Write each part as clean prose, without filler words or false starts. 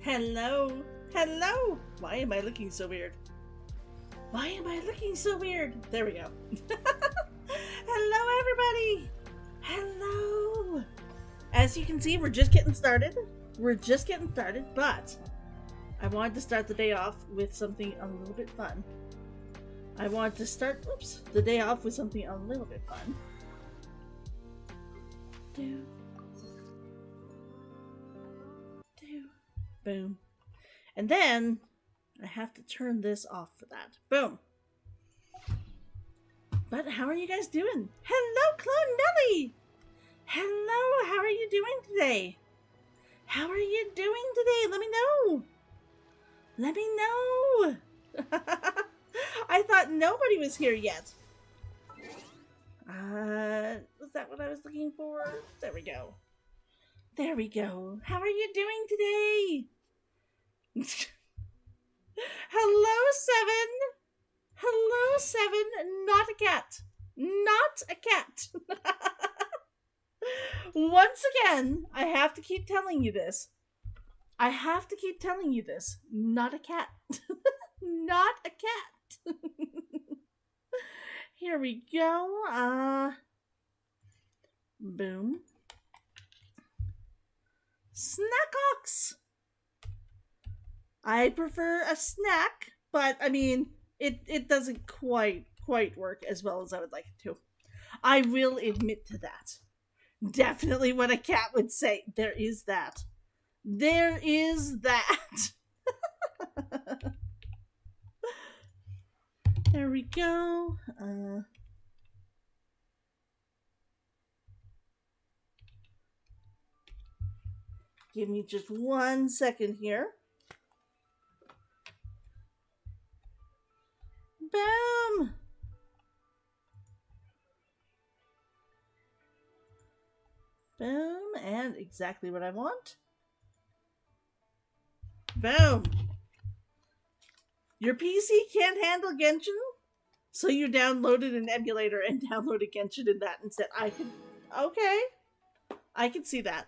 Hello. Hello. Why am I looking so weird? Why am I looking so weird? There we go. Hello, everybody. Hello. As you can see, we're just getting started. But I wanted to start the day off with something a little bit fun. I want to start, the day off with something a little bit fun. Boom. And then I have to turn this off for that. Boom. But how are you guys doing? Hello, Clone Nelly! Hello, how are you doing today? How are you doing today? Let me know. Let me know. I thought nobody was here yet. Was that what I was looking for? There we go. There we go. How are you doing today? Hello, Seven. Hello, Seven. Not a cat. Not a cat. Once again, I have to keep telling you this. Not a cat. Not a cat. Here we go. Boom. Snackox. I prefer a snack, but I mean, it doesn't quite work as well as I would like it to. I will admit to that. Definitely what a cat would say. There is that. There is that. There we go. Give me just 1 second here. Boom! Boom, and exactly what I want. Boom! Your PC can't handle Genshin, so you downloaded an emulator and downloaded Genshin in that instead. Okay. I can see that.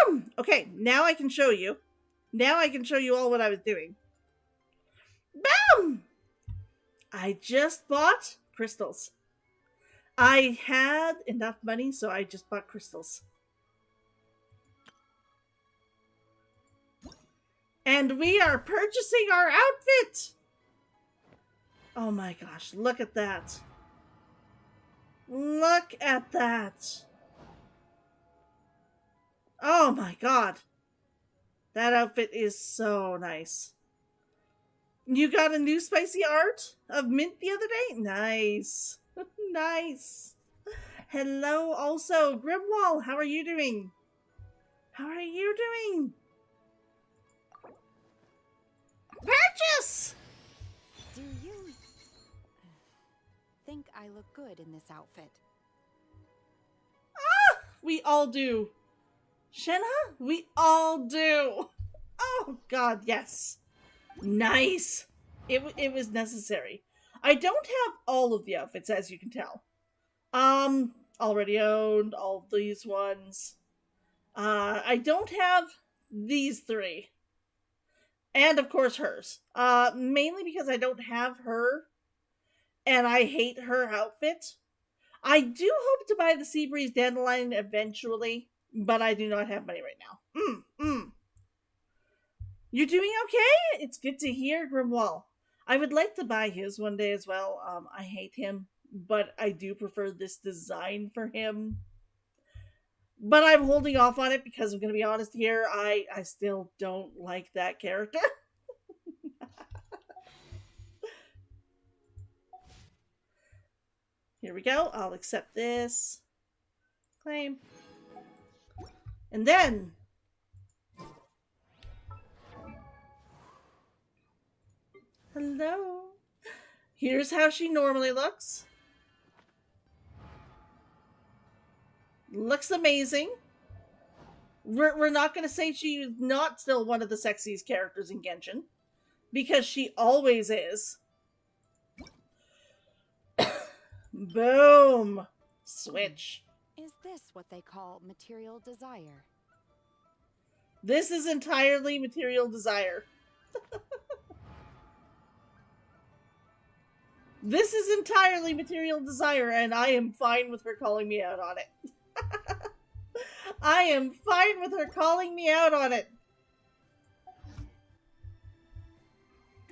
Boom! Okay, now I can show you. Now I can show you all what I was doing. Boom! I just bought crystals. I had enough money, so I just bought crystals. And we are purchasing our outfit! Oh my gosh, look at that. Look at that. Oh my god. That outfit is so nice. You got a new spicy art of mint the other day? Nice. Nice. Hello also, Grimwall, how are you doing? How are you doing? Purchase! Do you think I look good in this outfit? Ah! We all do. Shenna? We all do. Oh god, yes. Nice. It was necessary. I don't have all of the outfits, as you can tell. Already owned all of these ones. I don't have these three. And of course hers. Mainly because I don't have her. And I hate her outfit. I do hope to buy the Seabreeze Dandelion eventually. But I do not have money right now. You're doing okay? It's good to hear, Grimwall. I would like to buy his one day as well. I hate him, but I do prefer this design for him. But I'm holding off on it because I'm going to be honest here. I still don't like that character. Here we go. I'll accept this. Claim. And then hello. Here's how she normally looks. Looks amazing. We're not going to say she's not still one of the sexiest characters in Genshin, because she always is. Boom. Switch. Is this what they call material desire? This is entirely material desire. This is entirely material desire, and I am fine with her calling me out on it. I am fine with her calling me out on it.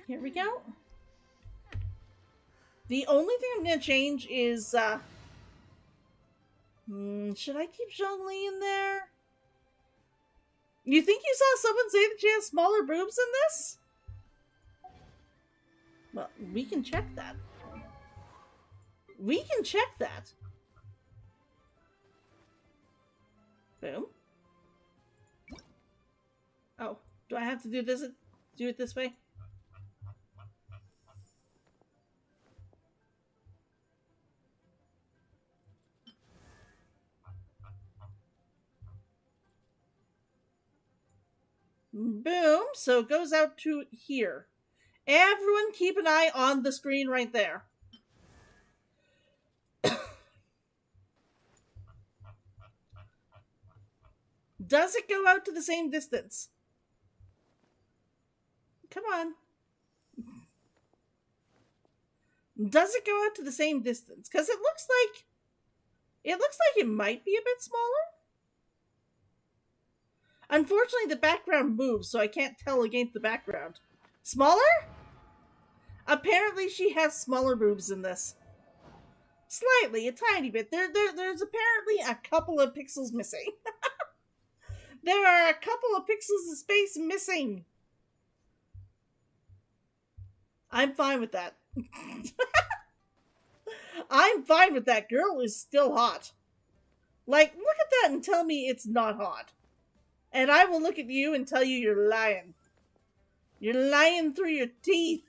Here we go. The only thing I'm going to change is, should I keep Zhongli in there? You think you saw someone say that she has smaller boobs than this? Well, we can check that. We can check that. Boom. Oh, do I have to do this? Do it this way? Boom. So it goes out to here. Everyone keep an eye on the screen right there. Does it go out to the same distance? Come on. Does it go out to the same distance? Because it looks like it might be a bit smaller. Unfortunately, the background moves, so I can't tell against the background. Smaller? Apparently, she has smaller boobs in this. Slightly, a tiny bit. There's apparently a couple of pixels missing. There are a couple of pixels of space missing. I'm fine with that. I'm fine with that. Girl is still hot. Like, look at that and tell me it's not hot. And I will look at you and tell you you're lying. You're lying through your teeth.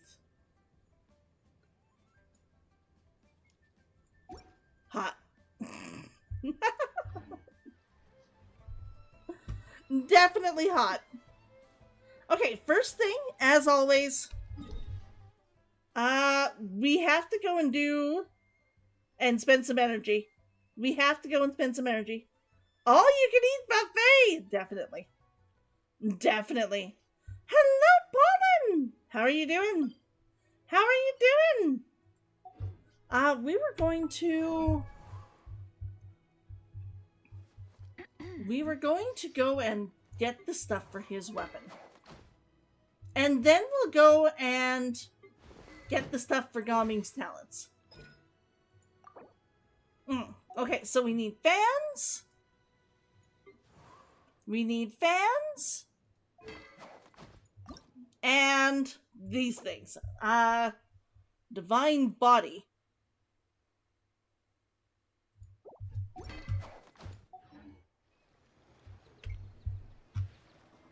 Hot. Definitely hot. Okay, first thing, as always, we have to go and do and spend some energy. We have to go and spend some energy. All you can eat buffet! Definitely. Definitely. Hello, Pollen! How are you doing? How are you doing? We were going to go and get the stuff for his weapon. And then we'll go and get the stuff for Gaming's talents. Okay, so we need fans. We need fans. And these things. Divine Body.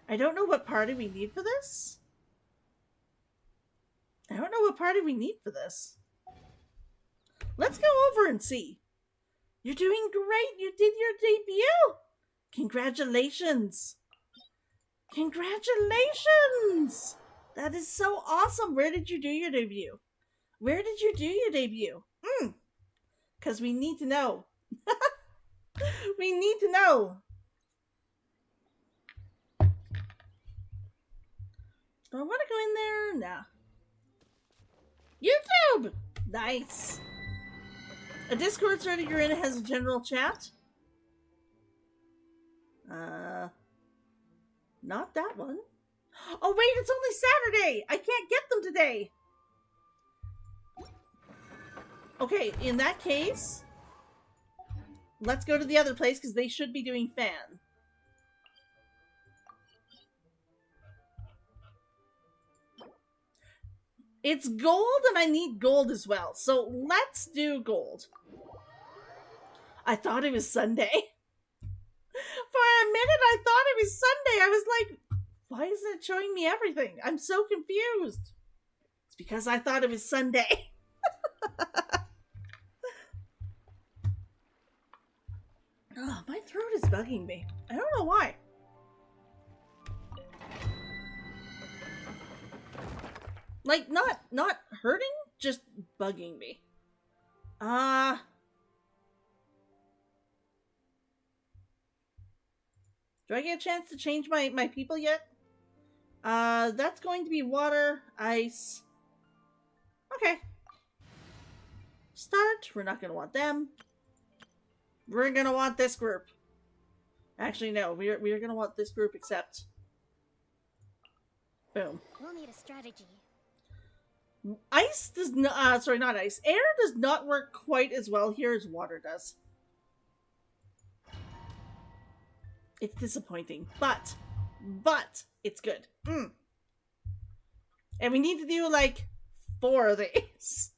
I don't know what party we need for this. Let's go over and see. You're doing great. You did your debut. Congratulations. Congratulations. That is so awesome. Where did you do your debut? Because we need to know. We need to know. Do I want to go in there? Nah. YouTube! Nice. A Discord server you're in has a general chat? Not that one. Oh wait, it's only Saturday! I can't get them today! Okay, in that case, let's go to the other place because they should be doing fan. It's gold and I need gold as well. So let's do gold. I thought it was Sunday. For a minute I thought it was Sunday. I was like, why isn't it showing me everything? I'm so confused. It's because I thought it was Sunday. Oh, my throat is bugging me. I don't know why. Like, not hurting, just bugging me. Do I get a chance to change my people yet? That's going to be water, ice. Okay. Start. We're not going to want them. We're going to want this group. Actually, no. We're going to want this group except... Boom. We'll need a strategy. Ice does not... sorry, not ice. Air does not work quite as well here as water does. It's disappointing. But it's good. And we need to do, like, 4 of these.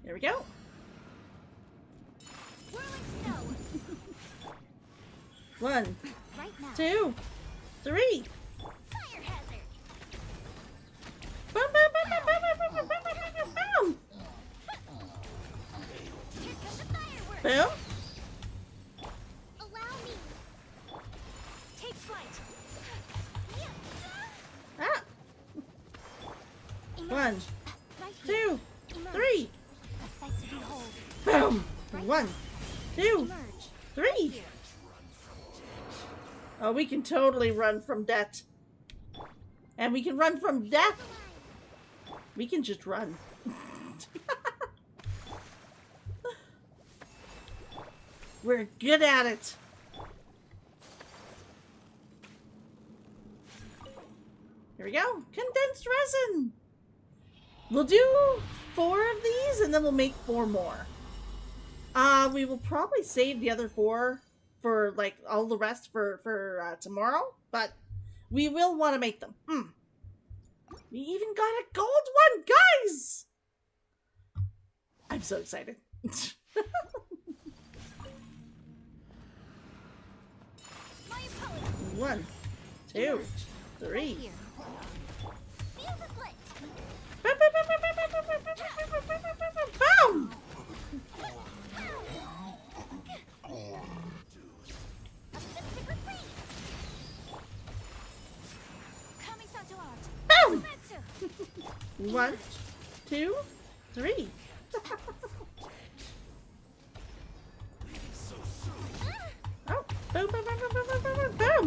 There we go. Whirling snow. 1, Right now. 2, 3. Fire hazard. Boom, boom, boom, boom, boom, boom, boom, boom, boom, boom. Here comes the fireworks. Boom. Allow me. Take flight. Ah. Emerge. 1, Right here. 2, Emerge. 3. A sight to behold. Boom. 1, 2, Emerge. 3. Here. Oh, we can totally run from death. And we can run from death. We can just run. We're good at it. Here we go. Condensed resin. We'll do 4 of these and then we'll make 4 more. We will probably save the other 4 for like all the rest for tomorrow, but we will want to make them. We even got a gold one, guys! I'm so excited. My apologies. 1, 2, Emerge. 3. Right here. Fuse is lit. Boom, boom, boom, boom, boom, boom, boom, boom, boom, boom, boom, boom, boom. A mystic retreat. Coming Santo Art. Boom! Sumetsu. 1, 2, 3. Oh, boom, boom, boom, boom, boom, boom, boom, boom.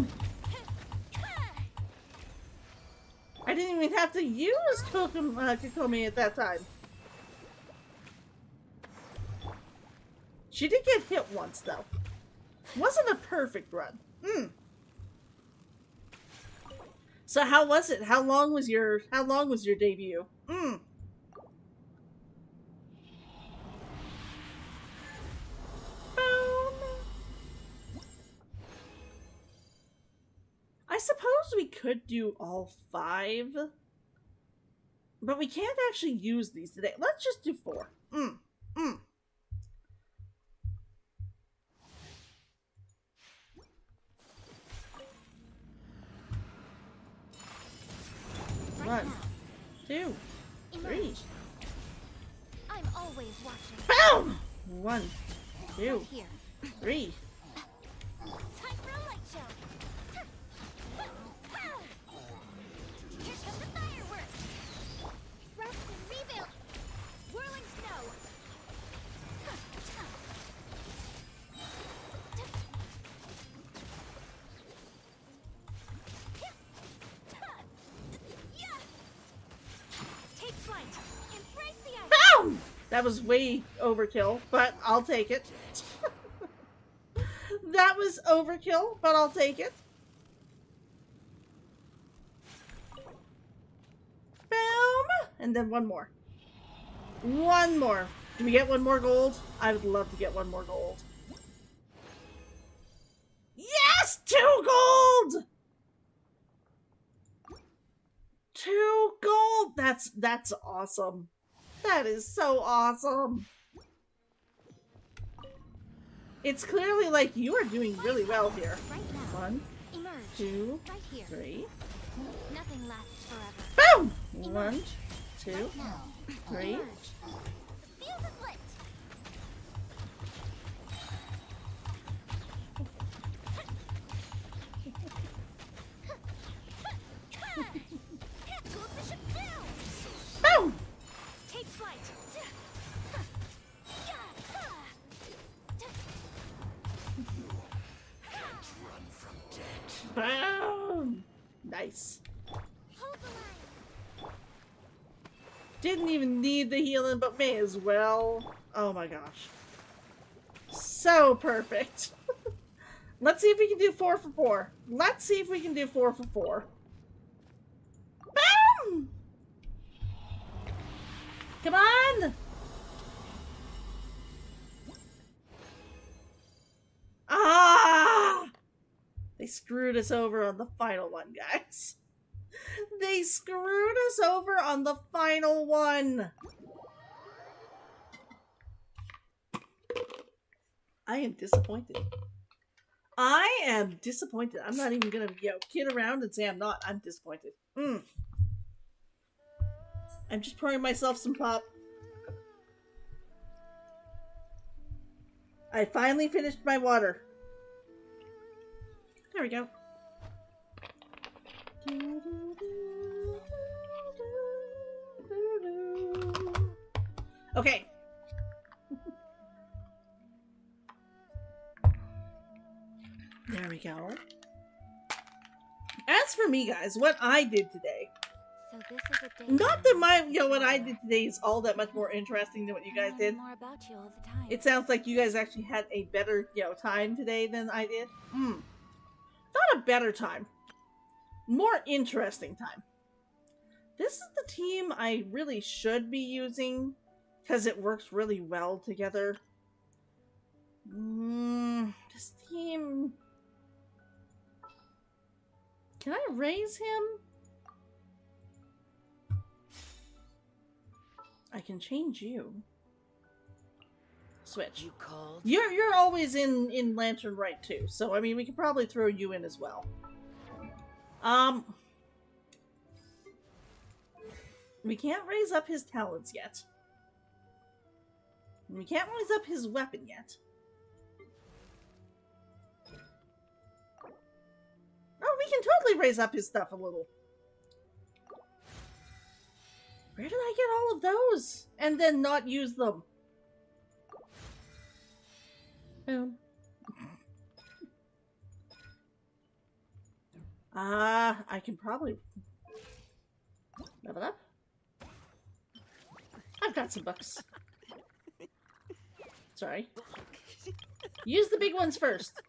I didn't even have to use Kokomi at that time. She did get hit once, though. Wasn't a perfect run. So how was it? How long was your debut? I suppose we could do all 5, but we can't actually use these today. Let's just do 4. Right 1, now. 2, 3. Emerge. I'm always watching. Boom! 1, 2, Right here. 3. Time for a light show. Here comes the fireworks. Rest and rebuild. Whirling snow. Take flight. Embrace the ice. Boom! That was way overkill, but I'll take it. That was overkill, but I'll take it. Boom! And then 1 more. 1 more. Do we get 1 more gold? I would love to get 1 more gold. Yes! 2 gold! 2 gold! That's awesome. That is so awesome. It's clearly like you are doing really well here. Right now. 1, Emerge. 2, Right here. 3. Nothing lasts forever. Boom! 1, 2, Now. 3. Emerge. The fuse is lit. Goldfish down. Boom! Take flight. Boom! Nice. Hold the line. Didn't even need the healing, but may as well. Oh my gosh. So perfect. Let's see if we can do 4 for 4. Let's see if we can do 4 for 4. Boom! Come on! Ah! They screwed us over on the final one, guys. They screwed us over on the final one. I am disappointed. I am disappointed. I'm not even gonna, kid around and say I'm not. I'm disappointed. I'm just pouring myself some pop. I finally finished my water. There we go. Okay. There we go. As for me, guys, what I did today. So this is a day. Not that my, what I did today is all that much more interesting than what you guys did. More about you all the time. It sounds like you guys actually had a better, time today than I did. Not a better time. More interesting time. This is the team I really should be using because it works really well together. This team... Can I raise him? I can change you. Switch. You called? You're always in Lantern Rite too, so I mean we can probably throw you in as well. We can't raise up his talents yet. We can't raise up his weapon yet. Oh, we can totally raise up his stuff a little. Where did I get all of those? And then not use them? Boom. I can probably level up. I've got some books. Sorry. Use the big ones first.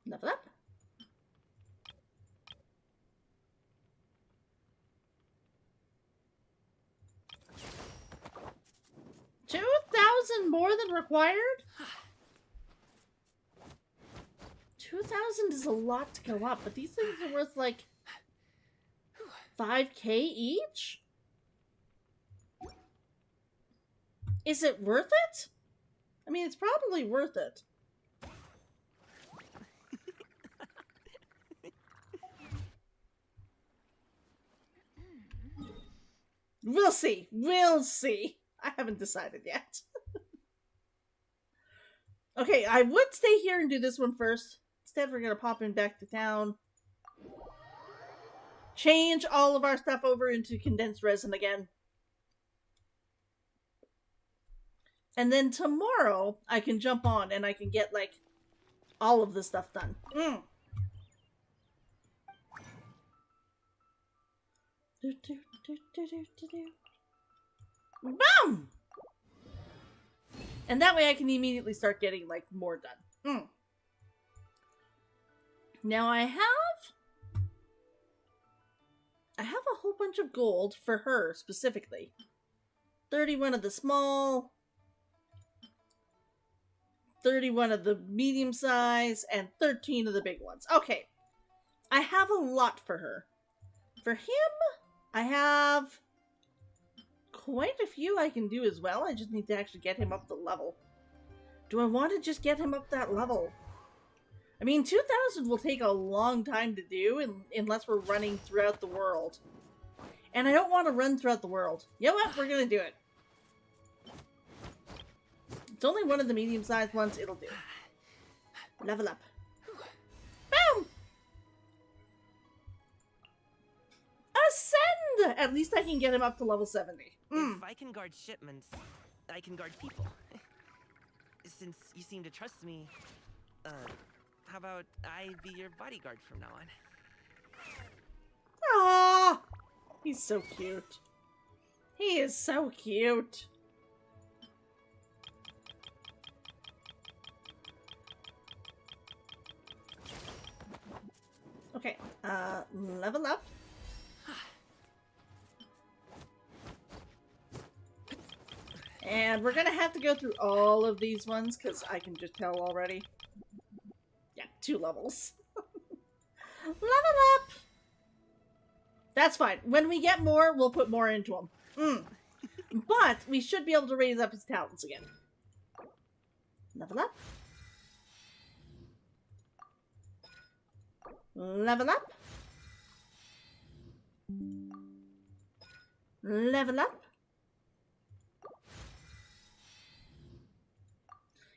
Level up. $2,000 more than required? 2,000 is a lot to go up, but these things are worth like 5K each? Is it worth it? I mean, it's probably worth it. We'll see. We'll see. I haven't decided yet. Okay, I would stay here and do this one first. Instead, we're going to pop in back to town. Change all of our stuff over into condensed resin again. And then tomorrow, I can jump on and I can get, like, all of the stuff done. Boom! And that way I can immediately start getting, like, more done. Now I have a whole bunch of gold for her, specifically. 31 of the small, 31 of the medium size, and 13 of the big ones. Okay. I have a lot for her. For him, I have quite a few I can do as well. I just need to actually get him up the level. Do I want to just get him up that level? I mean, 2,000 will take a long time to do unless we're running throughout the world. And I don't want to run throughout the world. You know what? We're going to do it. It's only one of the medium-sized ones. It'll do. Level up. Boom! Ascend! At least I can get him up to level 70. If I can guard shipments, I can guard people. 2,000 more than required. 2,000 is a lot to go up, but these things are worth like $5K each. Is it worth it? I mean, it's probably worth it. since you seem to trust me, how about I be your bodyguard from now on? Aww! He's so cute. He is so cute. Okay, level up. And we're gonna have to go through all of these ones, because I can just tell already. Yeah, 2 levels. Level up! That's fine. When we get more, we'll put more into them. But we should be able to raise up his talents again. Level up. Level up. Level up.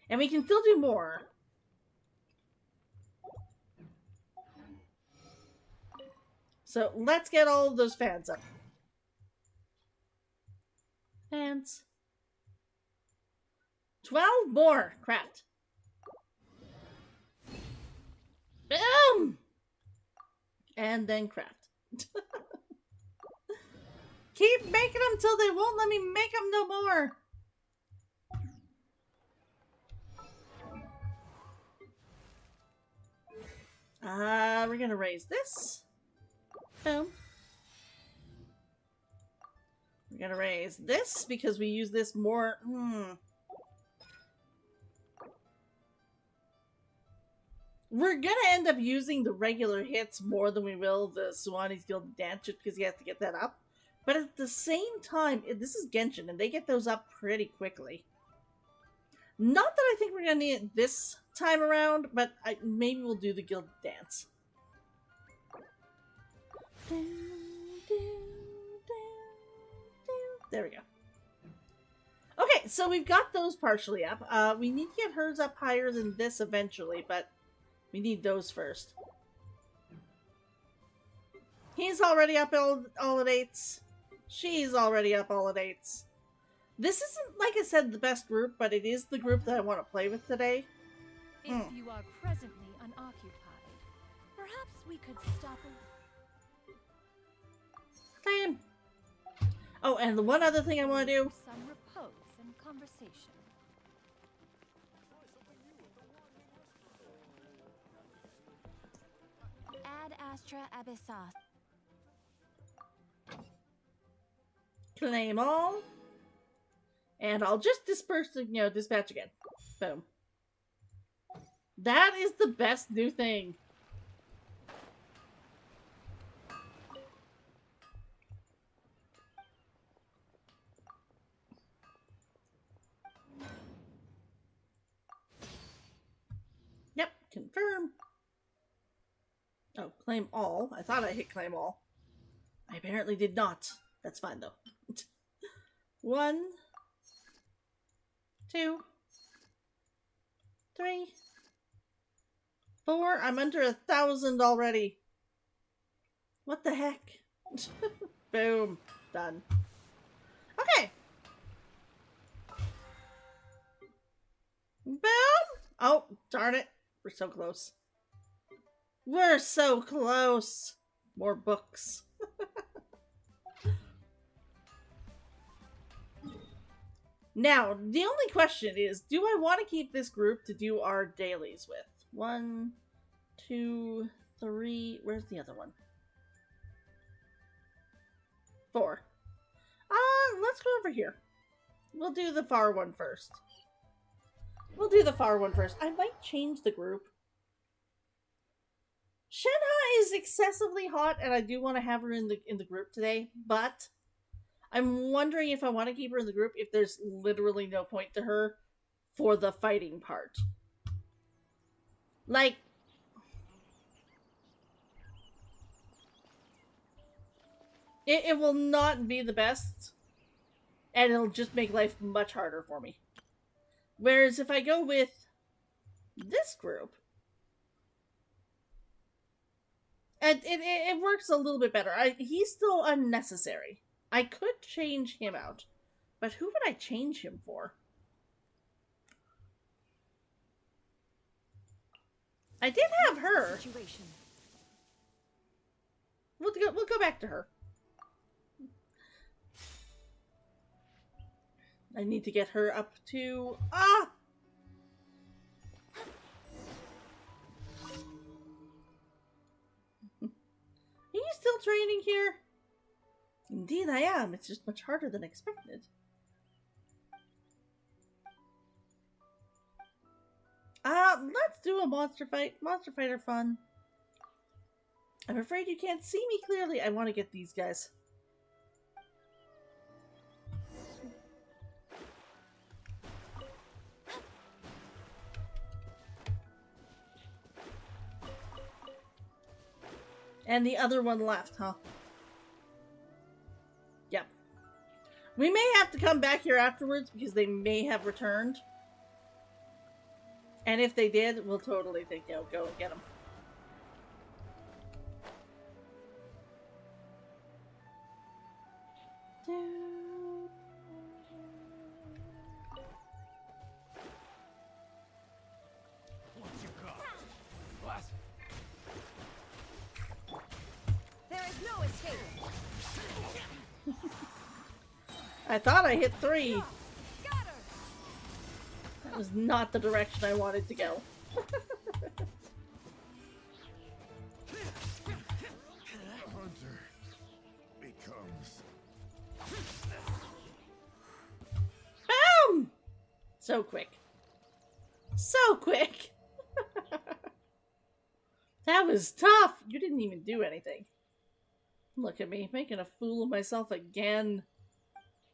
And we can still do more. So let's get all of those fans up. Fans. 12 more. Craft. Boom! And then craft. Keep making them till they won't let me make them no more. We're gonna raise this. Boom. We're gonna raise this because we use this more. We're gonna end up using the regular hits more than we will the Suwani's Guild Dance just because he has to get that up. But at the same time, this is Genshin and they get those up pretty quickly. Not that I think we're gonna need it this time around, but maybe we'll do the Guild Dance. There we go. Okay, so we've got those partially up. We need to get hers up higher than this eventually, but we need those first. He's already up all at 8s. She's already up all at 8s. This isn't, like I said, the best group, but it is the group that I want to play with today. If you are presently unoccupied, perhaps we could stop a... Damn. Oh, and the one other thing I want to do. some repose and conversation. Ad Astra Abyssos. Claim all. And I'll just disperse, dispatch again. Boom. That is the best new thing. Yep, confirm. Oh, claim all. I thought I hit claim all. I apparently did not. That's fine though. 1, 2, 3, 4. I'm under 1,000 already. What the heck? Boom. Done. Okay. Boom. Oh, darn it. We're so close. We're so close. More books. Now, the only question is, do I want to keep this group to do our dailies with? 1, 2, 3. Where's the other one? 4. Let's go over here. We'll do the far one first. We'll do the far one first. I might change the group. Shenha is excessively hot, and I do want to have her in the group today, but I'm wondering if I want to keep her in the group if there's literally no point to her for the fighting part. Like, it will not be the best, and it'll just make life much harder for me. Whereas if I go with this group, and it works a little bit better. He's still unnecessary. I could change him out, but who would I change him for? I did have her. Situation. We'll go back to her. I need to get her up to... Ah! Are you still training here? Indeed I am. It's just much harder than expected. Let's do a monster fight. Monster fight are fun. I'm afraid you can't see me clearly. I want to get these guys. And the other one left, huh? Yep. We may have to come back here afterwards because they may have returned. And if they did, we'll totally think, you know, go and get them. What you got? What? There is no escape. I thought I hit 3. Scatter. That was not the direction I wanted to go. A hunter becomes. Boom! So quick. So quick! That was tough! You didn't even do anything. Look at me, making a fool of myself again.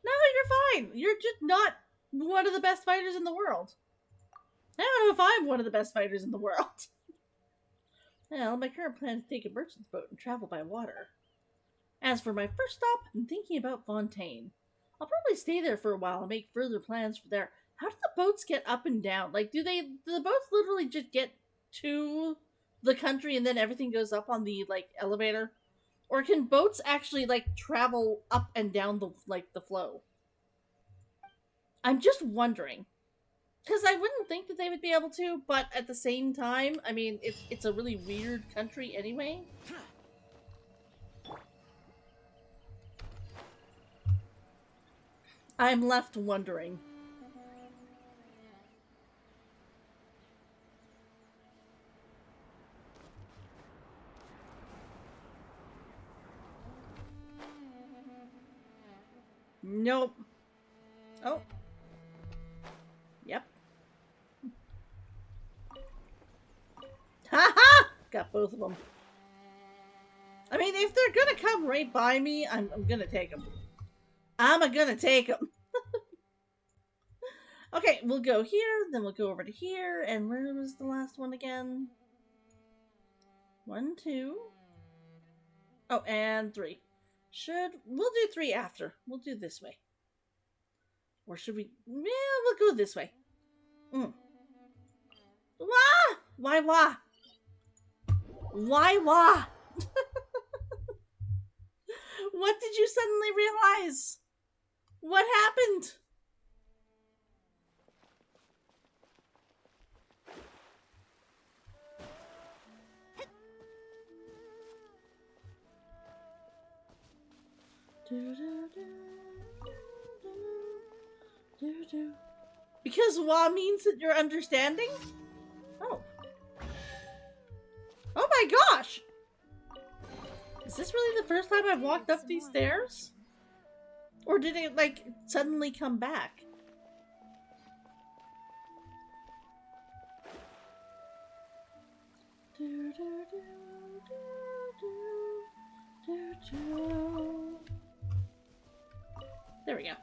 No, you're fine! You're just not one of the best fighters in the world. I don't know if I'm one of the best fighters in the world. Well, my current plan is to take a merchant's boat and travel by water. As for my first stop, I'm thinking about Fontaine. I'll probably stay there for a while and make further plans for there. How do the boats get up and down? Like, do the boats literally just get to the country and then everything goes up on the, like, elevator? Or can boats actually, like, travel up and down the, like, the flow? I'm just wondering. Because I wouldn't think that they would be able to, but at the same time, I mean, it's a really weird country anyway. I'm left wondering. Nope. Oh. Yep. Ha-ha! Got both of them. I mean, if they're gonna come right by me, I'm gonna take them. I'm gonna take them. Okay, we'll go here, then we'll go over to here, and where was the last one again? 1, 2. Oh, and 3. We'll do 3 after. We'll do this way. Or should we? Yeah, we'll go this way. Wah! Why wah? Why wah? What did you suddenly realize? What happened? Because wah means that you're understanding? Oh. Oh my gosh! Is this really the first time I've walked up these stairs? Or did it, like, suddenly come back? There we go.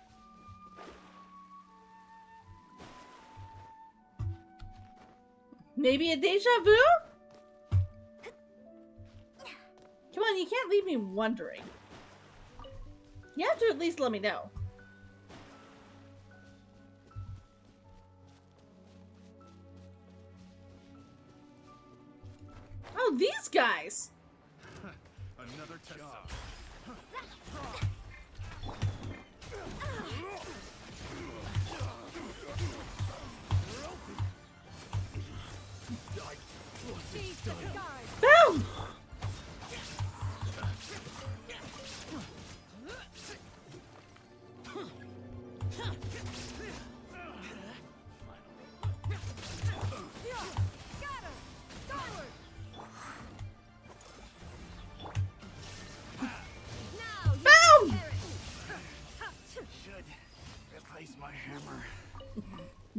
Maybe a deja vu? Come on, you can't leave me wondering. You have to at least let me know. Oh, these guys! Another job.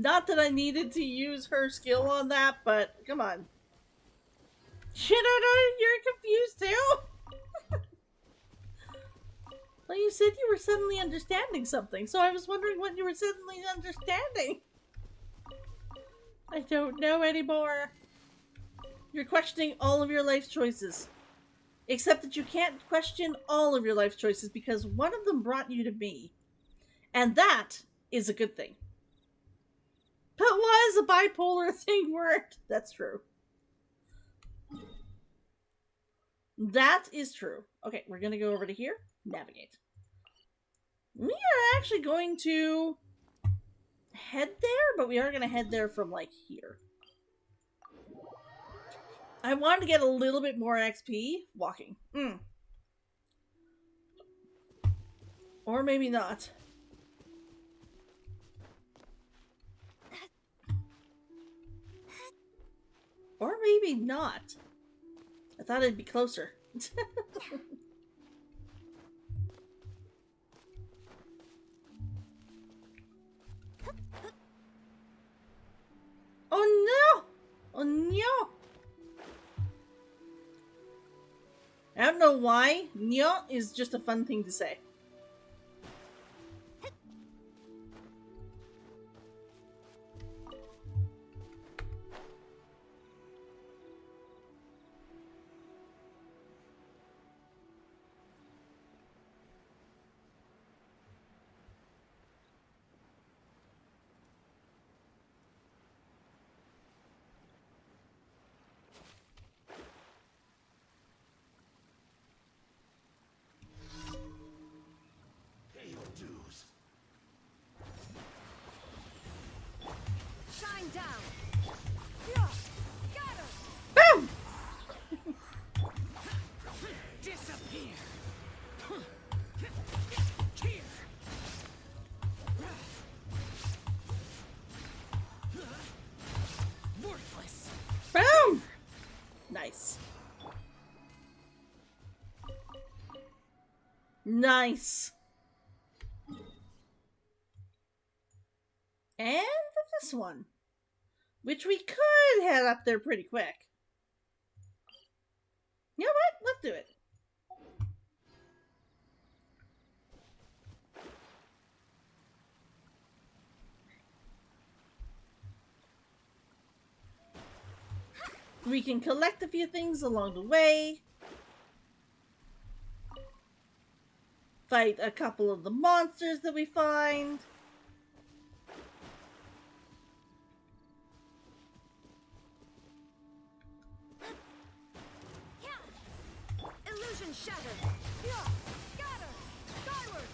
Not that I needed to use her skill on that, but come on. Shit, you're confused too? Well, you said you were suddenly understanding something, so I was wondering what you were suddenly understanding. I don't know anymore. You're questioning all of your life choices. Except that you can't question all of your life choices because one of them brought you to me. And that is a good thing. But why is a bipolar thing worked? That's true. That is true. Okay, we're going to go over to here. Navigate. We are actually going to head there, but we are going to head there from, like, here. I wanted to get a little bit more XP walking. Or maybe not. Or maybe not. I thought it'd be closer. Oh no! Oh no! I don't know why. Nyo is just a fun thing to say. Shine down. Yeah. Got him. Boom! Disappear. Worthless. Boom! Nice. Nice. And this one. Which we could head up there pretty quick. You know what? Let's do it. We can collect a few things along the way. Fight a couple of the monsters that we find. Illusion shattered. Yeah. Got her. Skyward.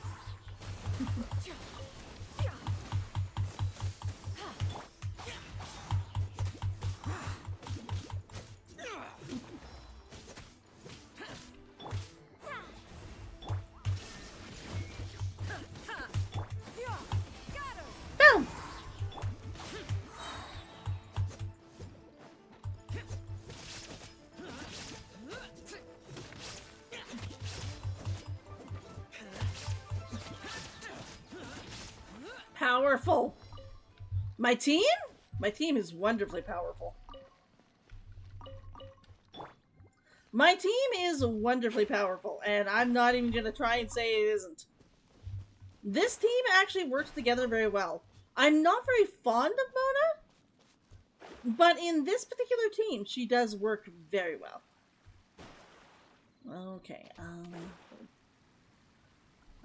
Boom! Powerful. My team? My team is wonderfully powerful. My team is wonderfully powerful, and I'm not even going to try and say it isn't. This team actually works together very well. I'm not very fond of Mona, but in this particular team, she does work very well. Okay, I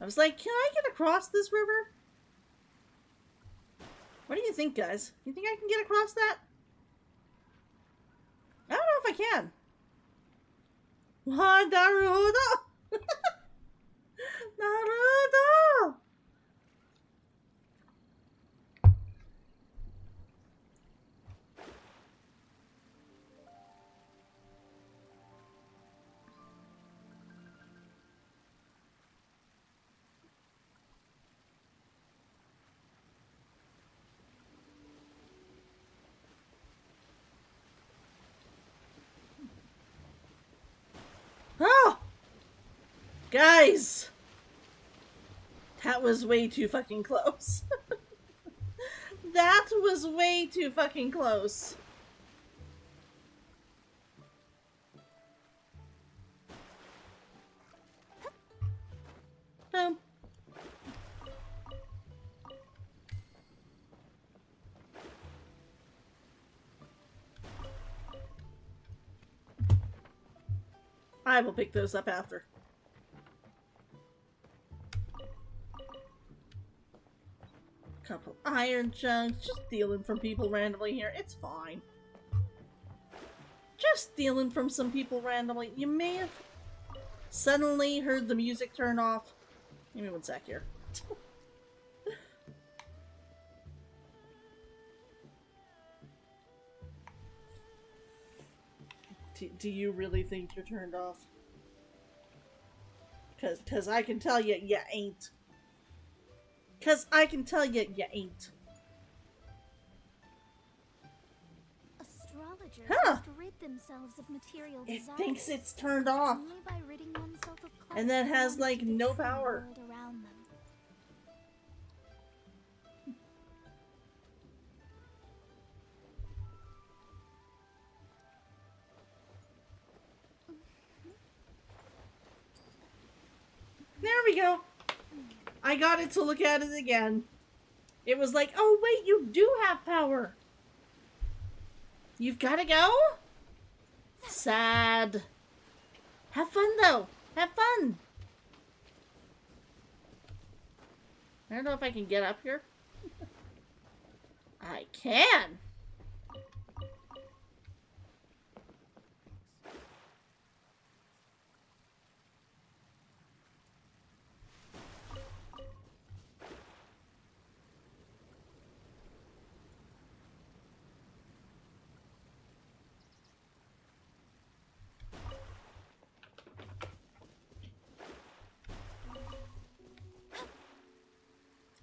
was like, can I get across this river? What do you think, guys? You think I can get across that? I don't know if I can. What, Naruto? Naruto! Oh! Guys! That was way too fucking close. That was way too fucking close. Boom. I will pick those up after. Couple iron chunks, just stealing from people randomly here. It's fine. Just stealing from some people randomly. You may have suddenly heard the music turn off. Give me one sec here. Do you really think you're turned off? Cause I can tell you, you ain't. Cause I can tell you, you ain't. Astrologers Huh. must rid themselves of material It desires thinks it's turned off. only by ridding oneself of And that has, belongs like, to the no true power. world around them. There we go. I got it to look at it again. It was like, oh wait, you do have power. You've gotta go? Sad. Have fun though. Have fun. I don't know if I can get up here. I can.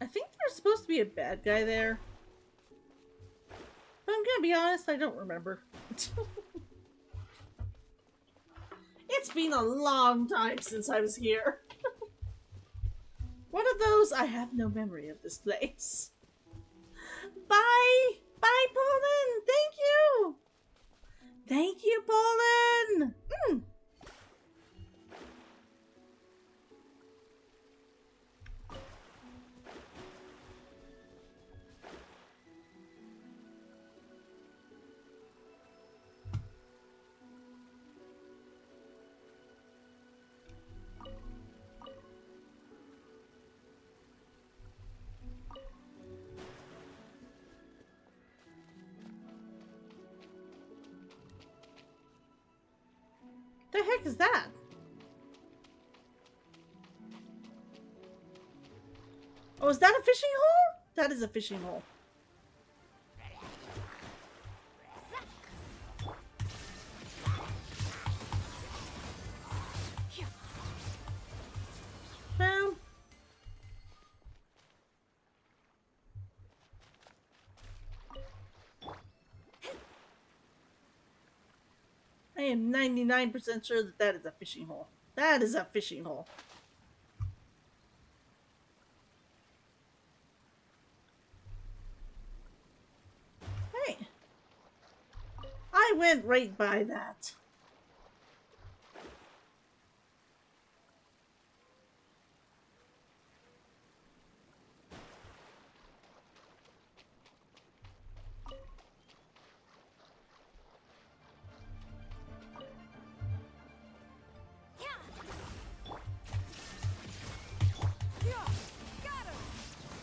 I think there's supposed to be a bad guy there. But I'm gonna be honest, I don't remember. It's been a long time since I was here. One of those, I have no memory of this place. Bye! Bye, Poland! Thank you! Thank you, Poland! The heck is that? Oh, is that a fishing hole? That is a fishing hole. Boom. I am 99% sure that that is a fishing hole. That is a fishing hole. Hey. I went right by that.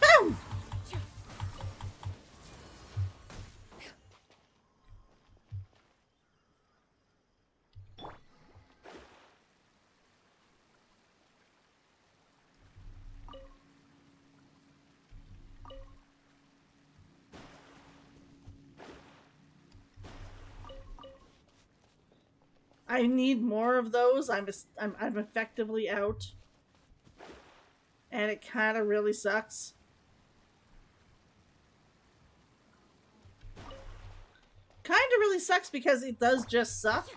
Boom! I need more of those. I'm effectively out. And it kind of really sucks. Kind of really sucks because it does just suck.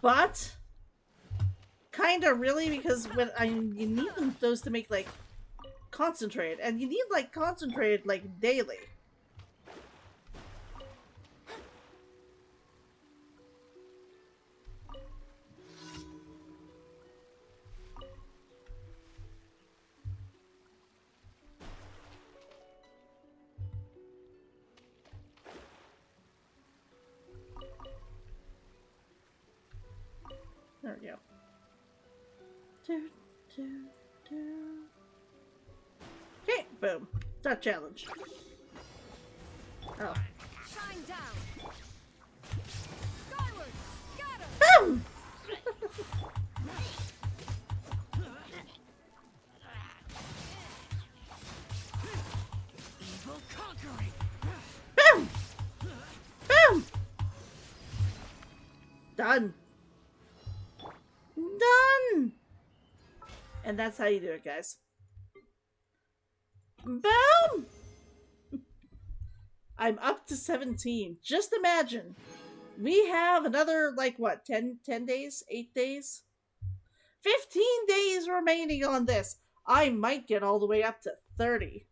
But kind of really because when you need those to make like concentrate, and you need like concentrate like daily. There we go. Okay, boom. Start challenge. Oh. Shine down. Skyward. Scatter. Boom! Evil conquering. Boom! Boom! Done. Done! And that's how you do it, guys. Boom! I'm up to 17. Just imagine. We have another, like, what, 10 days? 8 days? 15 days remaining on this. I might get all the way up to 30.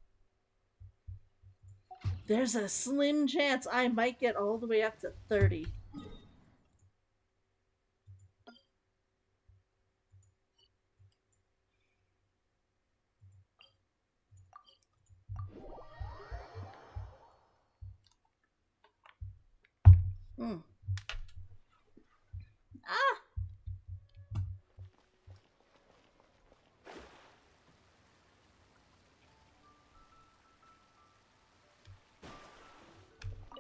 There's a slim chance I might get all the way up to 30. Hmm. Ah!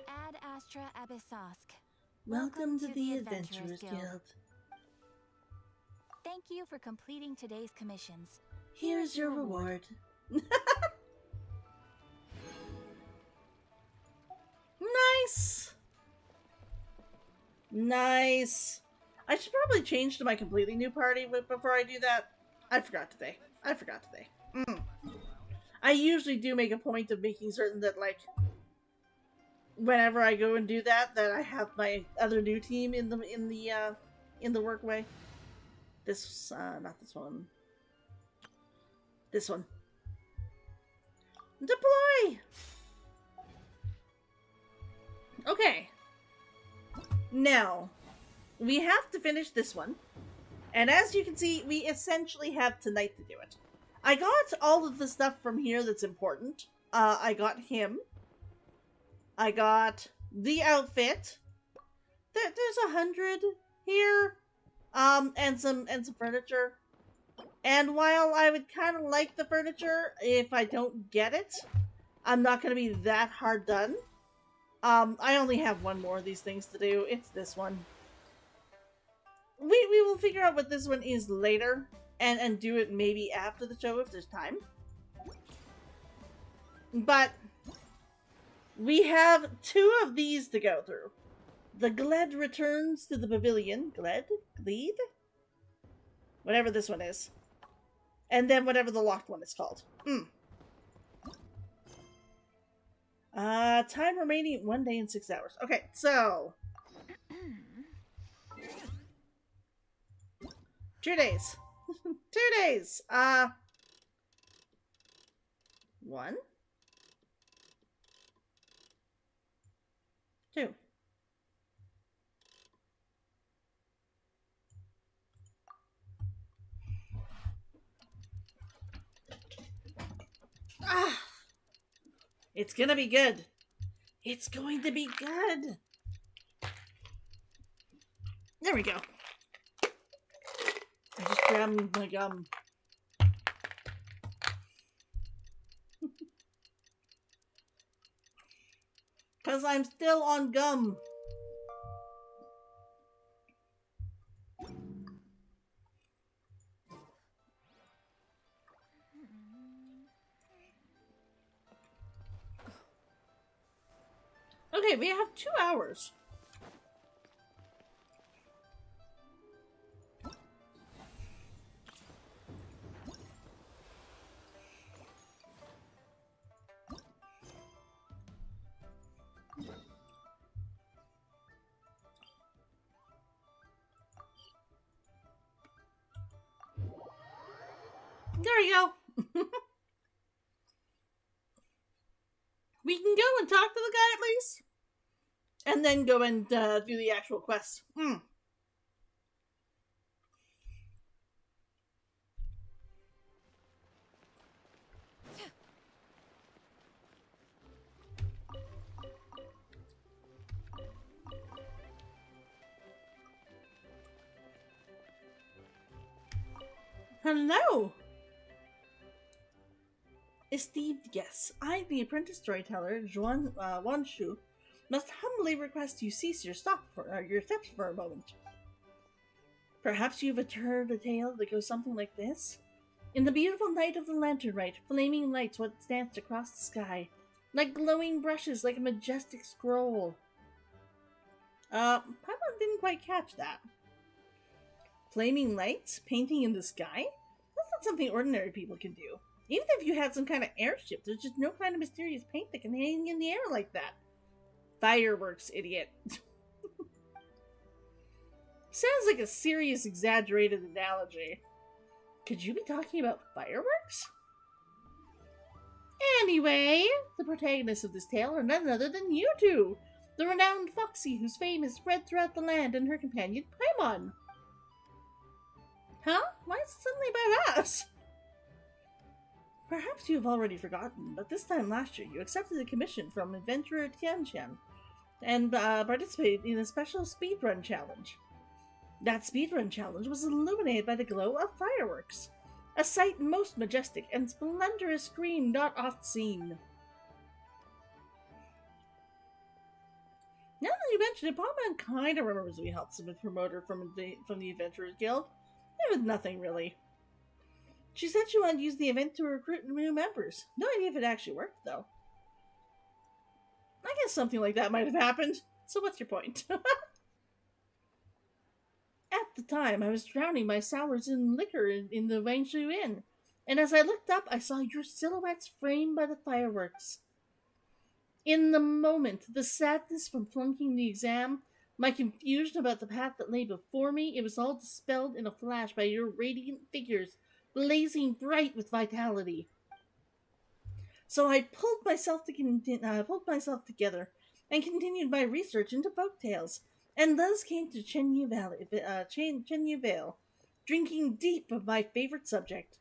Ad Astra Abyssosk. Welcome to the Adventurers Guild. Thank you for completing today's commissions. Here's your reward. Nice! Nice! I should probably change to my completely new party before I do that. I forgot today. I usually do make a point of making certain that, like, whenever I go and do that, that I have my other new team in the workway. This, not this one. This one. Deploy! Okay. Now, we have to finish this one. And as you can see, we essentially have tonight to do it. I got all of the stuff from here that's important. I got him. I got the outfit. There's 100 here. And some furniture. And while I would kind of like the furniture, if I don't get it, I'm not going to be that hard done. I only have one more of these things to do. It's this one. We will figure out what this one is later and do it maybe after the show if there's time. But we have 2 of these to go through. The Gled returns to the pavilion. Gled? Glede? Whatever this one is. And then whatever the locked one is called. Time remaining 1 day and 6 hours. Okay, so 2 days. 2 days. 1, 2. Ah! It's gonna be good. It's going to be good. There we go. I just grabbed my gum. Because I'm still on gum. Okay, we have 2 hours. There you go. We can go and talk to the guy at least. And then go and do the actual quest. Hello! Esteemed guests, I, the apprentice storyteller, Wan Shu, must humbly request you cease your steps for a moment. Perhaps you've heard a tale that goes something like this? In the beautiful night of the lantern rite, flaming lights once danced across the sky, like glowing brushes, like a majestic scroll. Paimon didn't quite catch that. Flaming lights painting in the sky? That's not something ordinary people can do. Even if you had some kind of airship, there's just no kind of mysterious paint that can hang in the air like that. Fireworks, idiot. Sounds like a serious, exaggerated analogy. Could you be talking about fireworks? Anyway, the protagonists of this tale are none other than you two, the renowned Foxy whose fame is spread throughout the land, and her companion Paimon. Huh? Why is it suddenly about us? Perhaps you have already forgotten, but this time last year you accepted a commission from adventurer Genshin and participated in a special speedrun challenge. That speedrun challenge was illuminated by the glow of fireworks, a sight most majestic and splendorous green not oft seen. Now that you mention it, Paimon kind of remembers we helped some promoter from the Adventurers Guild. It was nothing, really. She said she wanted to use the event to recruit new members. No idea if it actually worked, though. I guess something like that might have happened. So what's your point? At the time, I was drowning my sours in liquor in the Wangshu Inn, and as I looked up, I saw your silhouettes framed by the fireworks. In the moment, the sadness from flunking the exam, my confusion about the path that lay before me, it was all dispelled in a flash by your radiant figures, blazing bright with vitality. So I pulled myself together and continued my research into folktales, and thus came to Chenyu Vale, drinking deep of my favorite subject.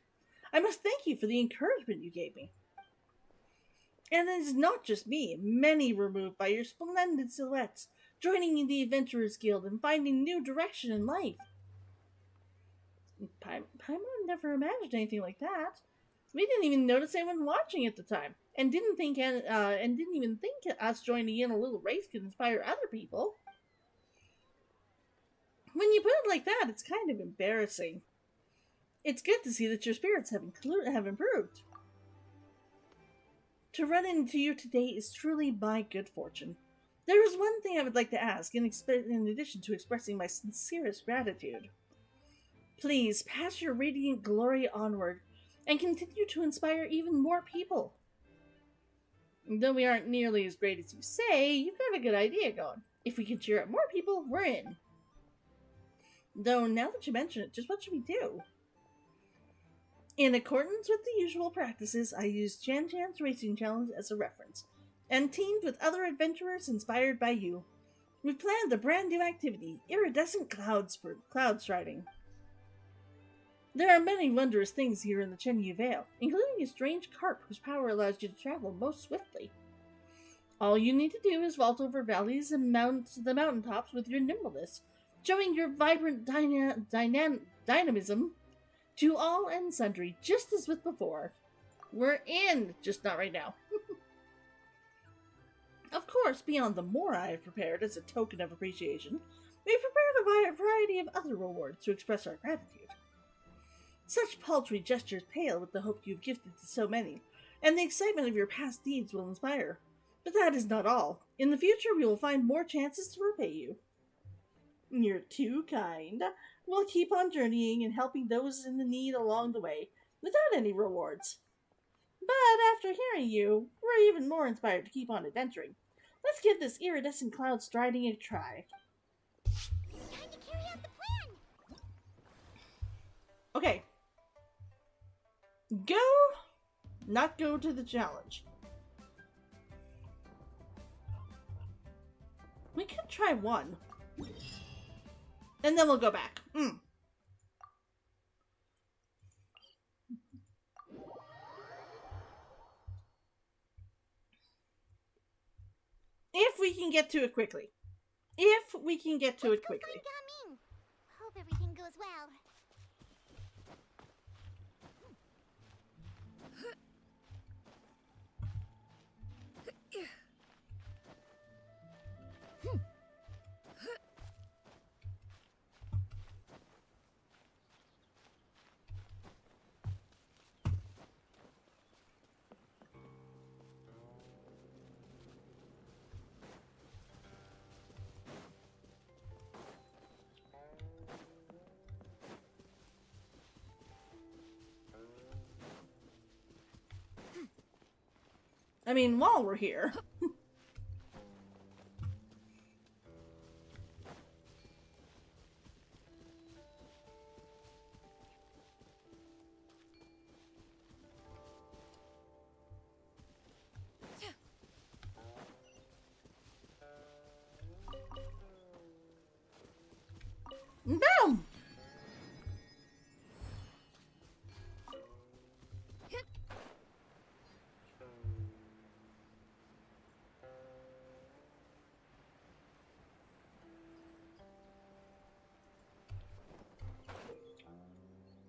I must thank you for the encouragement you gave me. And it is not just me. Many were moved by your splendid silhouettes, joining in the Adventurers Guild and finding new direction in life. Paimon never imagined anything like that. We didn't even notice anyone watching at the time, and didn't even think us joining in a little race could inspire other people. When you put it like that, it's kind of embarrassing. It's good to see that your spirits have improved. To run into you today is truly my good fortune. There is one thing I would like to ask, in addition to expressing my sincerest gratitude. Please pass your radiant glory onward, and continue to inspire even more people. Though we aren't nearly as great as you say, you've got a good idea going. If we can cheer up more people, we're in. Though, now that you mention it, just what should we do? In accordance with the usual practices, I used Chan-Chan's Racing Challenge as a reference, and teamed with other adventurers inspired by you. We've planned a brand new activity, iridescent cloud striding. There are many wondrous things here in the Chenyu Vale, including a strange carp whose power allows you to travel most swiftly. All you need to do is vault over valleys and the mountaintops with your nimbleness, showing your vibrant dynamism to all and sundry, just as with before. We're in, just not right now. Of course, beyond the more I have prepared as a token of appreciation, we've prepared a variety of other rewards to express our gratitude. Such paltry gestures pale with the hope you've gifted to so many, and the excitement of your past deeds will inspire. But that is not all. In the future, we will find more chances to repay you. You're too kind. We'll keep on journeying and helping those in the need along the way, without any rewards. But after hearing you, we're even more inspired to keep on adventuring. Let's give this iridescent cloud striding a try. It's time to carry out the plan! Okay. Not go to the challenge. We could try one. And then we'll go back. If we can get to it quickly. If we can get to it quickly. Gaming. Hope everything goes well. I mean, while we're here. Boom!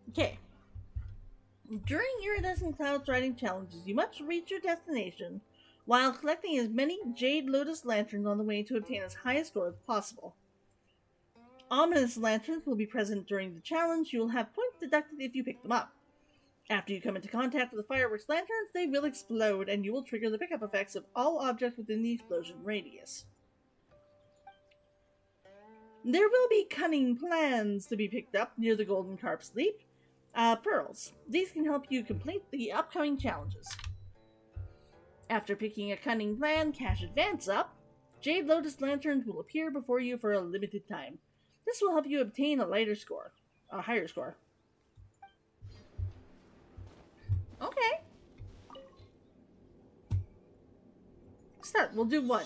Okay. During iridescent clouds riding challenges, you must reach your destination while collecting as many Jade Lotus lanterns on the way to obtain as high a score as possible. Ominous lanterns will be present during the challenge. You will have points deducted if you pick them up. After you come into contact with the fireworks lanterns, they will explode, and you will trigger the pickup effects of all objects within the explosion radius. There will be cunning plans to be picked up near the Golden Carp's Leap. Pearls. These can help you complete the upcoming challenges. After picking a cunning plan, cash advance up, Jade Lotus lanterns will appear before you for a limited time. This will help you obtain a higher score. Okay. Start. We'll do one.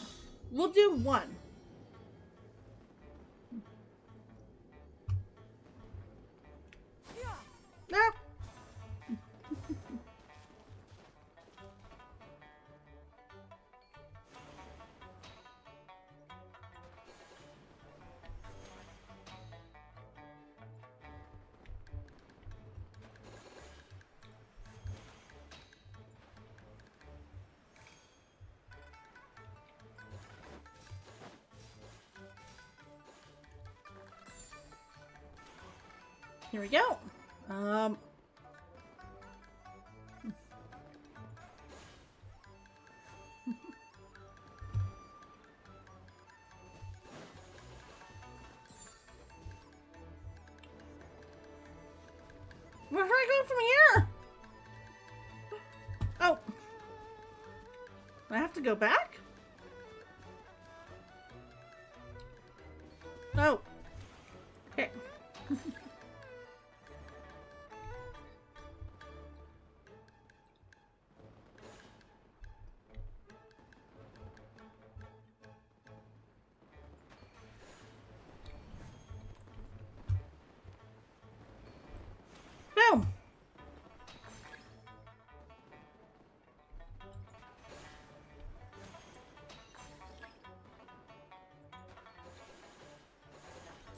No. Here we go. Where do I go from here? Oh. I have to go back? Oh. Okay. Boom.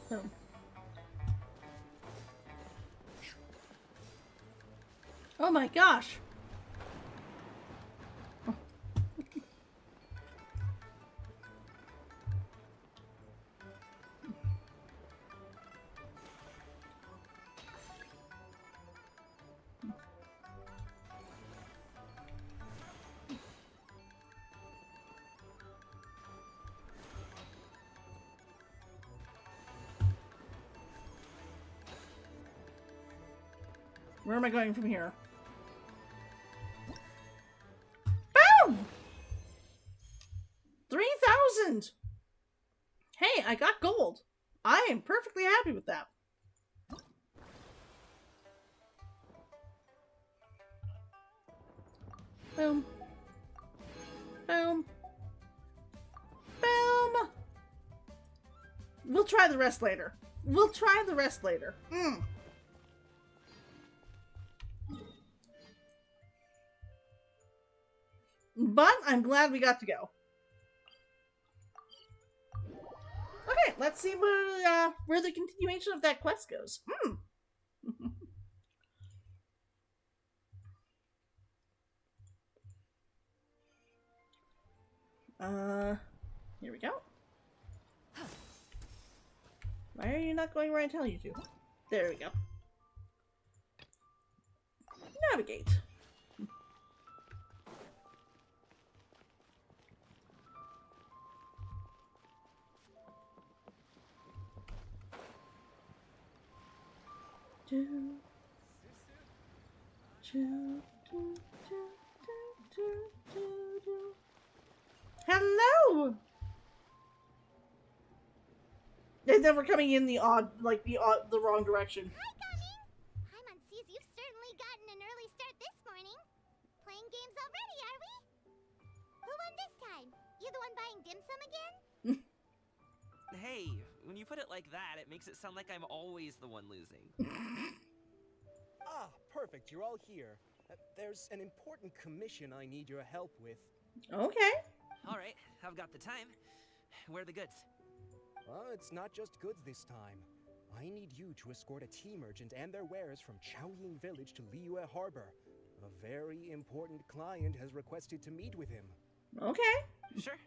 Boom. Oh my gosh. Where am I going from here? Boom! 3,000! Hey, I got gold. I am perfectly happy with that. Boom. Boom. Boom! We'll try the rest later. We'll try the rest later. But I'm glad we got to go. Okay, let's see where the continuation of that quest goes. Here we go. Why are you not going where I tell you to? There we go. Navigate. Hello! And then we're coming in the wrong direction. Hi, Gummy! Paimon sees you've certainly gotten an early start this morning. Playing games already, are we? Who won this time? You the one buying dim sum again? Hey, when you put it like that, it makes it sound like I'm always the one losing. Ah, perfect. You're all here. There's an important commission I need your help with. Okay. All right, I've got the time. Where are the goods? It's not just goods this time. I need you to escort a tea merchant and their wares from Chaoying Village to Liyue Harbor. A very important client has requested to meet with him. Okay. Sure.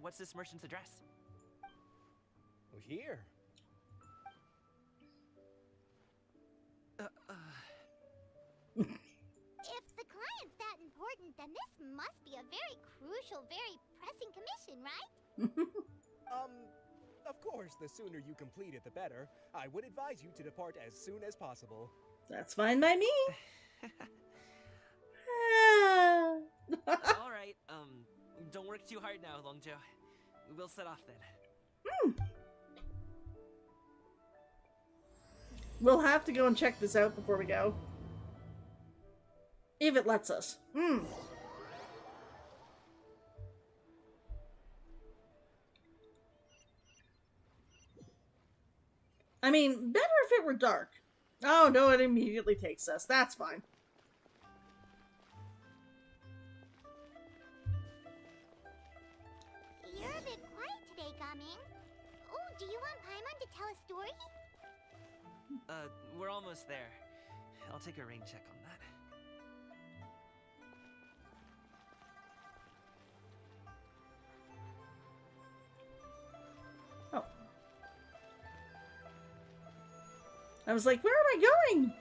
What's this merchant's address? Here. If the client's that important, then this must be a very crucial, very pressing commission, right? Of course, the sooner you complete it, the better. I would advise you to depart as soon as possible. That's fine by me. All right, don't work too hard now, Longjo. We'll set off then. We'll have to go and check this out before we go. If it lets us. I mean, better if it were dark. Oh, no, it immediately takes us. That's fine. You're a bit quiet today, Gaming. Oh, do you want Paimon to tell a story? We're almost there. I'll take a rain check on that. Oh. I was like, where am I going?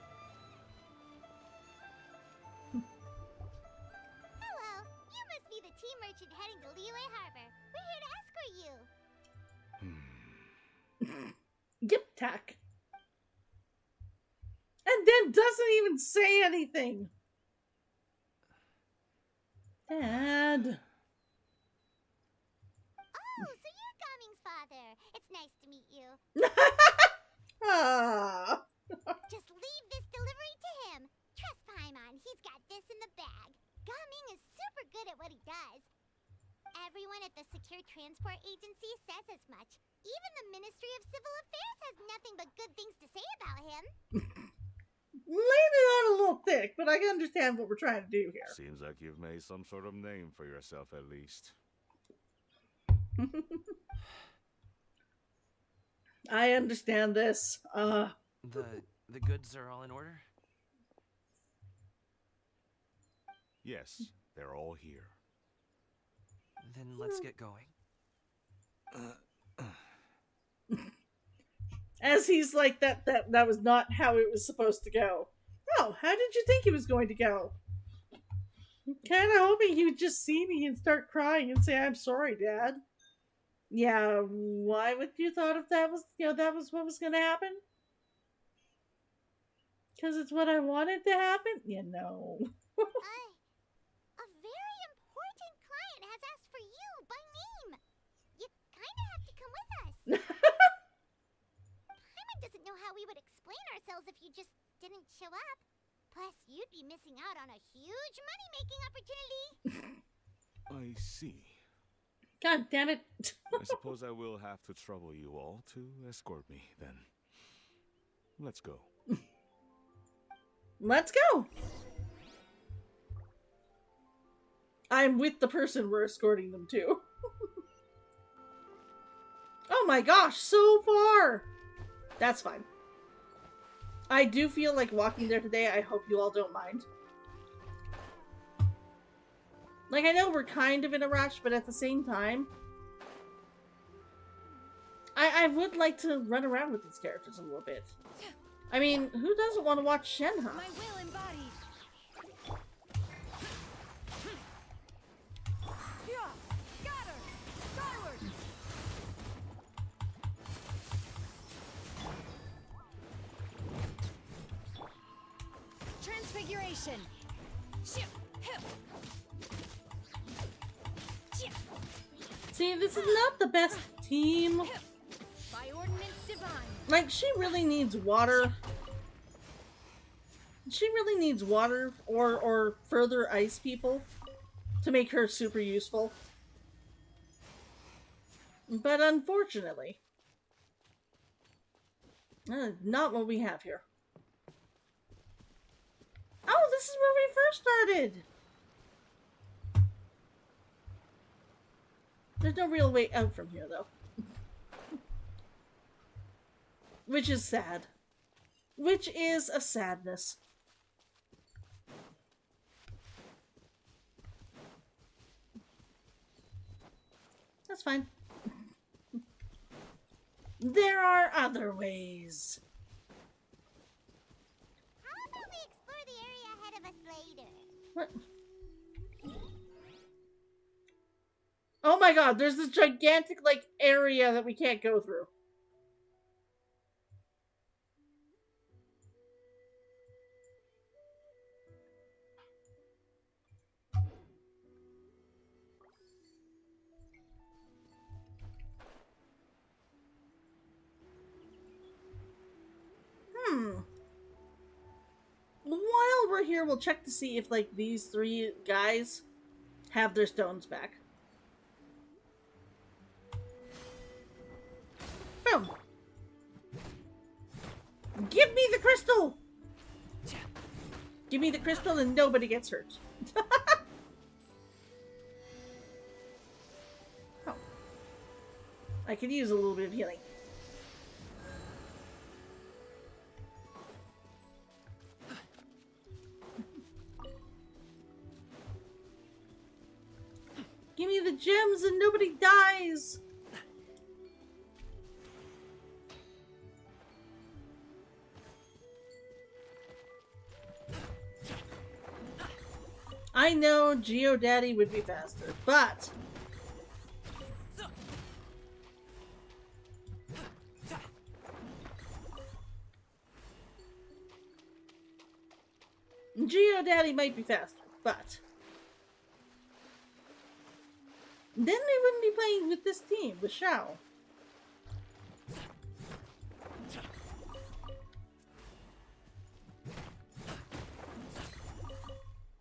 Hello, you must be the tea merchant heading to Liyue Harbor. We're here to escort you. Yip tack. And then doesn't even say anything. Dad. Oh, so you're Gaming's father. It's nice to meet you. Ah. Just leave this delivery to him. Trust Paimon, he's got this in the bag. Gaming is super good at what he does. Everyone at the Secure Transport Agency says as much. Even the Ministry of Civil Affairs has nothing but good things to say about him. Laying it on a little thick, but I can understand what we're trying to do here. Seems like you've made some sort of name for yourself, at least. I understand this. The goods are all in order? Yes, they're all here. Then let's get going. As he's like, that was not how it was supposed to go. Oh, how did you think it was going to go? I'm kind of hoping he would just see me and start crying and say, I'm sorry, Dad. Yeah, why would you thought if that was, that was what was going to happen? Because it's what I wanted to happen? A very important client has asked for you by name. You kind of have to come with us. Paimon doesn't know how we would explain ourselves if you just didn't show up. Plus, you'd be missing out on a huge money-making opportunity. I see. God damn it. I suppose I will have to trouble you all to escort me, then. Let's go. Let's go. I'm with the person we're escorting them to. Oh my gosh, so far! That's fine. I do feel like walking there today. I hope you all don't mind. Like, I know we're kind of in a rush, but at the same time, I would like to run around with these characters a little bit. I mean, who doesn't want to watch Shenhe? My will embodied. Yeah, scatter, skyward. Transfiguration. Ship, hip. Ship, See, this is not the best team. hip. By ordinance divine. Like, she really needs water. She really needs water or further ice people to make her super useful. But unfortunately, not what we have here. Oh, this is where we first started! There's no real way out from here, though. Which is sad. Which is a sadness. That's fine. There are other ways. How about we explore the area ahead of us later? What? Oh my god, there's this gigantic, like, area that we can't go through. While we're here, we'll check to see if, like, these three guys have their stones back. Boom! Give me the crystal! Give me the crystal and nobody gets hurt. Oh. I could use a little bit of healing. Give me the gems and nobody dies! I know GeoDaddy would be faster, but GeoDaddy might be faster, but then we wouldn't be playing with this team, with Shao.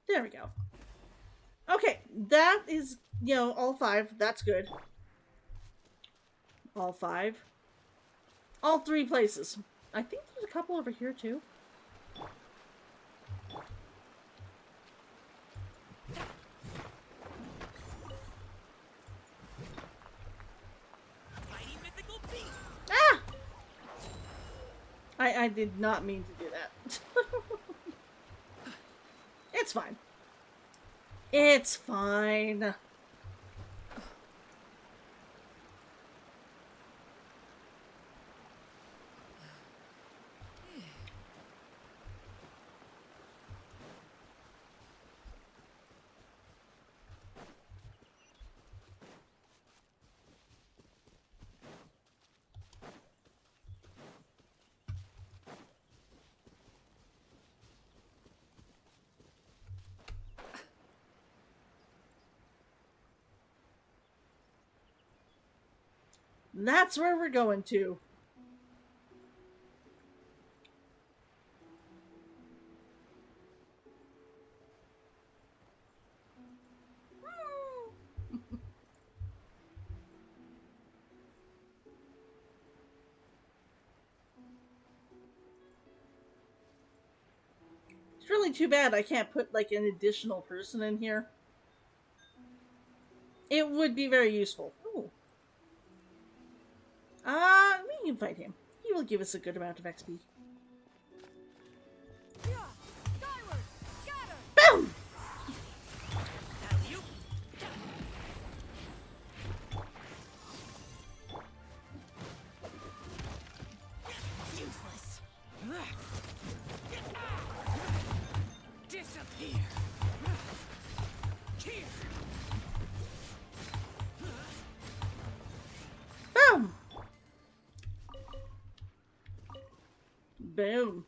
There we go. Okay, that is, you know, all five. That's good. All five. All three places. I think there's a couple over here, too. Ah! I did not mean to do that. It's fine. It's fine. That's where we're going to. It's really too bad I can't put like an additional person in here. It would be very useful. Ooh. We can fight him. He will give us a good amount of XP. Skyward! Scatter! Boom! Useless. Disappear. Here. Boom! Boom.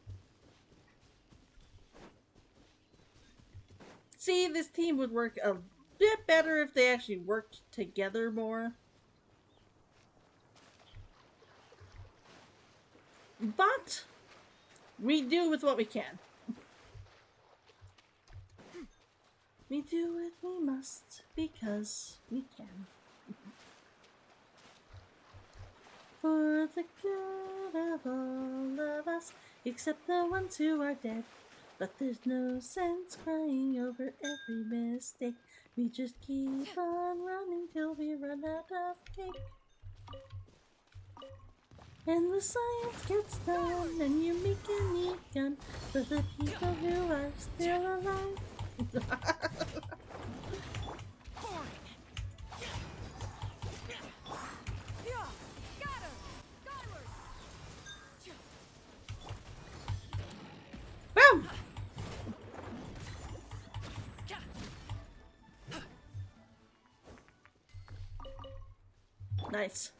See, this team would work a bit better if they actually worked together more. But we do with what we can. We do what we must because we can. For the good of all of us, except the ones who are dead. But there's no sense crying over every mistake. We just keep on running till we run out of cake. And the science gets done, and you make a neat gun for the people who are still alive. Boom! Nice.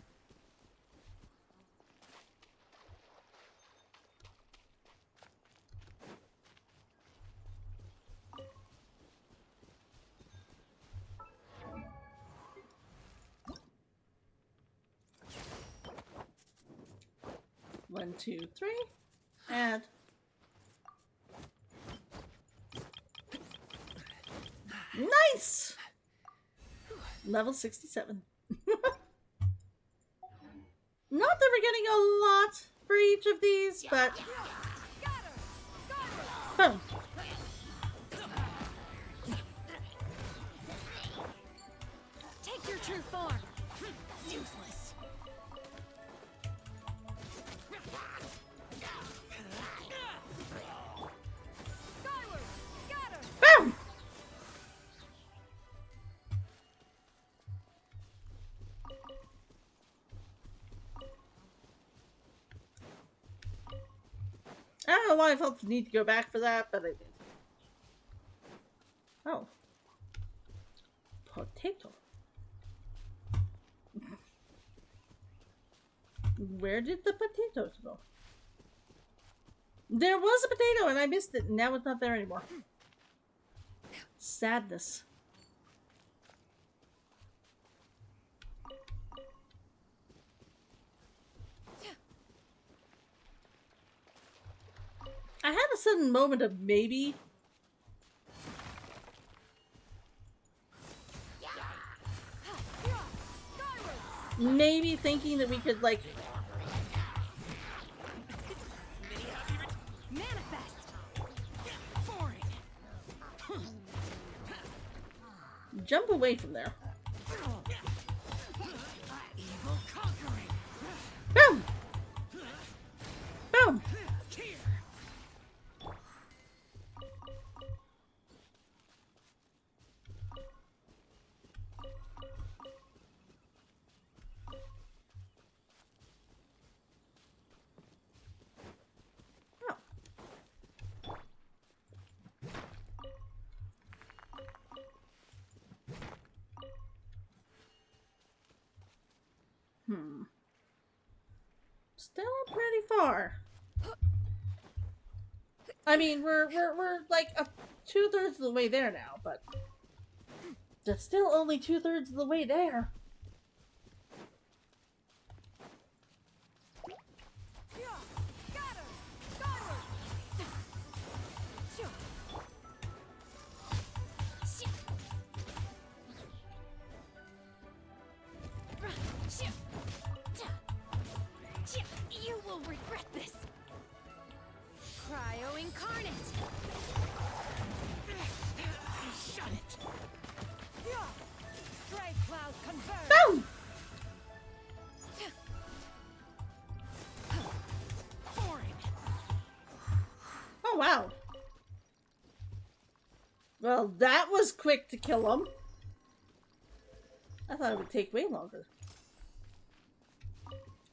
One, two, three. Add. Nice! Level 67. Not that we're getting a lot for each of these, but... Boom. Take your true form. Useless. Skyward! Scatter! Boom! I don't know why I felt the need to go back for that, but I did. Oh. Potato. Where did the potatoes go? There was a potato and I missed it, and now it's not there anymore. Sadness. I had a sudden moment of maybe. Maybe thinking that we could, like... Manifest. Boring. Jump away from there. Evil conquering. Boom! Boom! Here. Oh. Still pretty far. I mean, we're like 2/3 of the way there now, but that's still only 2/3 of the way there. Scatter. Skyward. You will regret this. Cryo incarnate. Well, that was quick to kill him. I thought it would take way longer.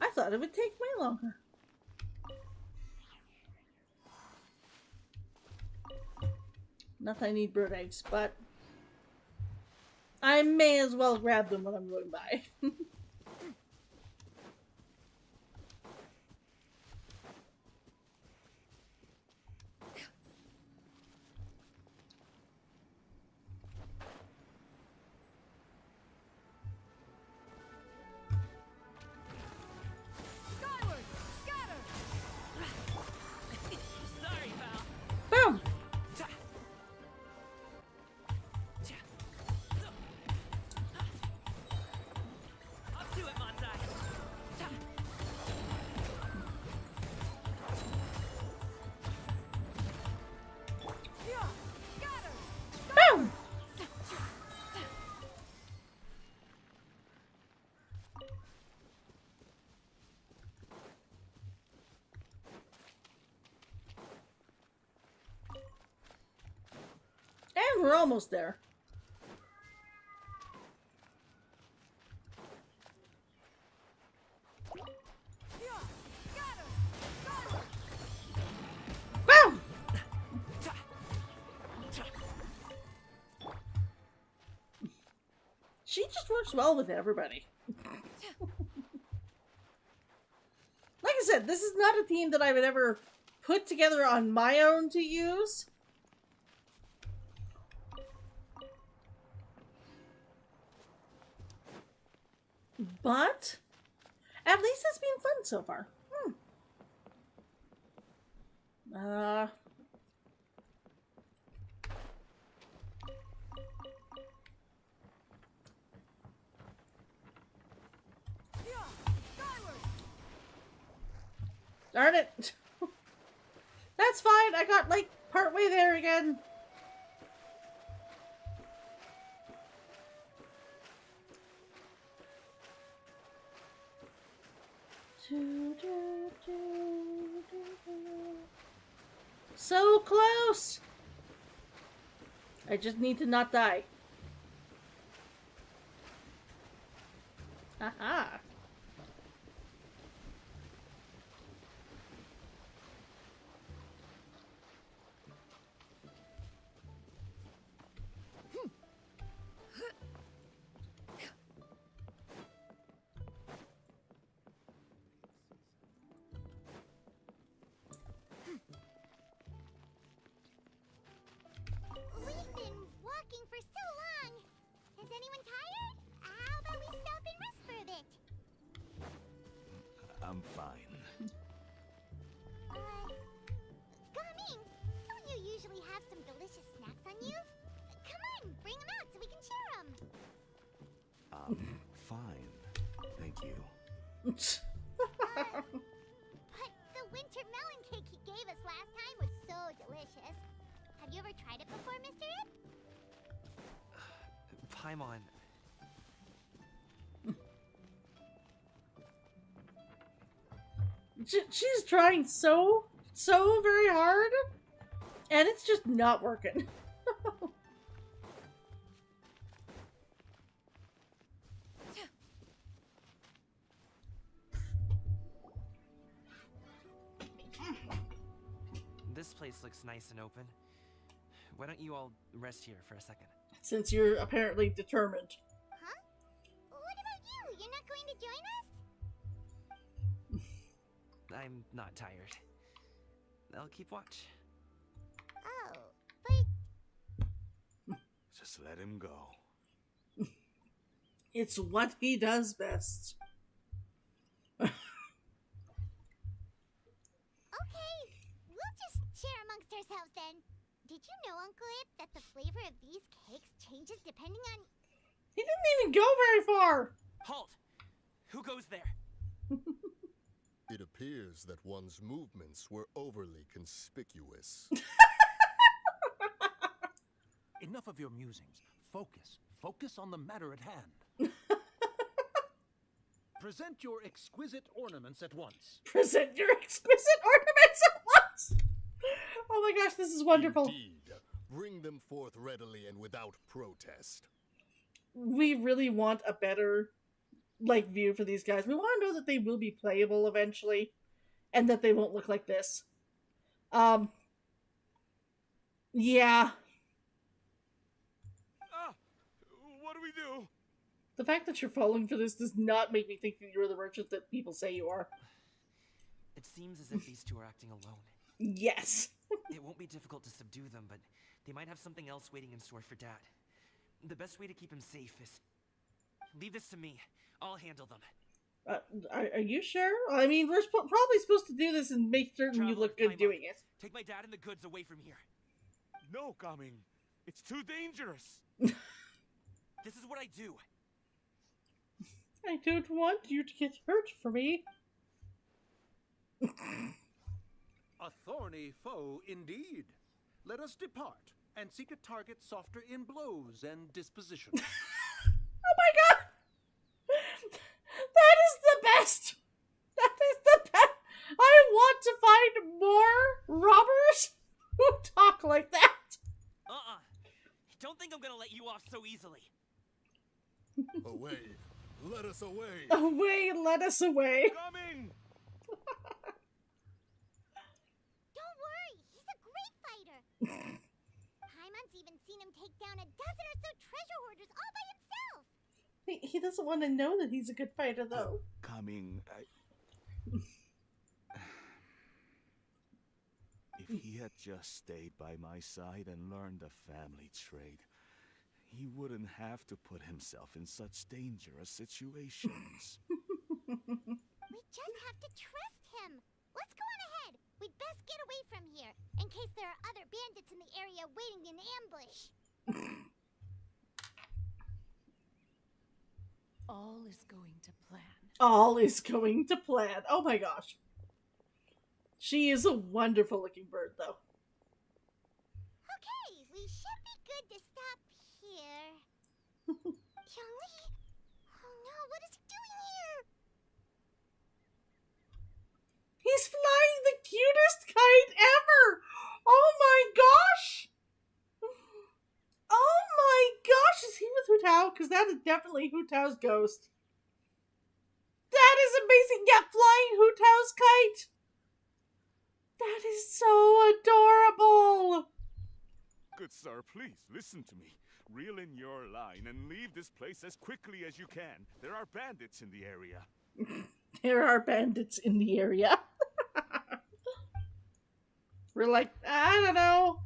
I thought it would take way longer. Not that I need bird eggs, but I may as well grab them when I'm going by. Skyward! Scatter! Sorry, pal. Boom! Up to it, Montai. Yeah! Scatter! Boom! And we're almost there. Yeah! Scatter! Skyward! Boom! She just works well with everybody. Like I said, this is not a team that I would ever put together on my own to use. But at least it's been fun so far. Yeah! Skyward! Darn it. That's fine. I got like partway there again. So close. I just need to not die. Aha. We've been walking for so long. Is anyone tired? How about we stop and rest for a bit? I'm fine. Gaming, don't you usually have some delicious snacks on you? Come on, bring them out so we can share them. I'm fine. Thank you. But the winter melon cake he gave us last time was so delicious. Have you ever tried it before, Mr. Ip? Paimon. She's trying so very hard, and it's just not working. This place looks nice and open. Why don't you all rest here for a second? Since you're apparently determined. Huh? What about you? You're not going to join us? I'm not tired. I'll keep watch. Oh, but Just let him go. It's what he does best. okay, we'll just share amongst ourselves then. Did you know, Uncle Ip, that the flavor of these cakes changes depending on... He didn't even go very far. Halt! Who goes there? It appears that one's movements were overly conspicuous. Enough of your musings. Focus. Focus on the matter at hand. Present your exquisite ornaments at once. Present your exquisite ornaments at once. Oh my gosh, this is wonderful. Indeed. Bring them forth readily and without protest. We really want a better, like, view for these guys. We want to know that they will be playable eventually, and that they won't look like this. Yeah. What do we do? The fact that you're falling for this does not make me think that you're the merchant that people say you are. It seems as if these two are acting alone. Yes. It won't be difficult to subdue them, but they might have something else waiting in store for Dad. The best way to keep him safe is... leave this to me. I'll handle them. Are you sure? I mean, we're probably supposed to do this and make certain you look good doing it. Take my dad and the goods away from here. No, Coming. It's too dangerous. This is what I do. I don't want you to get hurt for me. A thorny foe indeed. Let us depart and seek a target softer in blows and disposition. Oh my god! That is the best! That is the best! I want to find more robbers who talk like that! Don't think I'm gonna let you off so easily. Away! Let us away! Away, let us away! Coming! Don't worry, he's a great fighter. Paimon's even seen him take down a dozen or so treasure hoarders all by himself. He doesn't want to know that he's a good fighter, though. Coming, If he had just stayed by my side and learned the family trade, he wouldn't have to put himself in such dangerous situations. We just have to trust him. Let's go on ahead. We'd best get away from here, in case there are other bandits in the area waiting in ambush. All is going to plan. All is going to plan. Oh my gosh. She is a wonderful looking bird, though. Okay, we should be good to stop here. Youngly? Oh no, what is he doing here? He's flying the cutest kite ever! Oh my gosh! Oh my gosh, is he with Hu Tao? Because that is definitely Hu Tao's ghost. That is amazing! Yeah, flying Hu Tao's kite! That is so adorable! Good sir, please listen to me. Reel in your line and leave this place as quickly as you can. There are bandits in the area. There are bandits in the area. We're like, I don't know.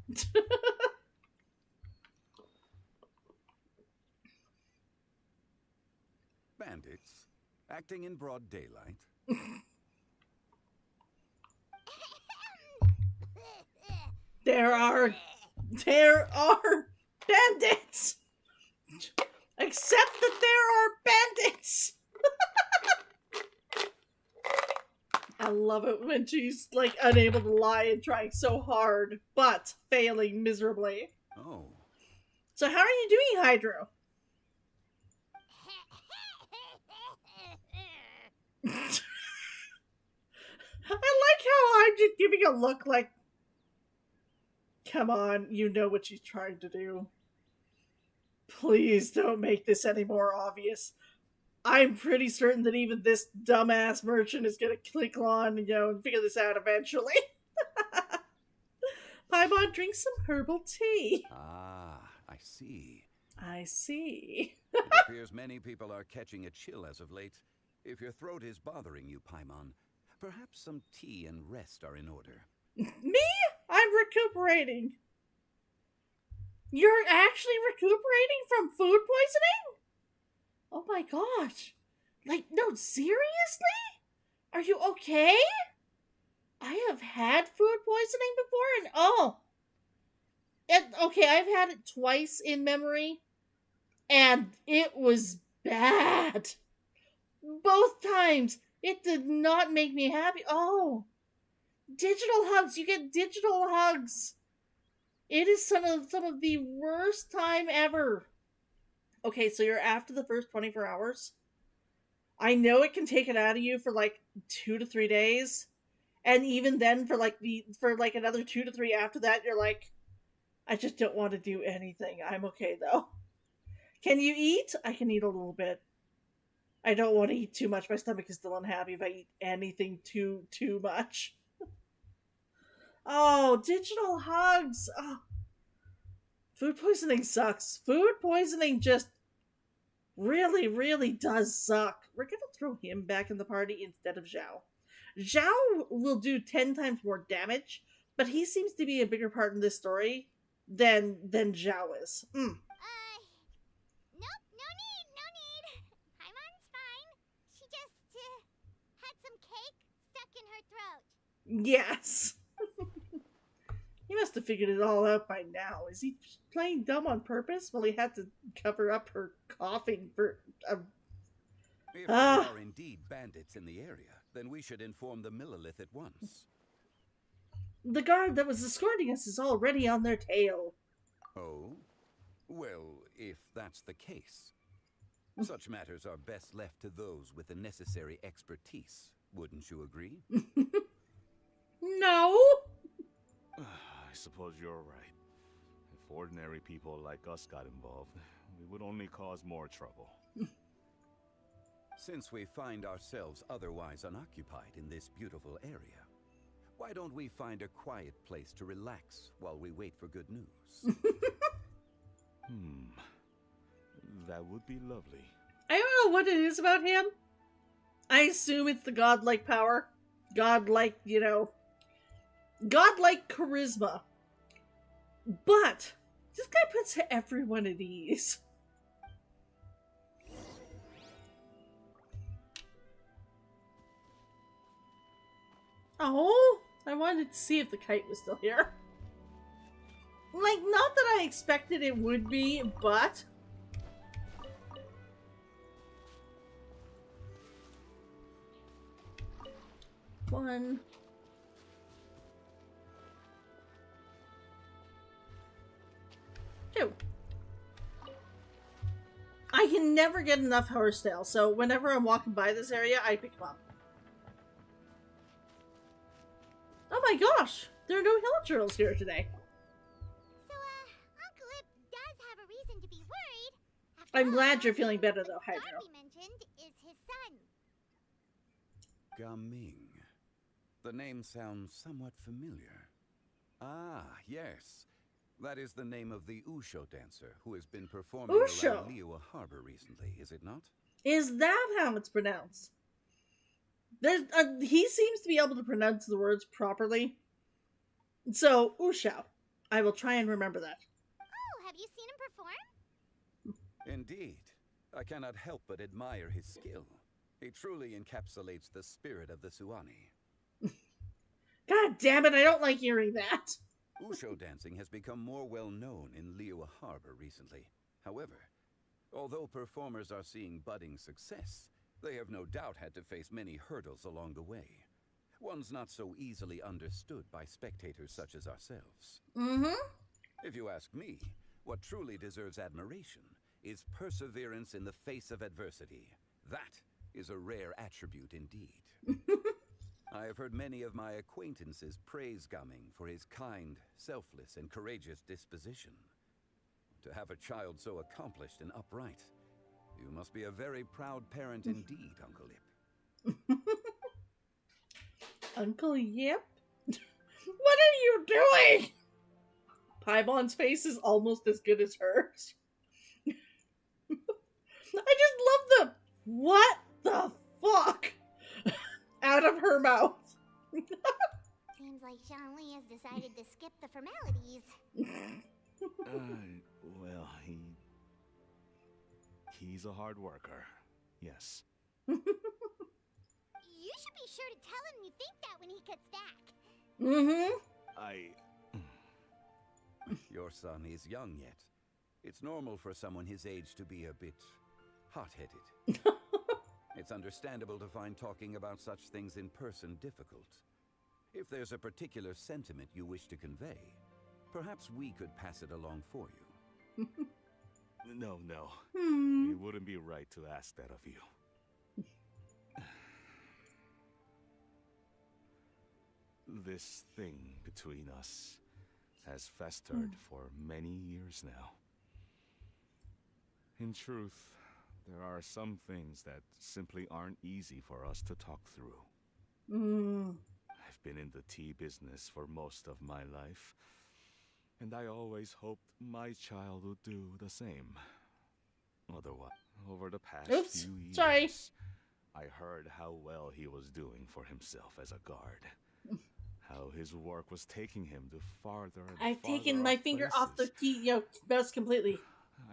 Bandits, acting in broad daylight. There are bandits! Except that there are bandits! I love it when she's, like, unable to lie and trying so hard, but failing miserably. Oh. So how are you doing, Hydro? I like how I'm just giving a look like, come on, you know what she's trying to do. Please don't make this any more obvious. I'm pretty certain that even this dumbass merchant is gonna click on, and figure this out eventually. Paimon, drink some herbal tea. Ah, I see. I see. It appears many people are catching a chill as of late. If your throat is bothering you, Paimon, perhaps some tea and rest are in order. Me? I'm recuperating. You're actually recuperating from food poisoning? Oh my gosh. Like, no, seriously? Are you okay? I have had food poisoning before, and okay, I've had it twice in memory, and it was bad. Both times. It did not make me happy. Oh. Digital hugs. You get digital hugs. It is some of the worst time ever. Okay, so you're after the first 24 hours. I know it can take it out of you for like 2 to 3 days. And even then for like another 2 to 3 after that, you're like, I just don't want to do anything. I'm okay though. Can you eat? I can eat a little bit. I don't want to eat too much. My stomach is still unhappy if I eat anything too much. Oh, digital hugs. Oh, food poisoning sucks. Food poisoning just really does suck. We're gonna throw him back in the party instead of Zhao. Zhao will do 10 times more damage, but he seems to be a bigger part in this story than Zhao is. Nope, no need, no need. Paimon's fine. She just, had some cake stuck in her throat. Yes. He must have figured it all out by now. Is he playing dumb on purpose? Well, he had to cover up her coughing for a... If there are indeed bandits in the area, then we should inform the Millilith at once. The guard that was escorting us is already on their tail. Oh? Well, if that's the case. Such matters are best left to those with the necessary expertise, wouldn't you agree? No! I suppose you're right. If ordinary people like us got involved, we would only cause more trouble. Since we find ourselves otherwise unoccupied in this beautiful area, why don't we find a quiet place to relax while we wait for good news? That would be lovely. I don't know what it is about him. I assume it's the godlike power. Godlike, godlike charisma. But this guy puts everyone at ease. Oh, I wanted to see if the kite was still here. Like, not that I expected it would be, but... One... Two. I can never get enough Horsetail, so whenever I'm walking by this area, I pick them up. Oh my gosh! There are no hill turtles here today. So, Uncle Ip does have a reason to be worried. I'm glad you're feeling better though, the Hydro. guard we mentioned is his son. Gaming. The name sounds somewhat familiar. Ah, yes. That is the name of the Usho dancer who has been performing Usho. around Liyue Harbor recently, is it not? Is that how it's pronounced? There's he seems to be able to pronounce the words properly. So, Usho. I will try and remember that. Oh, have you seen him perform? Indeed. I cannot help but admire his skill. He truly encapsulates the spirit of the Suani. God damn it, I don't like hearing that. Usho dancing has become more well known in Liyue Harbor recently. However, although performers are seeing budding success, they have no doubt had to face many hurdles along the way. Ones not so easily understood by spectators such as ourselves. Mm-hmm. If you ask me, what truly deserves admiration is perseverance in the face of adversity. That is a rare attribute indeed. I have heard many of my acquaintances praise Gaming for his kind, selfless, and courageous disposition. To have a child so accomplished and upright, you must be a very proud parent indeed, Uncle Ip. Uncle Yip? What are you doing? Paimon's face is almost as good as hers. I just love the what the fuck out of her mouth. Seems like Zhongli has decided to skip the formalities. Well, he's a hard worker. Yes. You should be sure to tell him you think that when he gets back. Your son is young yet. It's normal for someone his age to be a bit hot-headed. It's understandable to find talking about such things in person difficult. If there's a particular sentiment you wish to convey, perhaps we could pass it along for you. No. It wouldn't be right to ask that of you. This thing between us, has festered for many years now. In truth, there are some things that simply aren't easy for us to talk through. I've been in the tea business for most of my life, and I always hoped my child would do the same. Otherwise, over the past few years, sorry. I heard how well he was doing for himself as a guard. How his work was taking him to farther and I've farther taken my finger off the places. key, mouse completely.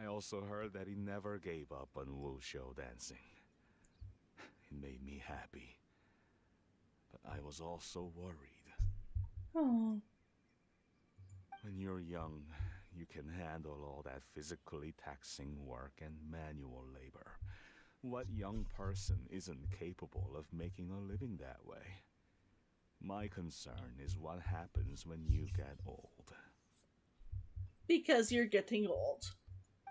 I also heard that he never gave up on wuxia dancing. It made me happy. But I was also worried. Oh. When you're young, you can handle all that physically taxing work and manual labor. What young person isn't capable of making a living that way? My concern is what happens when you get old. Because you're getting old.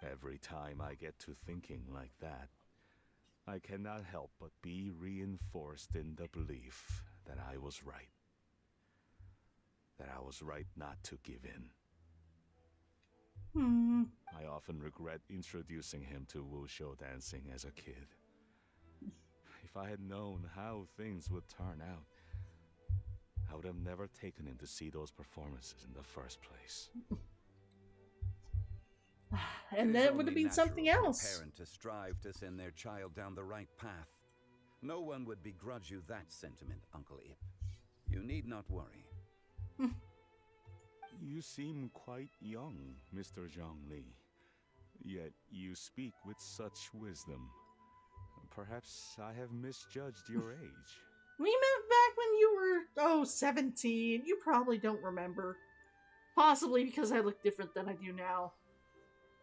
Every time I get to thinking like that, I cannot help but be reinforced in the belief that I was right. That I was right not to give in. I often regret introducing him to wuxia dancing as a kid. If I had known how things would turn out, I would have never taken him to see those performances in the first place. And then it would have been something else. For a parent to strive to send their child down the right path. No one would begrudge you that sentiment, Uncle Ip. You need not worry. You seem quite young, Mr. Zhongli. Yet you speak with such wisdom. Perhaps I have misjudged your age. We met back when you were, 17. You probably don't remember. Possibly because I look different than I do now.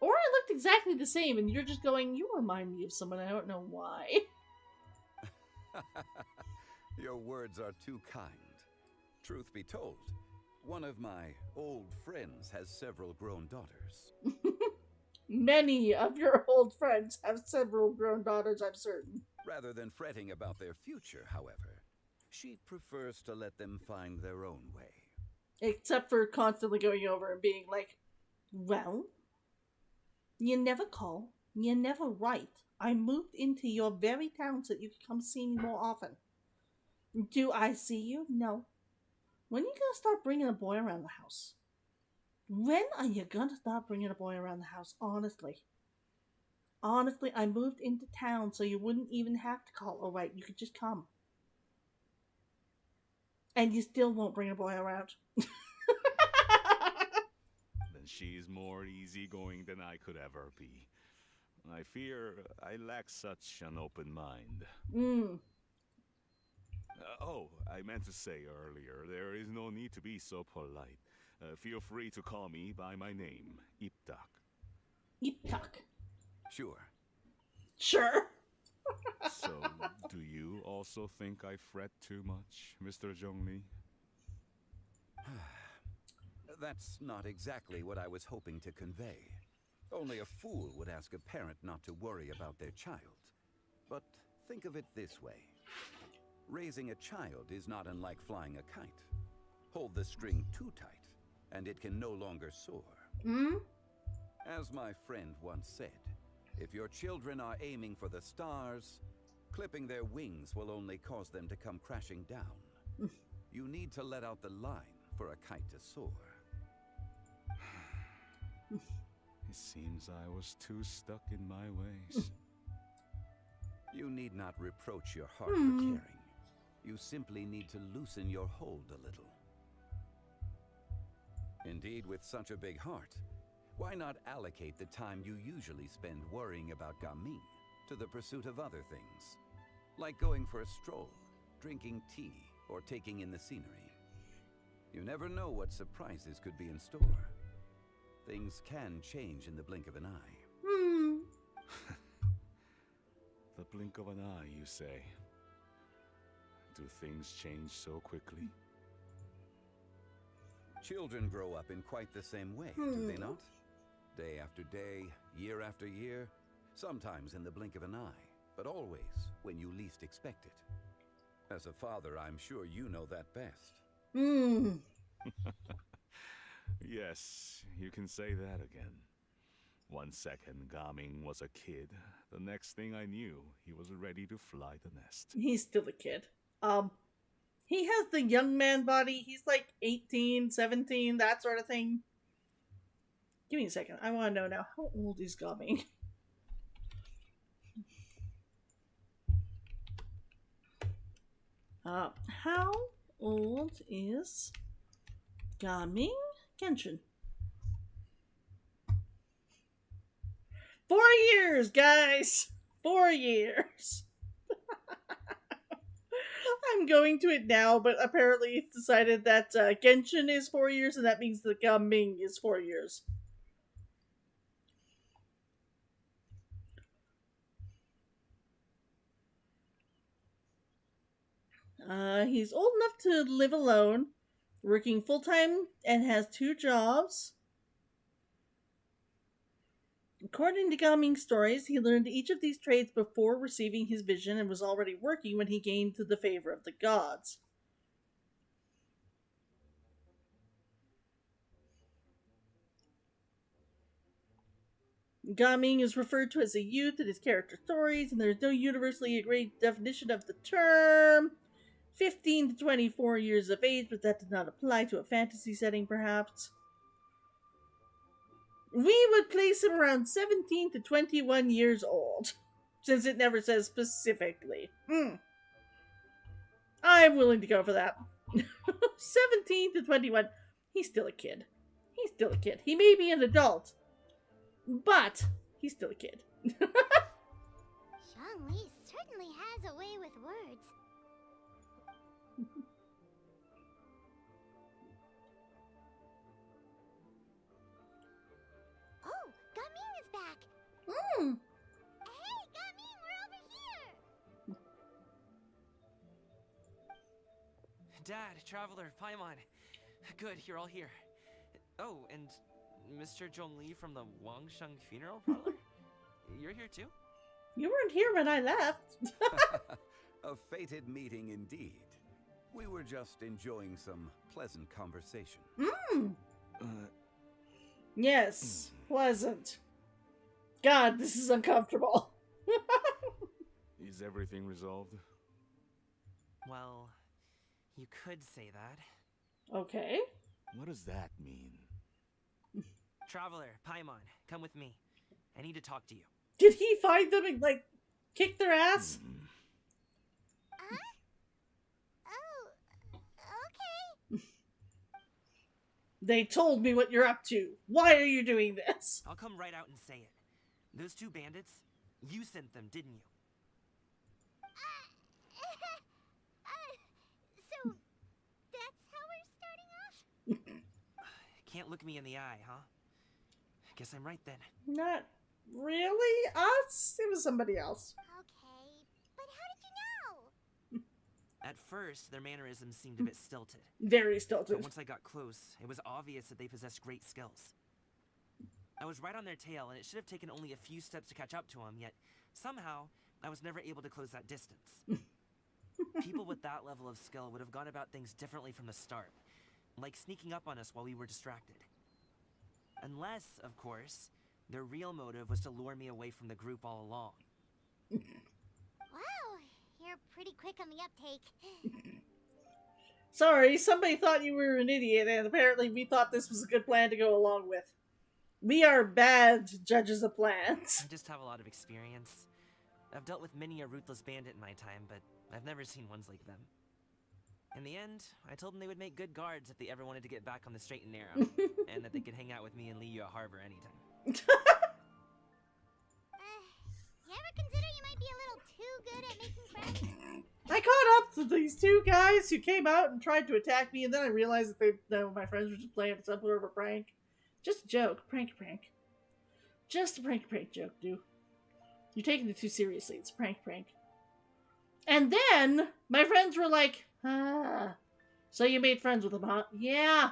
Or I looked exactly the same and you're just going, you remind me of someone, I don't know why. Your words are too kind. Truth be told, one of my old friends has several grown daughters. Many of your old friends have several grown daughters, I'm certain. Rather than fretting about their future, however, she prefers to let them find their own way. Except for constantly going over and being like, well, you never call, you never write. I moved into your very town so that you could come see me more often. Do I see you? No. When are you gonna start bringing a boy around the house? When are you gonna start bringing a boy around the house? Honestly. Honestly, I moved into town so you wouldn't even have to call or write. You could just come. And you still won't bring a boy around. Then she's more easygoing than I could ever be. I fear I lack such an open mind. I meant to say earlier, there is no need to be so polite. Feel free to call me by my name, Iptak. Iptak. Sure. Sure. So, do you also think I fret too much, Mr. Zhongli? That's not exactly what I was hoping to convey. Only a fool would ask a parent not to worry about their child. But think of it this way. Raising a child is not unlike flying a kite. Hold the string too tight, and it can no longer soar. As my friend once said, if your children are aiming for the stars, clipping their wings will only cause them to come crashing down. You need to let out the line for a kite to soar. It seems I was too stuck in my ways. You need not reproach your heart for caring. You simply need to loosen your hold a little. Indeed, with such a big heart, why not allocate the time you usually spend worrying about Gaming to the pursuit of other things? Like going for a stroll, drinking tea, or taking in the scenery. You never know what surprises could be in store. Things can change in the blink of an eye. The blink of an eye, you say? Do things change so quickly? Children grow up in quite the same way, do they not? Day after day, year after year, sometimes in the blink of an eye, but always when you least expect it. As a father, I'm sure you know that best. Yes, you can say that again. One second, Gaming was a kid. The next thing I knew, he was ready to fly the nest. He's still a kid. He has the young man body. He's like 18, 17, that sort of thing. Give me a second. I want to know now. How old is Gaming? How old is Gaming Genshin? 4 years, guys! 4 years! I'm going to it now, but apparently it's decided that Genshin is 4 years, and that means that Gaming is 4 years. He's old enough to live alone, working full-time, and has 2 jobs. According to Gaming's stories, he learned each of these traits before receiving his vision and was already working when he gained the favor of the gods. Gaming is referred to as a youth in his character stories, and there is no universally agreed definition of the term. 15 to 24 years of age, but that does not apply to a fantasy setting, perhaps. We would place him around 17 to 21 years old, since it never says specifically. I'm willing to go for that. 17 to 21. He's still a kid. He's still a kid. He may be an adult, but he's still a kid. Zhongli certainly has a way with words. Oh, Gaming is back. Hey, Gaming, we're over here. Dad, Traveler, Paimon. Good, you're all here. Oh, and Mr. Zhongli from the Wangsheng Funeral Parlor? You're here too? You weren't here when I left. A fated meeting indeed. We were just enjoying some pleasant conversation. Yes, pleasant. God, this is uncomfortable. Is everything resolved? Well, you could say that. Okay. What does that mean? Traveler, Paimon, come with me. I need to talk to you. Did he find them and, like, kick their ass? Huh? Oh, okay. They told me what you're up to. Why are you doing this? I'll come right out and say it. Those 2 bandits, you sent them, didn't you? So, that's how we're starting off? Can't look me in the eye, huh? Guess I'm right then. Not really us. It was somebody else. Okay, but how did you know? At first, their mannerisms seemed a bit stilted. Very stilted. But once I got close, it was obvious that they possessed great skills. I was right on their tail, and it should have taken only a few steps to catch up to them, yet somehow I was never able to close that distance. People with that level of skill would have gone about things differently from the start, like sneaking up on us while we were distracted. Unless, of course, their real motive was to lure me away from the group all along. Wow, you're pretty quick on the uptake. Sorry, somebody thought you were an idiot, and apparently we thought this was a good plan to go along with. We are bad judges of plans. I just have a lot of experience. I've dealt with many a ruthless bandit in my time, but I've never seen ones like them. In the end, I told them they would make good guards if they ever wanted to get back on the straight and narrow, and that they could hang out with me in Liyue Harbor anytime. You ever consider you might be a little too good at making friends? I caught up to these 2 guys who came out and tried to attack me, and then I realized that my friends were just playing some sort of a prank. Just a joke. Prank. Just a prank joke, dude. You're taking it too seriously. It's a prank. And then, my friends were like, so you made friends with him, huh? Yeah.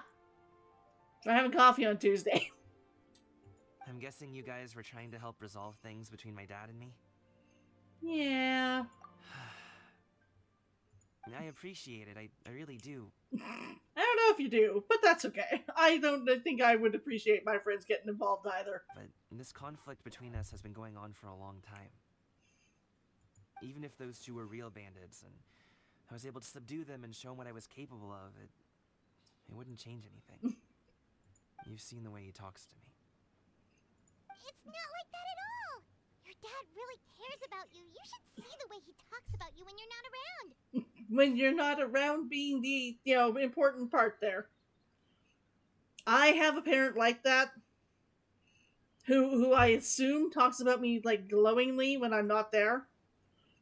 We're having coffee on Tuesday. I'm guessing you guys were trying to help resolve things between my dad and me? Yeah. I appreciate it, I really do. I don't know if you do, but that's okay. I don't think I would appreciate my friends getting involved either. But this conflict between us has been going on for a long time. Even if those two were real bandits, and I was able to subdue them and show them what I was capable of, it wouldn't change anything. You've seen the way he talks to me. It's not like that at all. Your dad really cares about you. You should see the way he talks about you when you're not around. When you're not around being the, important part there. I have a parent like that who I assume talks about me, like, glowingly when I'm not there.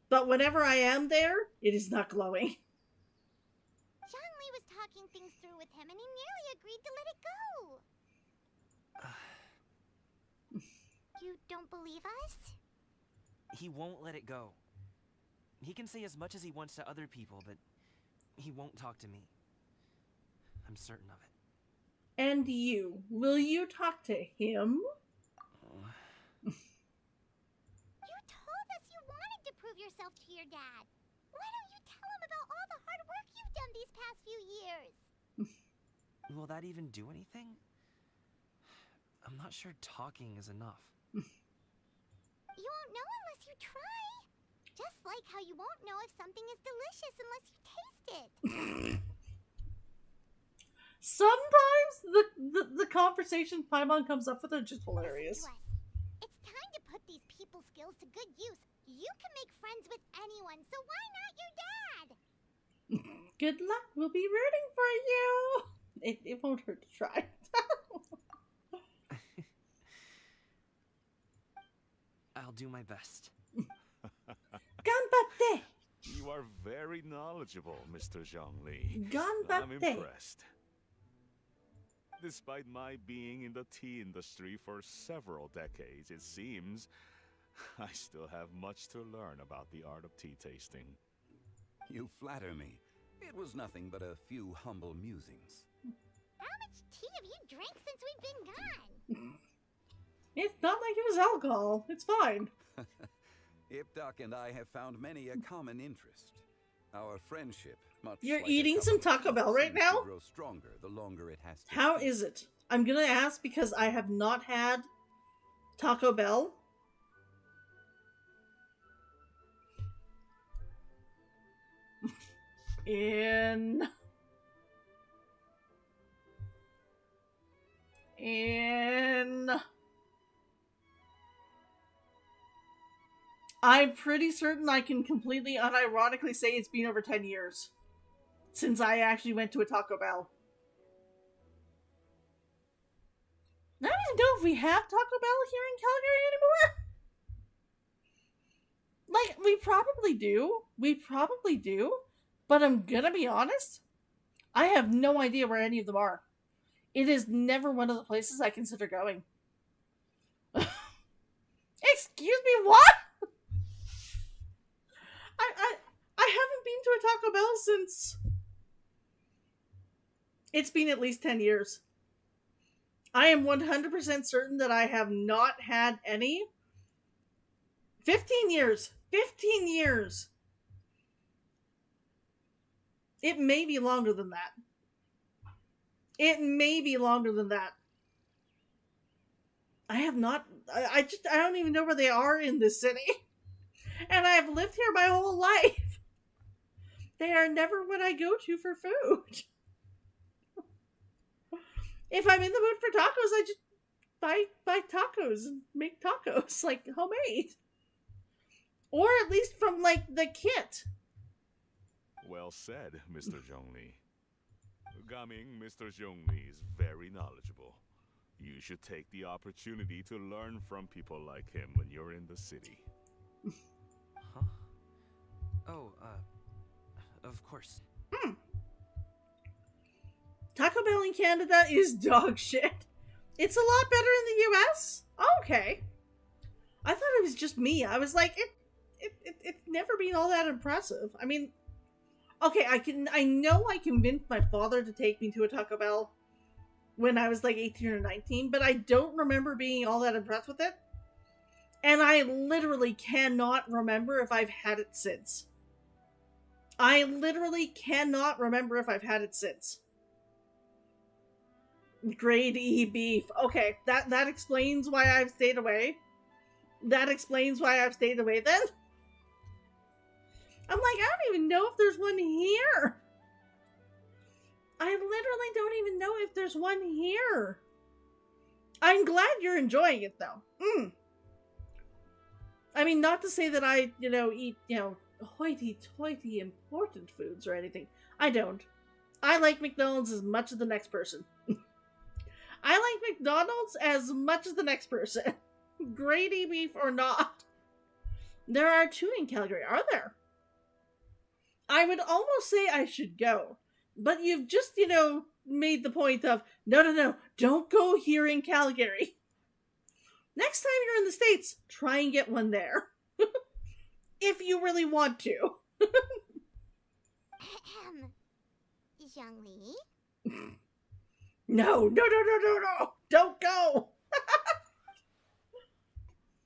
But whenever I am there, it is not glowing. Zhongli was talking things through with him, and he nearly agreed to let it go. You don't believe us? He won't let it go. He can say as much as he wants to other people, but he won't talk to me. I'm certain of it. And you? Will you talk to him? You told us you wanted to prove yourself to your dad. Why don't you tell him about all the hard work you've done these past few years? Will that even do anything? I'm not sure talking is enough. You won't know unless you try. Just like how you won't know if something is delicious unless you taste it. Sometimes the conversation Paimon comes up with are just hilarious. Listen to us. It's time to put these people skills to good use. You can make friends with anyone, so why not your dad? Good luck. We'll be rooting for you. It won't hurt to try. I'll do my best. Ganbatte! You are very knowledgeable, Mr. Zhongli. Ganbatte! I'm impressed. Despite my being in the tea industry for several decades, it seems I still have much to learn about the art of tea tasting. You flatter me. It was nothing but a few humble musings. How much tea have you drank since we've been gone? It's not like it was alcohol. It's fine. Ipdak and I have found many a common interest. Our friendship, much You're like a eating cup some of Taco tea, Bell right seems now? to grow stronger the longer it has to How stay. is it? I'm gonna ask because I have not had Taco Bell. I'm pretty certain I can completely unironically say it's been over 10 years since I actually went to a Taco Bell. I don't even know if we have Taco Bell here in Calgary anymore. Like, we probably do. We probably do. But I'm gonna be honest, I have no idea where any of them are. It is never one of the places I consider going. Excuse me, what? I haven't been to a Taco Bell since... It's been at least 10 years. I am 100% certain that I have not had any. 15 years. 15 years. It may be longer than that. It may be longer than that. I have not... I don't even know where they are in this city. And I've lived here my whole life. They are never what I go to for food. If I'm in the mood for tacos, I just buy tacos and make tacos, like, homemade. Or at least from, like, the kit. Well said, Mr. Zhongli. Gaming, Mr. Zhongli is very knowledgeable. You should take the opportunity to learn from people like him when you're in the city. Huh? Oh, of course. Taco Bell in Canada is dog shit. It's a lot better in the US? Okay. I thought it was just me. I was like, it's never been all that impressive. I mean, okay, I know I convinced my father to take me to a Taco Bell when I was like 18 or 19, but I don't remember being all that impressed with it. And I literally cannot remember if I've had it since. I literally cannot remember if I've had it since. Grade E beef. Okay, that explains why I've stayed away. That explains why I've stayed away then. I'm like, I don't even know if there's one here. I literally don't even know if there's one here. I'm glad you're enjoying it, though. I mean, not to say that I, eat, hoity-toity important foods or anything. I don't. I like McDonald's as much as the next person. I like McDonald's as much as the next person. Grade E beef or not. There are 2 in Calgary, are there? I would almost say I should go. But you've just, made the point of, no, don't go here in Calgary. Next time you're in the States, try and get one there. If you really want to. Zhongli? No. Don't go.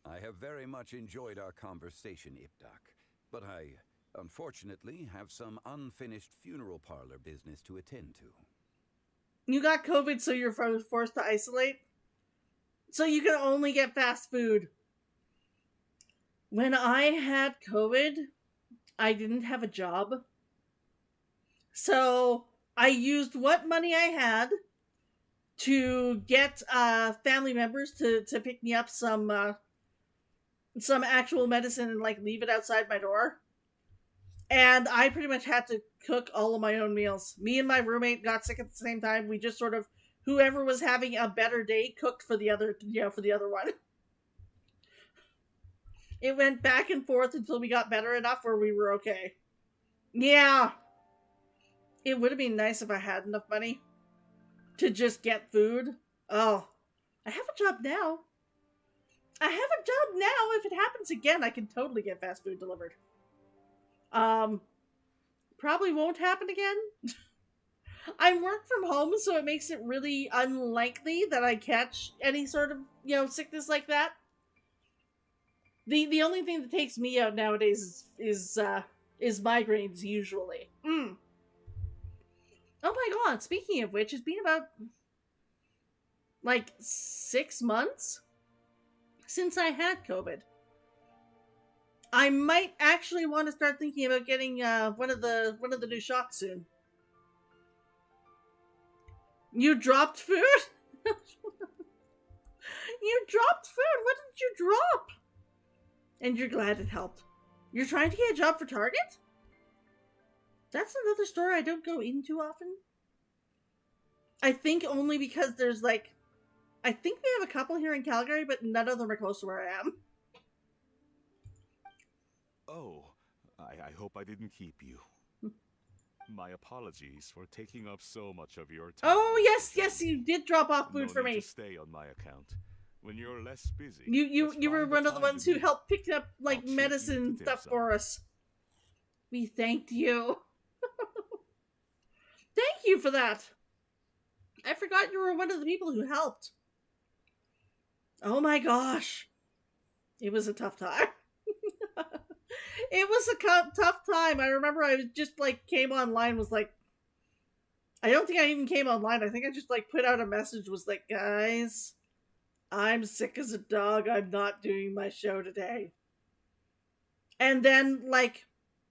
I have very much enjoyed our conversation, Ipdak, but I, unfortunately, have some unfinished funeral parlor business to attend to. You got COVID, so you're forced to isolate? So you can only get fast food. When I had COVID, I didn't have a job. So I used what money I had to get family members to pick me up some actual medicine and leave it outside my door. And I pretty much had to cook all of my own meals. Me and my roommate got sick at the same time. We just sort of, whoever was having a better day cooked for the other, for the other one. It went back and forth until we got better enough where we were okay. Yeah. It would have been nice if I had enough money to just get food. Oh, I have a job now. I have a job now. If it happens again, I can totally get fast food delivered. Probably won't happen again. I work from home, so it makes it really unlikely that I catch any sort of, sickness like that. The only thing that takes me out nowadays is migraines, usually. Oh my god, speaking of which, it's been about, 6 months since I had COVID. I might actually want to start thinking about getting one of the new shots soon. You dropped food? You dropped food? What did you drop? And you're glad it helped. You're trying to get a job for Target? That's another store I don't go into often. I think only because there's I think we have a couple here in Calgary, but none of them are close to where I am. Oh, I hope I didn't keep you. My apologies for taking up so much of your time. Oh, yes, you did drop off food for me. To stay on my account. When you're less busy. You were one of the ones who helped pick up medicine stuff for us. We thanked you. Thank you for that. I forgot you were one of the people who helped. Oh my gosh. It was a tough time. It was a tough time. I remember I was just came online, was I don't think I even came online. I think I just put out a message, was guys, I'm sick as a dog. I'm not doing my show today. And then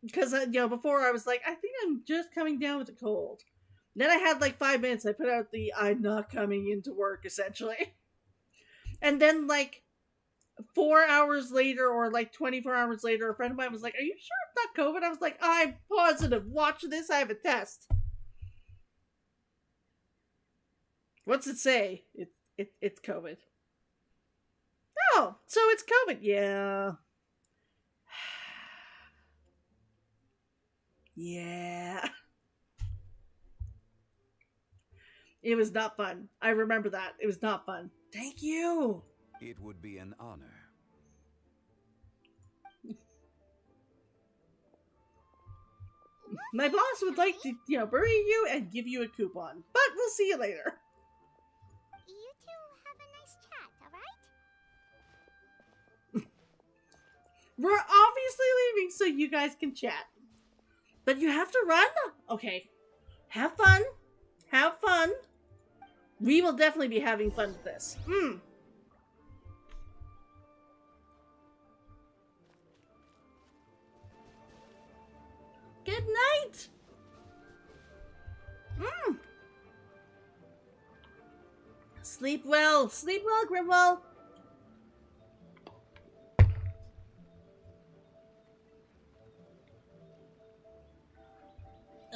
because before I was I think I'm just coming down with a cold. Then I had 5 minutes. I put out the I'm not coming into work, essentially. And then 4 hours later, or 24 hours later, a friend of mine was like, are you sure it's not COVID? I was like, I'm positive. Watch this. I have a test. What's it say? It's COVID. Oh, so it's COVID. Yeah. Yeah. It was not fun. I remember that. It was not fun. Thank you. It would be an honor. My boss would like to, bury you and give you a coupon. But we'll see you later. You two have a nice chat, alright? We're obviously leaving so you guys can chat. But you have to run? Okay. Have fun. Have fun. We will definitely be having fun with this. Good night! Sleep well, Grimwell!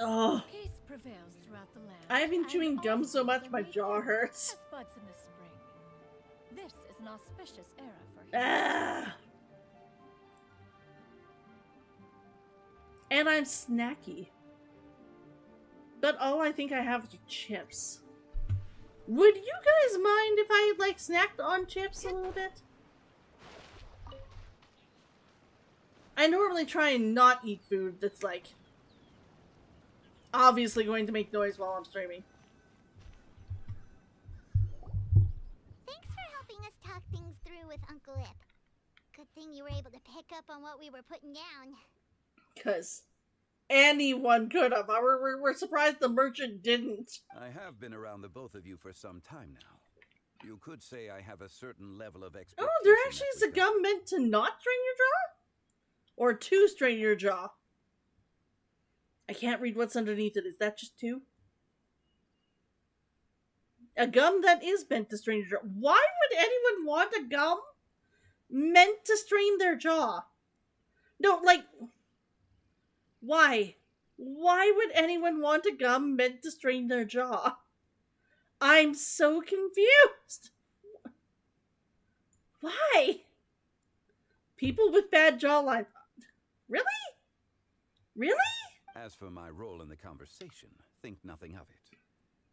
Oh, Peace prevails throughout the land. I've been and chewing gum all so much things my are made jaw new hurts. as buds in the spring. This is an auspicious era for him. Ah. And I'm snacky. But all I think I have is chips. Would you guys mind if I, like, snacked on chips a little bit? I normally try and not eat food that's, like, obviously going to make noise while I'm streaming. Thanks for helping us talk things through with Uncle Ip. Good thing you were able to pick up on what we were putting down. Because anyone could have. We're surprised the merchant didn't. I have been around the both of you for some time now. You could say I have a certain level of expertise. Oh, there in actually that is a regard. gum meant to not strain your jaw? Or to strain your jaw? I can't read what's underneath it. Is that just two? A gum that is meant to strain your jaw. Why would anyone want a gum meant to strain their jaw? No, like, why? Why would anyone want a gum meant to strain their jaw? I'm so confused. Why? People with bad jawline. Really? Really? As for my role in the conversation, think nothing of it.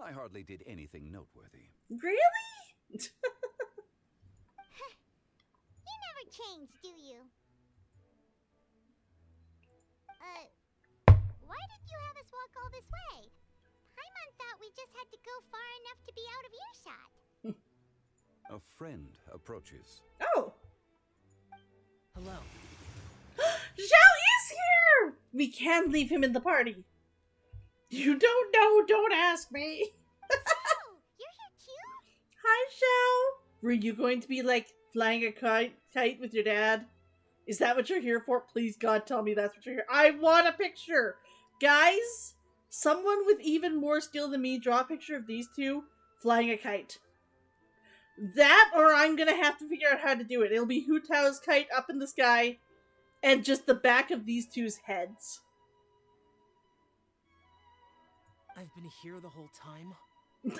I hardly did anything noteworthy. Really? You never change, do you? Why did you have us walk all this way? Paimon thought we just had to go far enough to be out of earshot. A friend approaches. Oh. Hello. Zhao is here! We can leave him in the party. You don't know, don't ask me. Oh, you're here too? Hi, Zhao. Were you going to be, like, flying a kite with your dad? Is that what you're here for? Please, God, tell me that's what you're here. I want a picture. Guys, someone with even more skill than me, draw a picture of these two flying a kite. That, or I'm gonna have to figure out how to do it. It'll be Hu Tao's kite up in the sky, and just the back of these two's heads. I've been here the whole time?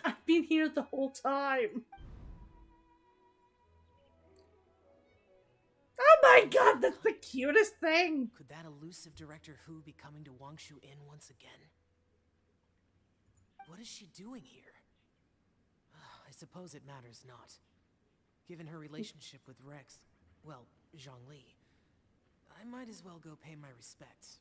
I've been here the whole time. Oh my god, that's the cutest thing! Could that elusive Director Hu be coming to Wangshu Inn once again? What is she doing here? I suppose it matters not. Given her relationship with Rex, well, Zhongli, I might as well go pay my respects.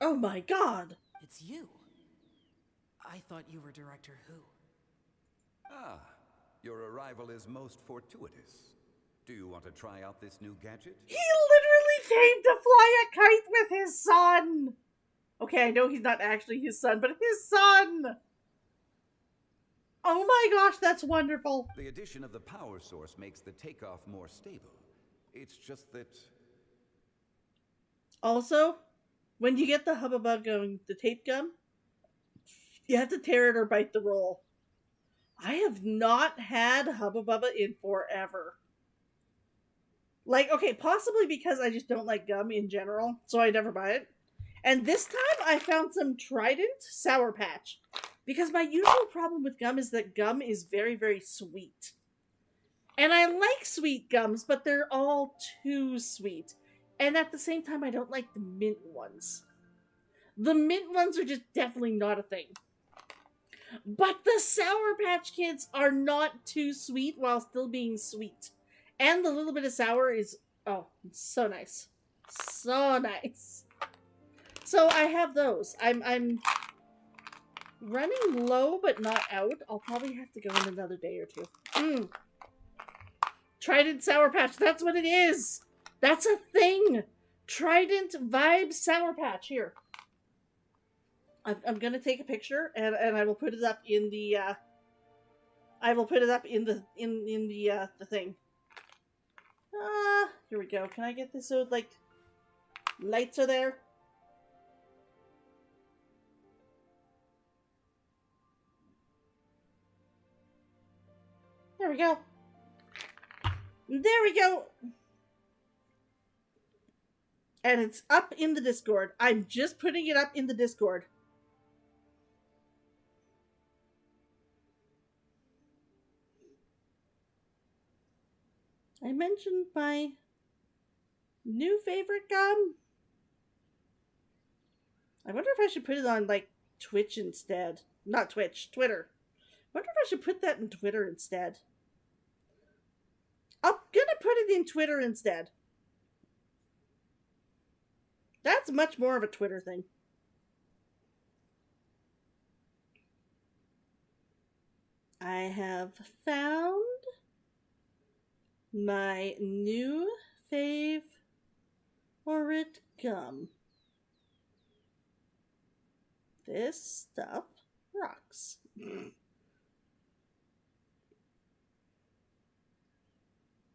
Oh my god! It's you. I thought you were Director Hu. Ah, your arrival is most fortuitous. Do you want to try out this new gadget? He literally came to fly a kite with his son! Okay, I know he's not actually his son, but his son! Oh my gosh, that's wonderful! The addition of the power source makes the takeoff more stable. It's just that... Also, when you get the Hubba Bug going, the tape gum, you have to tear it or bite the roll. I have not had Hubba Bubba in forever. Like, okay, possibly because I just don't like gum in general, so I never buy it. And this time I found some Trident Sour Patch. Because my usual problem with gum is that gum is very, very sweet. And I like sweet gums, but they're all too sweet. And at the same time, I don't like the mint ones. The mint ones are just definitely not a thing. But the Sour Patch Kids are not too sweet while still being sweet. And the little bit of sour is, oh, so nice. So nice. So I have those. I'm running low, but not out. I'll probably have to go in another day or two. Trident Sour Patch, that's what it is! That's a thing! Trident Vibe Sour Patch. Here. I'm gonna take a picture and I will put it up in the the thing. Here we go. Can I get this so like lights are there? There we go. There we go. And it's up in the Discord. I'm just putting it up in the Discord. I mentioned my new favorite gum. I wonder if I should put it on, like, Twitch instead. Not Twitch, Twitter. I wonder if I should put that in Twitter instead. I'm gonna put it in Twitter instead. That's much more of a Twitter thing. I have found my new favorite gum. This stuff rocks.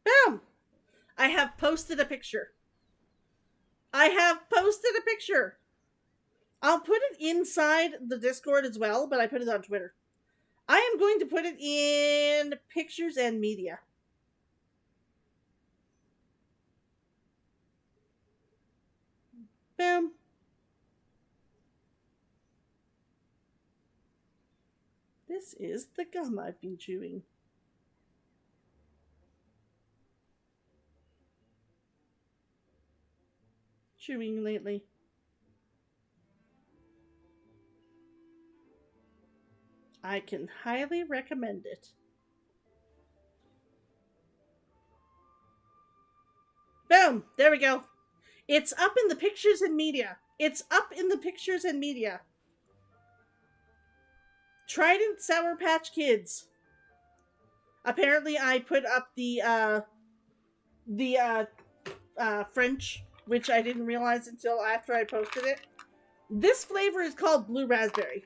Boom! I have posted a picture. I'll put it inside the Discord as well, but I put it on Twitter. I am going to put it in pictures and media. Boom. This is the gum I've been chewing. Lately. I can highly recommend it. Boom! There we go. It's up in the pictures and media. Trident Sour Patch Kids. Apparently I put up the French, which I didn't realize until after I posted it. This flavor is called Blue Raspberry.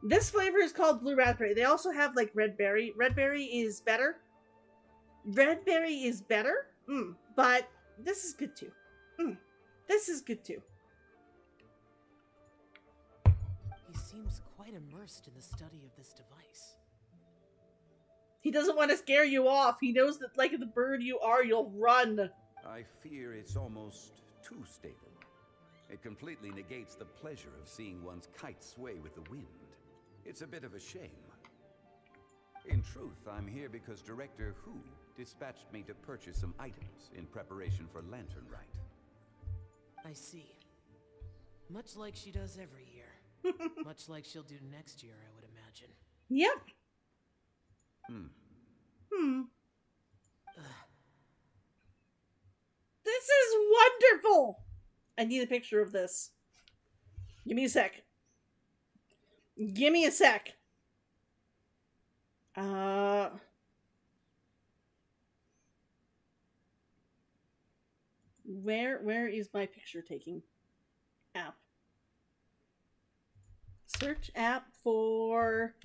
They also have like red berry. Red berry is better. But this is good too. He seems quite immersed in the study of this device. He doesn't want to scare you off. He knows that like the bird you are, you'll run. I fear it's almost too stable. It completely negates the pleasure of seeing one's kite sway with the wind. It's a bit of a shame. In truth, I'm here because Director Hu dispatched me to purchase some items in preparation for Lantern Rite. I see. Much like she does every year. Much like she'll do next year, I would imagine. Yep. This is wonderful! I need a picture of this. Give me a sec. Where is my picture taking app? Search app for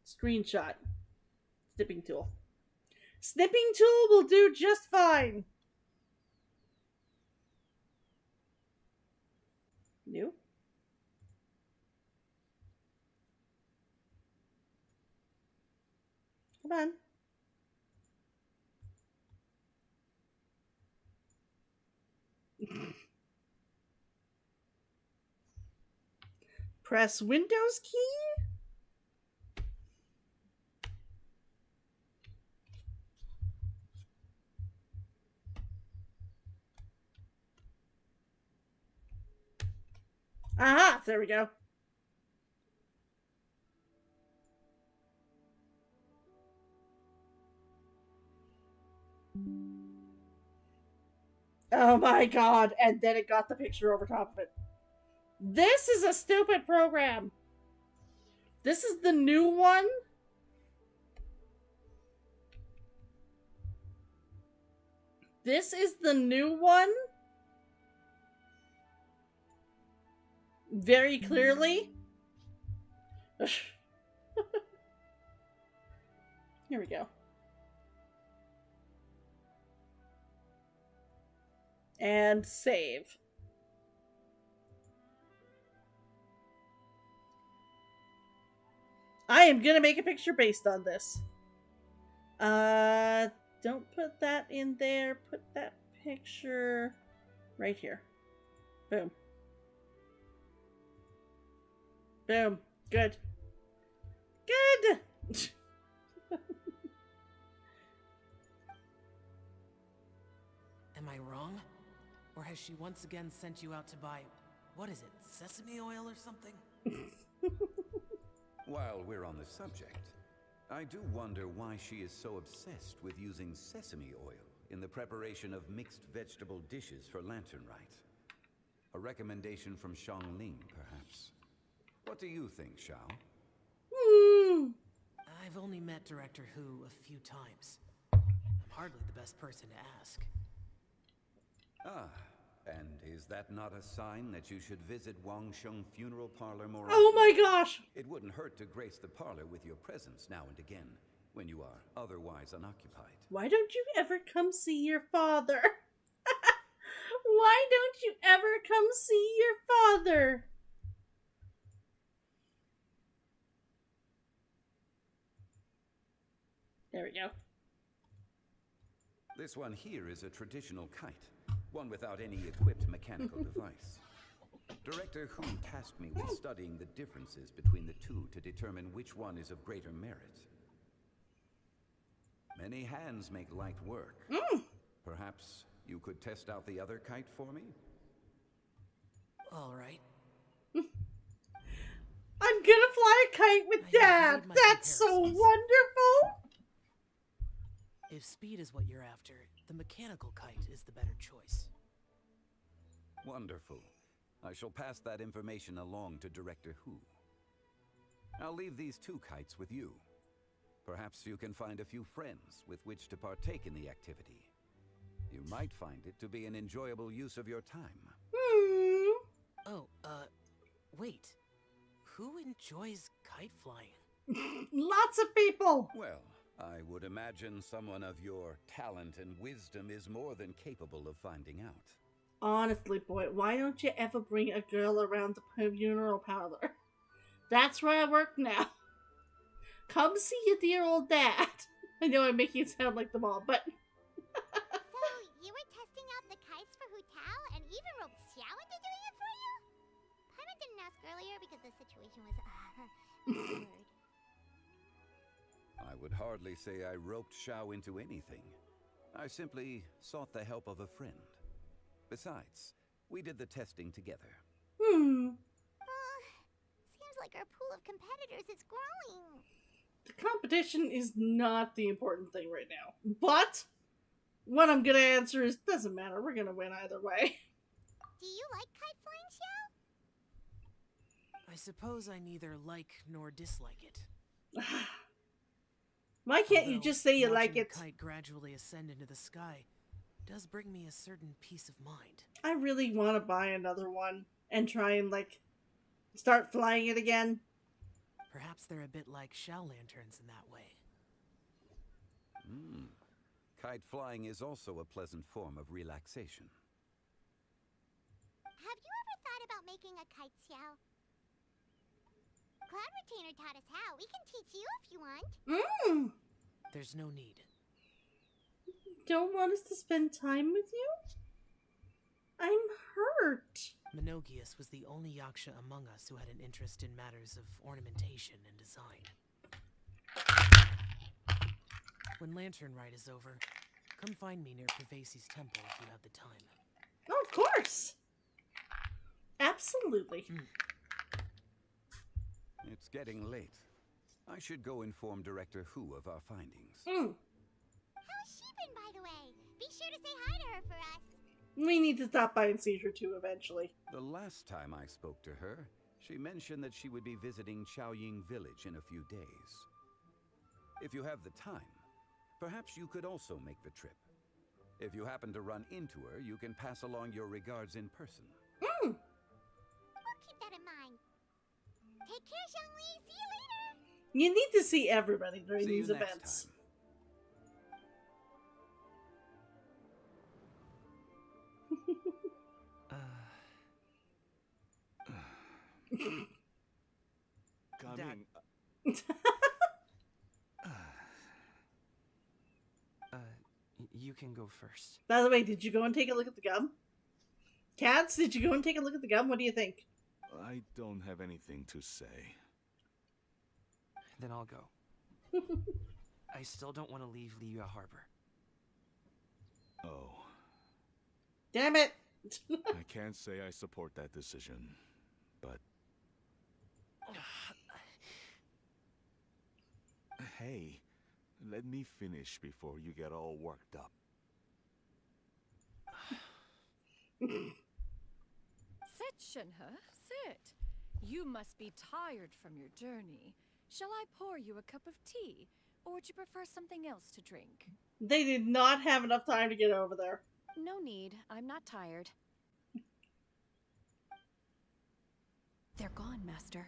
screenshot. Snipping tool. Snipping tool will do just fine. New. Come on. Press Windows key. Aha! There we go. Oh my god, and then it got the picture over top of it. This is a stupid program. This is the new one. This is the new one? Very clearly. Here we go. And save. I am gonna make a picture based on this. Don't put that in there. Put that picture right here. Boom. Boom. Good. Good! Am I wrong? Or has she once again sent you out to buy, what is it, sesame oil or something? While we're on the subject, I do wonder why she is so obsessed with using sesame oil in the preparation of mixed vegetable dishes for Lantern Rite. A recommendation from Xiangling, perhaps. What do you think, Xiao? I've only met Director Hu a few times. I'm hardly the best person to ask. Ah, and is that not a sign that you should visit Wangsheng Funeral Parlor more often? Oh my gosh! It wouldn't hurt to grace the parlor with your presence now and again, when you are otherwise unoccupied. Why don't you ever come see your father? Why don't you ever come see your father? There we go. This one here is a traditional kite, one without any equipped mechanical device. Director Hu tasked me with studying the differences between the two to determine which one is of greater merit. Many hands make light work. Perhaps you could test out the other kite for me? All right. I'm gonna fly a kite with Dad! That's so wonderful! If speed is what you're after, the mechanical kite is the better choice. Wonderful. I shall pass that information along to Director Hu. I'll leave these two kites with you. Perhaps you can find a few friends with which to partake in the activity. You might find it to be an enjoyable use of your time. Oh, wait. Who enjoys kite flying? Lots of people! Well, I would imagine someone of your talent and wisdom is more than capable of finding out. Honestly, boy, why don't you ever bring a girl around the funeral parlor? That's where I work now. Come see your dear old dad. I know I'm making it sound like the mom, but... So, you were testing out the kites for Hu Tao and even roped Xiao into doing it for you? Paimon didn't ask earlier because the situation was, awkward. I would hardly say I roped Xiao into anything. I simply sought the help of a friend. Besides, we did the testing together. Seems like our pool of competitors is growing. The competition is not the important thing right now. But, what I'm gonna answer is, doesn't matter, we're gonna win either way. Do you like kite flying, Xiao? I suppose I neither like nor dislike it. Why can't you Although, just say you watching like the it? kite gradually ascend into the sky does bring me a certain peace of mind. I really want to buy another one and try and, like, start flying it again. Perhaps they're a bit like shell lanterns in that way. Kite flying is also a pleasant form of relaxation. Have you ever thought about making a kite, Xiao? Cloud Retainer taught us how. We can teach you if you want. There's no need. Don't want us to spend time with you? I'm hurt. Menogius was the only Yaksha among us who had an interest in matters of ornamentation and design. When Lantern Rite is over, come find me near Pravesi's temple if you have the time. Oh, of course. Absolutely. It's getting late. I should go inform Director Hu of our findings. How's she been, by the way? Be sure to say hi to her for us. We need to stop by and see her too eventually. The last time I spoke to her, she mentioned that she would be visiting Chaoying Village in a few days. If you have the time, perhaps you could also make the trip. If you happen to run into her, you can pass along your regards in person. We'll keep that in mind. Take care, Zhongli. See you later. You need to see everybody during See you these next events. Coming. You can go first. By the way, did you go and take a look at the gum? Cats, did you go and take a look at the gum? What do you think? I don't have anything to say. Then I'll go. I still don't want to leave Liyue Harbor. Oh. Damn it! I can't say I support that decision, but... Hey, let me finish before you get all worked up. Sit, Shenhe, sit. You must be tired from your journey. Shall I pour you a cup of tea, or would you prefer something else to drink? They did not have enough time to get over there. No need. I'm not tired. They're gone, Master.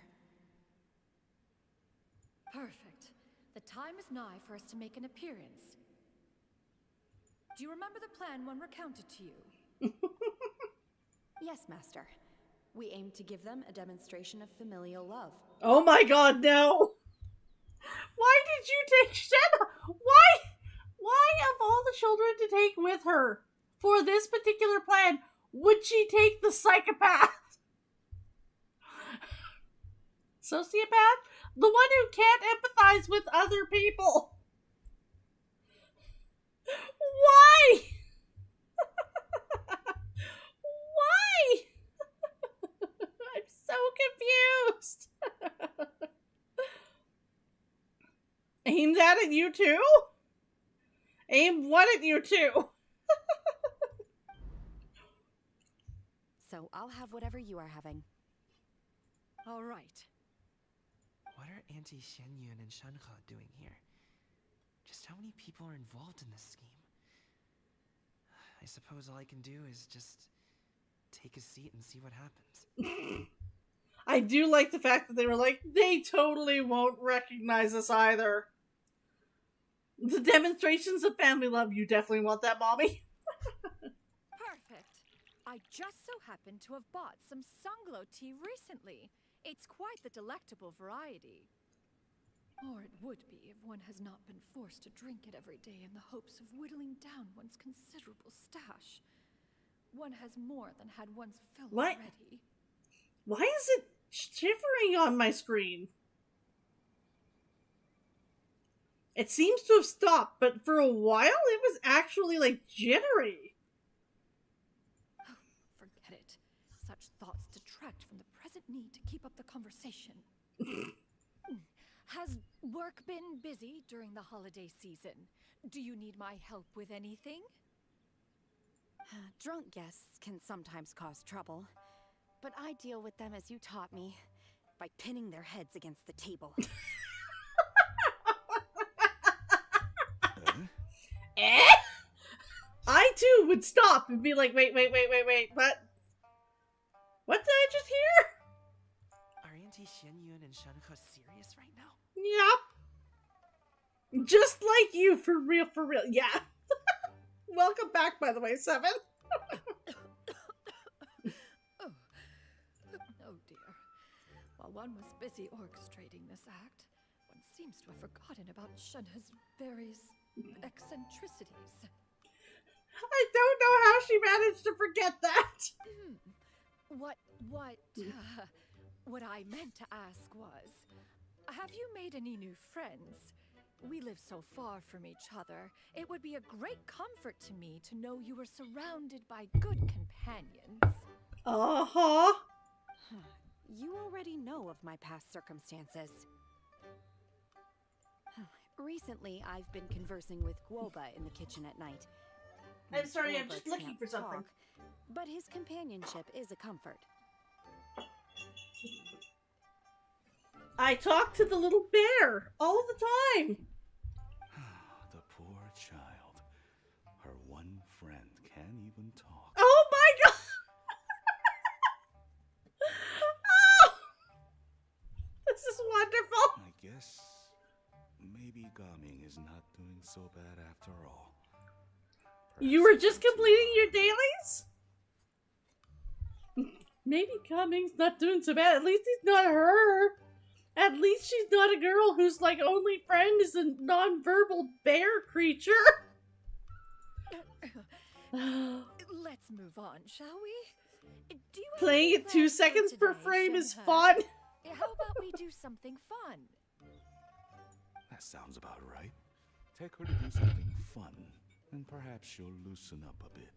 Perfect. The time is nigh for us to make an appearance. Do you remember the plan when recounted to you? Yes, Master. We aim to give them a demonstration of familial love. Oh my god, no! Why did you take Shenhe? Why of all the children to take with her for this particular plan, would she take the psychopath? Sociopath? The one who can't empathize with other people. Why? Why? I'm so confused. Aimed that at you too? Aimed what at you too? So I'll have whatever you are having. All right. What are Auntie Xianyun and Shenhe doing here? Just how many people are involved in this scheme? I suppose all I can do is just take a seat and see what happens. I do like the fact that they were like, they totally won't recognize us either. The demonstrations of family love, you definitely want that, Mommy. Perfect. I just so happen to have bought some Sunglow tea recently. It's quite the delectable variety. Or it would be if one has not been forced to drink it every day in the hopes of whittling down one's considerable stash. One has more than had one's fill What? already. Why is it shivering on my screen? It seems to have stopped, but for a while it was actually like jittery. Oh, forget it. Such thoughts detract from the present need to keep up the conversation. Has work been busy during the holiday season? Do you need my help with anything? Drunk guests can sometimes cause trouble, but I deal with them as you taught me, by pinning their heads against the table. Eh? I too would stop and be like, wait, what? What did I just hear? Are Auntie Xianyun and Shenhe serious right now? Yep. Just like you, for real, yeah. Welcome back, by the way, Seven. Oh dear. While one was busy orchestrating this act, one seems to have forgotten about Shenhe's various eccentricities. I don't know how she managed to forget that. What I meant to ask was, have you made any new friends? We live so far from each other. It would be a great comfort to me to know you were surrounded by good companions. Uh-huh. You already know of my past circumstances. Recently, I've been conversing with Guoba in the kitchen at night. I'm sorry, I'm Guoba just looking can't for something. talk, but his companionship is a comfort. I talk to the little bear all the time. The poor child. Her one friend. wonderful. I guess maybe Gaming is not doing so bad after all. You were just completing your dailies? Maybe Gaming's not doing so bad. At least he's not her. At least she's not a girl whose like only friend is a non-verbal bear creature. Let's move on, shall we? Do you have Playing any it 2 plans for seconds per today, frame is Shenhe? fun. How about we do something fun? That sounds about right. Take her to do something fun, and perhaps she'll loosen up a bit.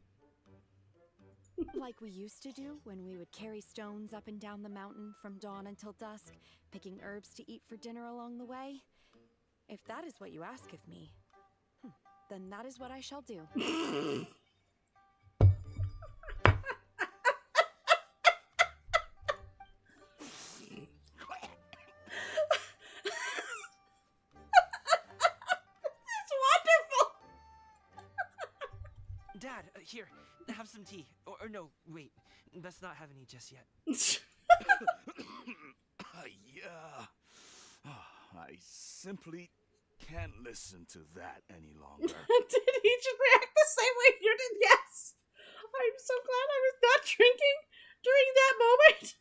Like we used to do when we would carry stones up and down the mountain from dawn until dusk, picking herbs to eat for dinner along the way. If that is what you ask of me, then that is what I shall do. Dad, here, have some tea. Or no, wait, best not have any just yet. Yeah. I simply can't listen to that any longer. Did he just react the same way you did? Yes. I'm so glad I was not drinking during that moment.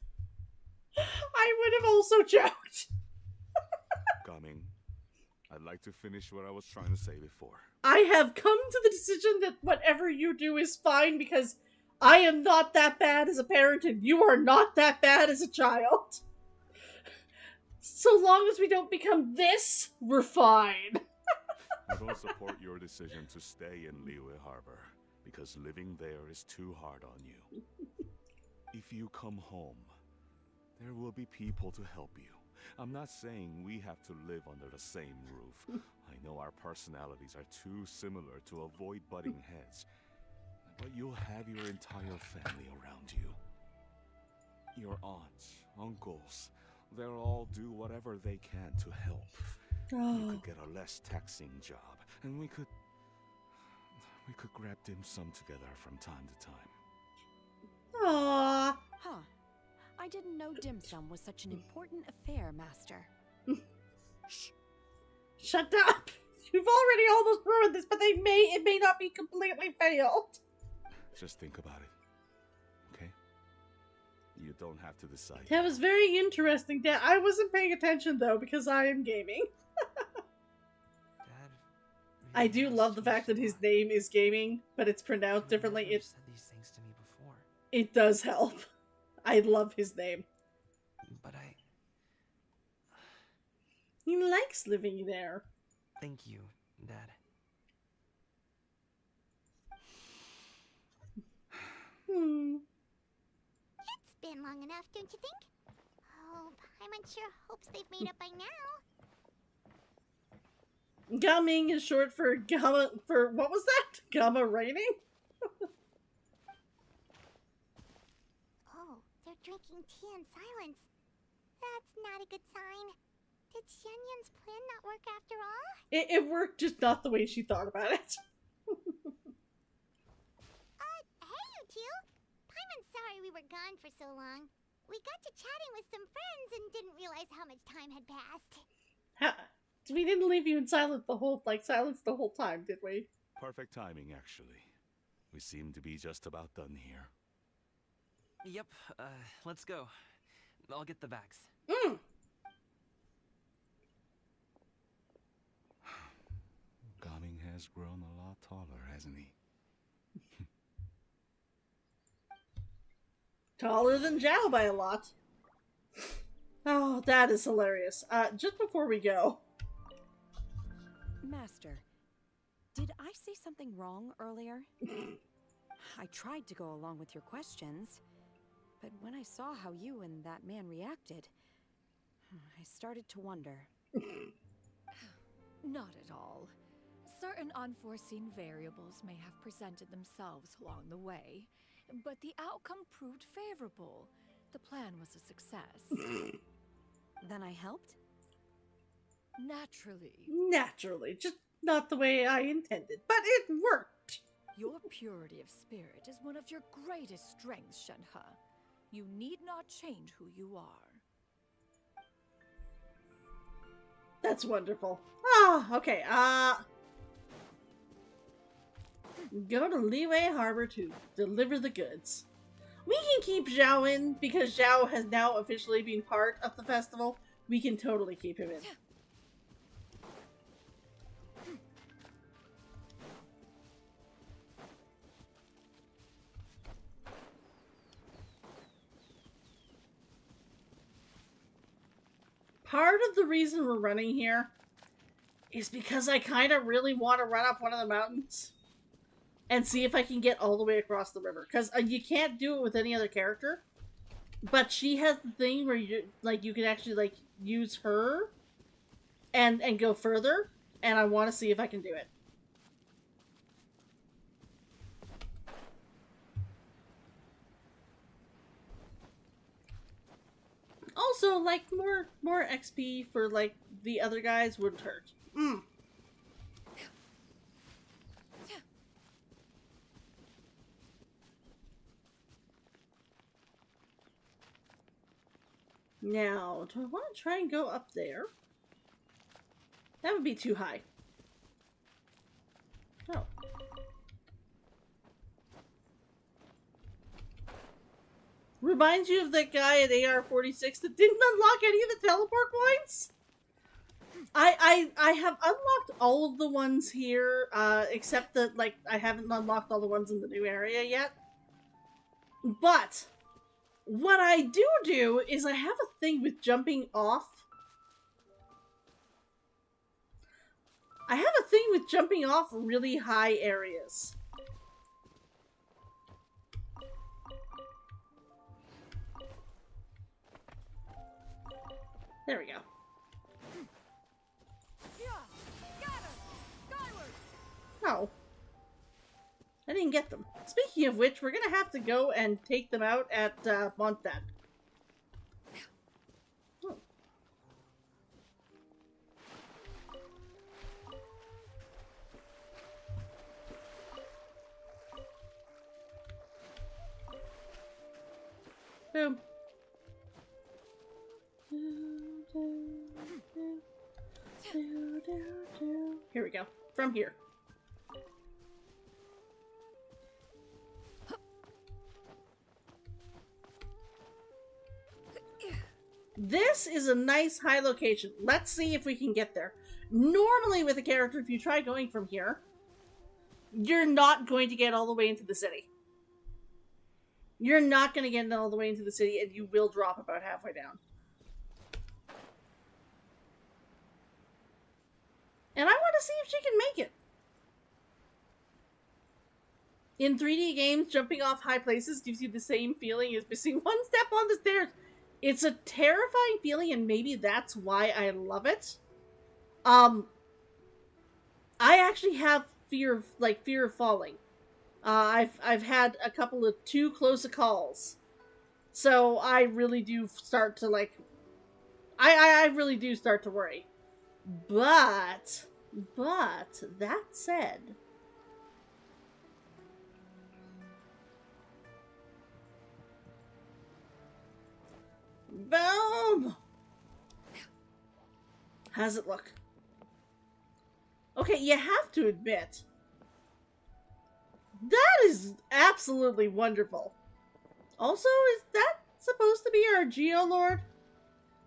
I would have also choked. Coming. I'd like to finish what I was trying to say before. I have come to the decision that whatever you do is fine because I am not that bad as a parent and you are not that bad as a child. So long as we don't become this, we're fine. I don't support your decision to stay in Liyue Harbor because living there is too hard on you. If you come home, there will be people to help you. I'm not saying we have to live under the same roof. I know our personalities are too similar to avoid butting heads, but you'll have your entire family around you. Your aunts, uncles, they'll all do whatever they can to help. You could get a less taxing job, and we could grab dim sum together from time to time. Aww. Huh. I didn't know dim sum was such an important affair, Master. Shh. Shut up. You've already almost ruined this, but it may not be completely failed. Just think about it, okay? You don't have to decide. That was very interesting, Dad. I wasn't paying attention, though, because I am gaming. Dad, I do really love the has fact that changed his a lot. name is gaming, but it's pronounced You've differently. never said these things to me before, It does help. I love his name. but I He likes living there. thank you, Dad. It's been long enough, don't you think? Oh, Paimon sure hopes they've made up by now. Gaming is short for gamma, for what was that? Gamma raining? Oh, they're drinking tea in silence. That's not a good sign. Did Xianyun's plan not work after all? It worked, just not the way she thought about it. Hey, you two! Paimon's sorry we were gone for so long. We got to chatting with some friends and didn't realize how much time had passed. We didn't leave you in silence the whole time, did we? Perfect timing, actually. We seem to be just about done here. Yep, let's go. I'll get the bags. Gaming has grown a lot taller, hasn't he? Taller than Zhao by a lot. Oh, that is hilarious. Just before we go. Master, did I say something wrong earlier? I tried to go along with your questions, but when I saw how you and that man reacted, I started to wonder. Not at all. Certain unforeseen variables may have presented themselves along the way, but the outcome proved favorable. The plan was a success. Then I helped? Naturally. Just not the way I intended, but it worked. Your purity of spirit is one of your greatest strengths, Shenhe. You need not change who you are. That's wonderful. Ah, okay. Go to Liyue Harbor to deliver the goods. We can keep Zhao in because Zhao has now officially been part of the festival. We can totally keep him in. Part of the reason we're running here is because I kind of really want to run up one of the mountains and see if I can get all the way across the river. Because you can't do it with any other character. But she has the thing where you can actually use her and go further. And I want to see if I can do it. Also, more XP for the other guys wouldn't hurt. Now, do I want to try and go up there? That would be too high. Oh. Reminds you of that guy at AR-46 that didn't unlock any of the teleport points? I have unlocked all of the ones here, except that, I haven't unlocked all the ones in the new area yet. But what I do is I have a thing with jumping off. I have a thing with jumping off really high areas. There we go. Oh. I didn't get them. Speaking of which, we're gonna have to go and take them out at Montad. Oh. Boom. Here we go. From here. This is a nice high location. Let's see if we can get there. Normally with a character, if you try going from here, you're not going to get all the way into the city. You're not going to get all the way into the city, and you will drop about halfway down. And I want to see if she can make it. In 3D games, jumping off high places gives you the same feeling as missing one step on the stairs. It's a terrifying feeling, and maybe that's why I love it. I actually have fear of falling. I've had a couple of too close calls, so I really do start to I really do start to worry. But that said, boom! How's it look? Okay, you have to admit, that is absolutely wonderful. Also, is that supposed to be our Geolord?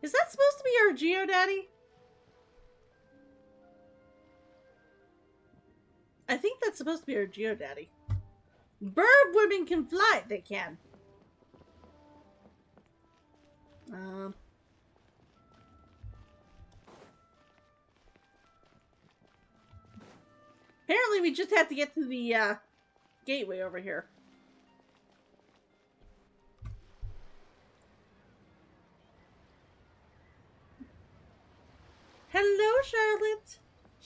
Is that supposed to be our Geodaddy? I think that's supposed to be our Geodaddy. Bird women can fly. They can. Apparently we just have to get to the gateway over here. Hello, Charlotte.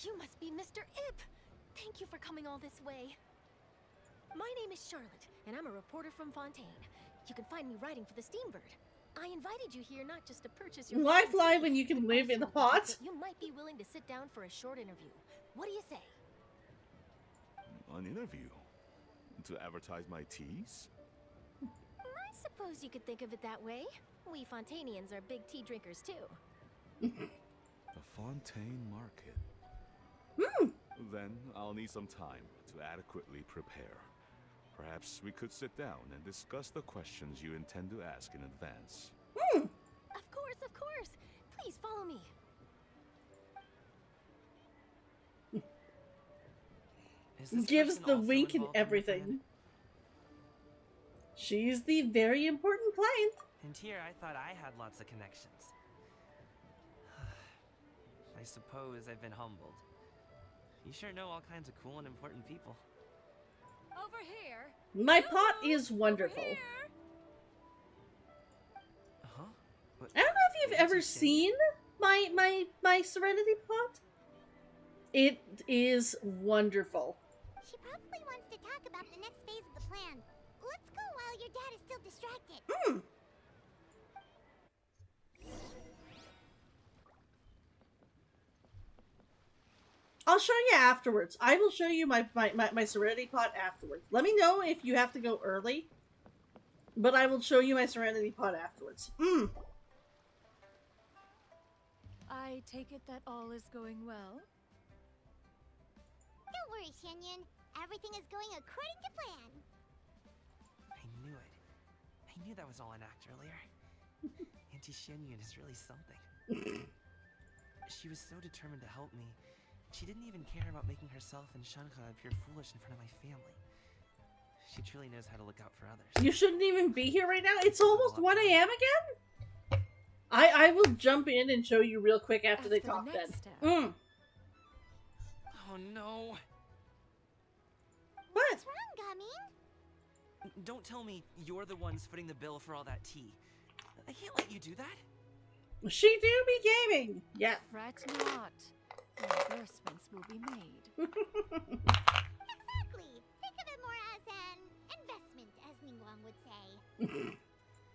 You must be Mr. Ip. Thank you for coming all this way. My name is Charlotte, and I'm a reporter from Fontaine. You can find me writing for the Steambird. I invited you here not just to purchase your... Why fly when you can live in a pot? You might be willing to sit down for a short interview. What do you say? An interview? To advertise my teas? I suppose you could think of it that way. We Fontainians are big tea drinkers, too. A Fontaine Market. Then I'll need some time to adequately prepare. Perhaps we could sit down and discuss the questions you intend to ask in advance. Of course, of course. Please follow me. Is this Gives person the also wink and involved in the plan? everything. She's the very important client. And here I thought I had lots of connections. I suppose I've been humbled. You sure know all kinds of cool and important people. Over here. My pot is wonderful. Huh? What, I don't know if you've ever seen my Serenity pot. It is wonderful. She probably wants to talk about the next phase of the plan. Let's go while your dad is still distracted. I'll show you afterwards. I will show you my Serenity pot afterwards. Let me know if you have to go early. But I will show you my Serenity pot afterwards. I take it that all is going well? Don't worry, Shenyan. Everything is going according to plan. I knew it. I knew that was all an act earlier. Auntie Shenyun is really something. She was so determined to help me. She didn't even care about making herself and Shanka appear foolish in front of my family. She truly knows how to look out for others. You shouldn't even be here right now. It's almost 1 a.m. again? I will jump in and show you real quick after they talk then. Oh no. What? What's wrong, Gummy? Don't tell me you're the ones footing the bill for all that tea. I can't let you do that. She do be gaming. Yeah. Fret not. Reimbursements will be made. Exactly. Think of it more as an investment, as Ningguang would say.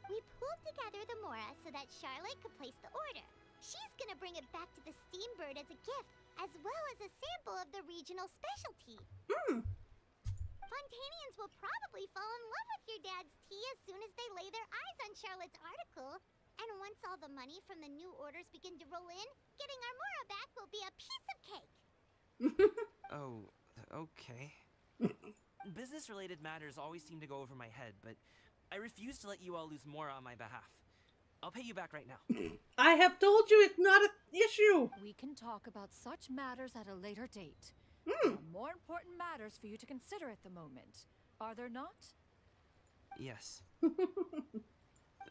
We pulled together the Mora so that Charlotte could place the order. She's gonna bring it back to the Steambird as a gift, as well as a sample of the regional specialty. Fontanians will probably fall in love with your dad's tea as soon as they lay their eyes on Charlotte's article. And once all the money from the new orders begin to roll in, getting our Mora back will be a piece of cake. Oh, okay. Business-related matters always seem to go over my head, but I refuse to let you all lose more on my behalf. I'll pay you back right now. I have told you it's not an issue. We can talk about such matters at a later date. There are more important matters for you to consider at the moment, are there not? Yes.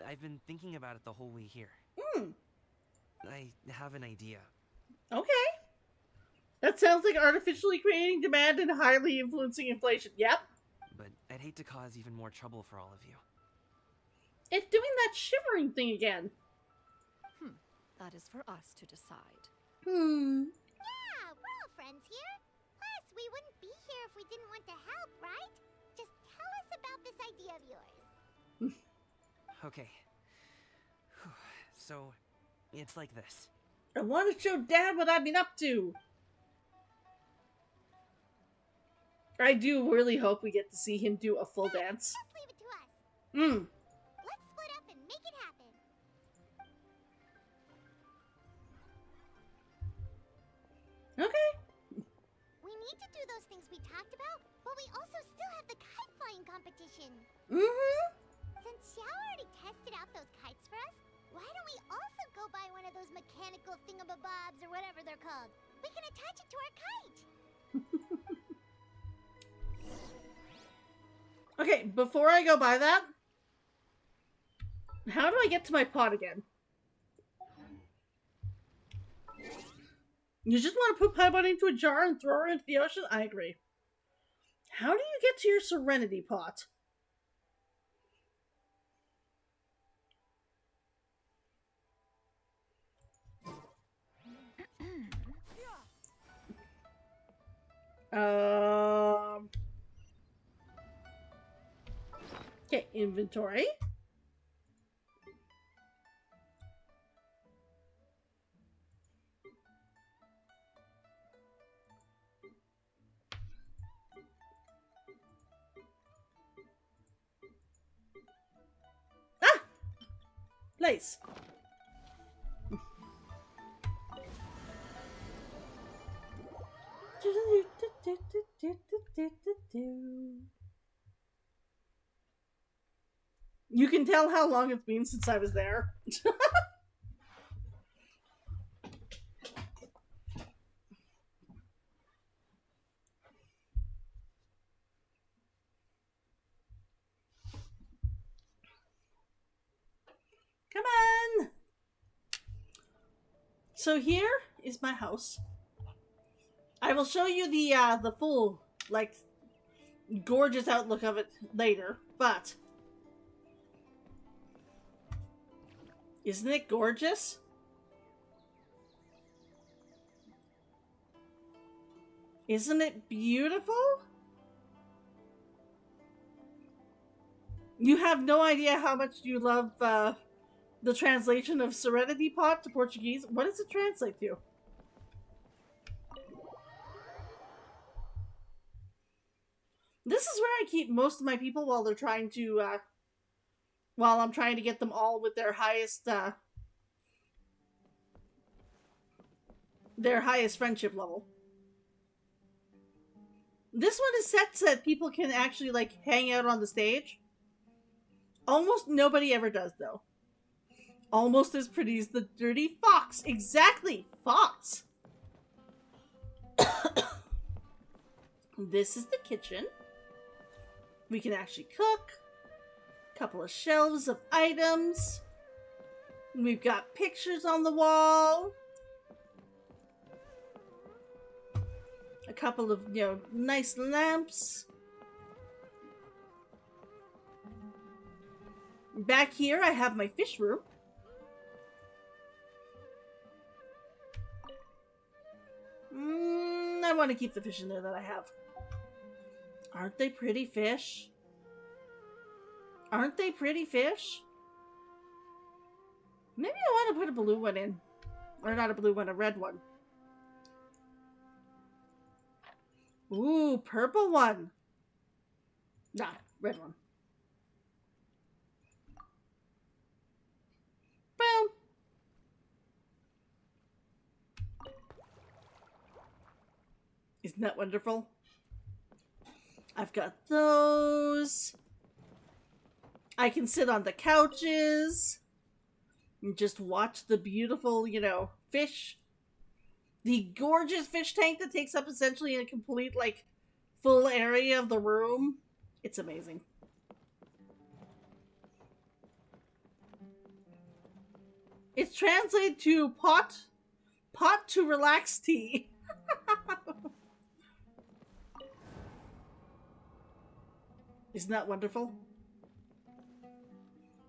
I've been thinking about it the whole way here. I have an idea. Okay. That sounds like artificially creating demand and highly influencing inflation. Yep. But I'd hate to cause even more trouble for all of you. It's doing that shivering thing again. That is for us to decide. Yeah, we're all friends here. Plus, we wouldn't be here if we didn't want to help, right? Just tell us about this idea of yours. Okay. So, it's like this. I want to show Dad what I've been up to. I do really hope we get to see him do a full dance. Just leave it to us. Let's split up and make it happen. Okay. We need to do those things we talked about, but we also still have the kite flying competition. Since Xiao already tested out those kites for us, why don't we also go buy one of those mechanical thingamabobs or whatever they're called? We can attach it to our kite. Okay, before I go buy that, how do I get to my pot again? You just want to put Paimon into a jar and throw her into the ocean? I agree. How do you get to your Serenity pot? Okay, inventory. Ah! Place. You can tell how long it's been since I was there. Come on! So here is my house. I will show you the full, like, gorgeous outlook of it later, but isn't it gorgeous? Isn't it beautiful? You have no idea how much you love the translation of Serenity Pot to Portuguese. What does it translate to? This is where I keep most of my people while they're trying to, while I'm trying to get them all with their highest friendship level. This one is set so that people can actually, like, hang out on the stage. Almost nobody ever does, though. Almost as pretty as the dirty fox. Exactly! Fox! This is the kitchen. We can actually cook. Couple of shelves of items. We've got pictures on the wall. A couple of, you know, nice lamps. Back here I have my fish room. I want to keep the fish in there that I have. Aren't they pretty fish? Aren't they pretty fish? Maybe I want to put a blue one in. Or not a blue one, a red one. Ooh, purple one. Nah, red one. Boom. Isn't that wonderful? I've got those. I can sit on the couches and just watch the beautiful, you know, fish. The gorgeous fish tank that takes up essentially a complete, like, full area of the room. It's amazing. It's translated to pot to relax tea. Isn't that wonderful?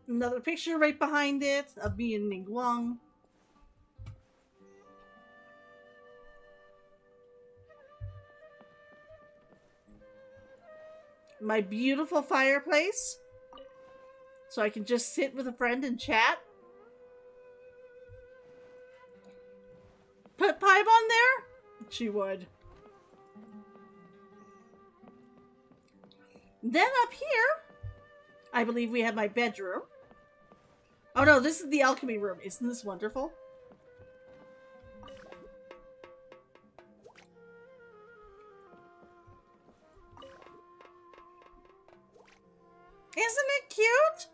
Another picture right behind it of me and Ningguang. My beautiful fireplace. So I can just sit with a friend and chat. Put Pipe on there? She would. Then up here, I believe we have my bedroom. Oh no, this is the alchemy room. Isn't this wonderful? Isn't it cute?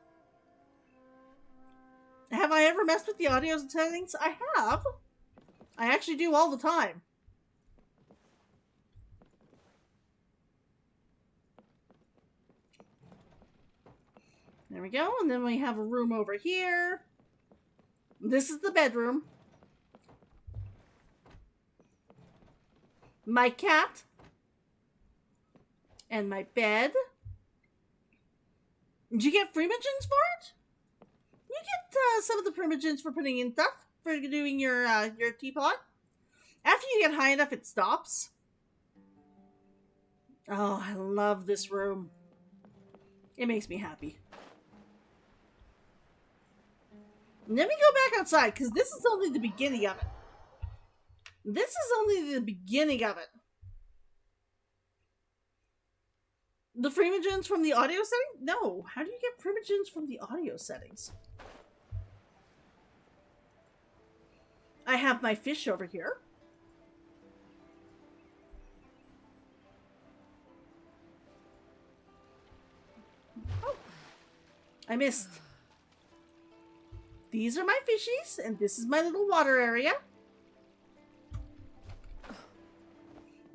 Have I ever messed with the audio settings? I have. I actually do all the time. There we go, and then we have a room over here. This is the bedroom. My cat. And my bed. Did you get primogens for it? You get some of the primogens for putting in stuff, for doing your teapot. After you get high enough, it stops. Oh, I love this room. It makes me happy. Let me go back outside, because this is only the beginning of it. This is only the beginning of it. The primogens from the audio settings? No. How do you get primogens from the audio settings? I have my fish over here. I missed. These are my fishies, and this is my little water area.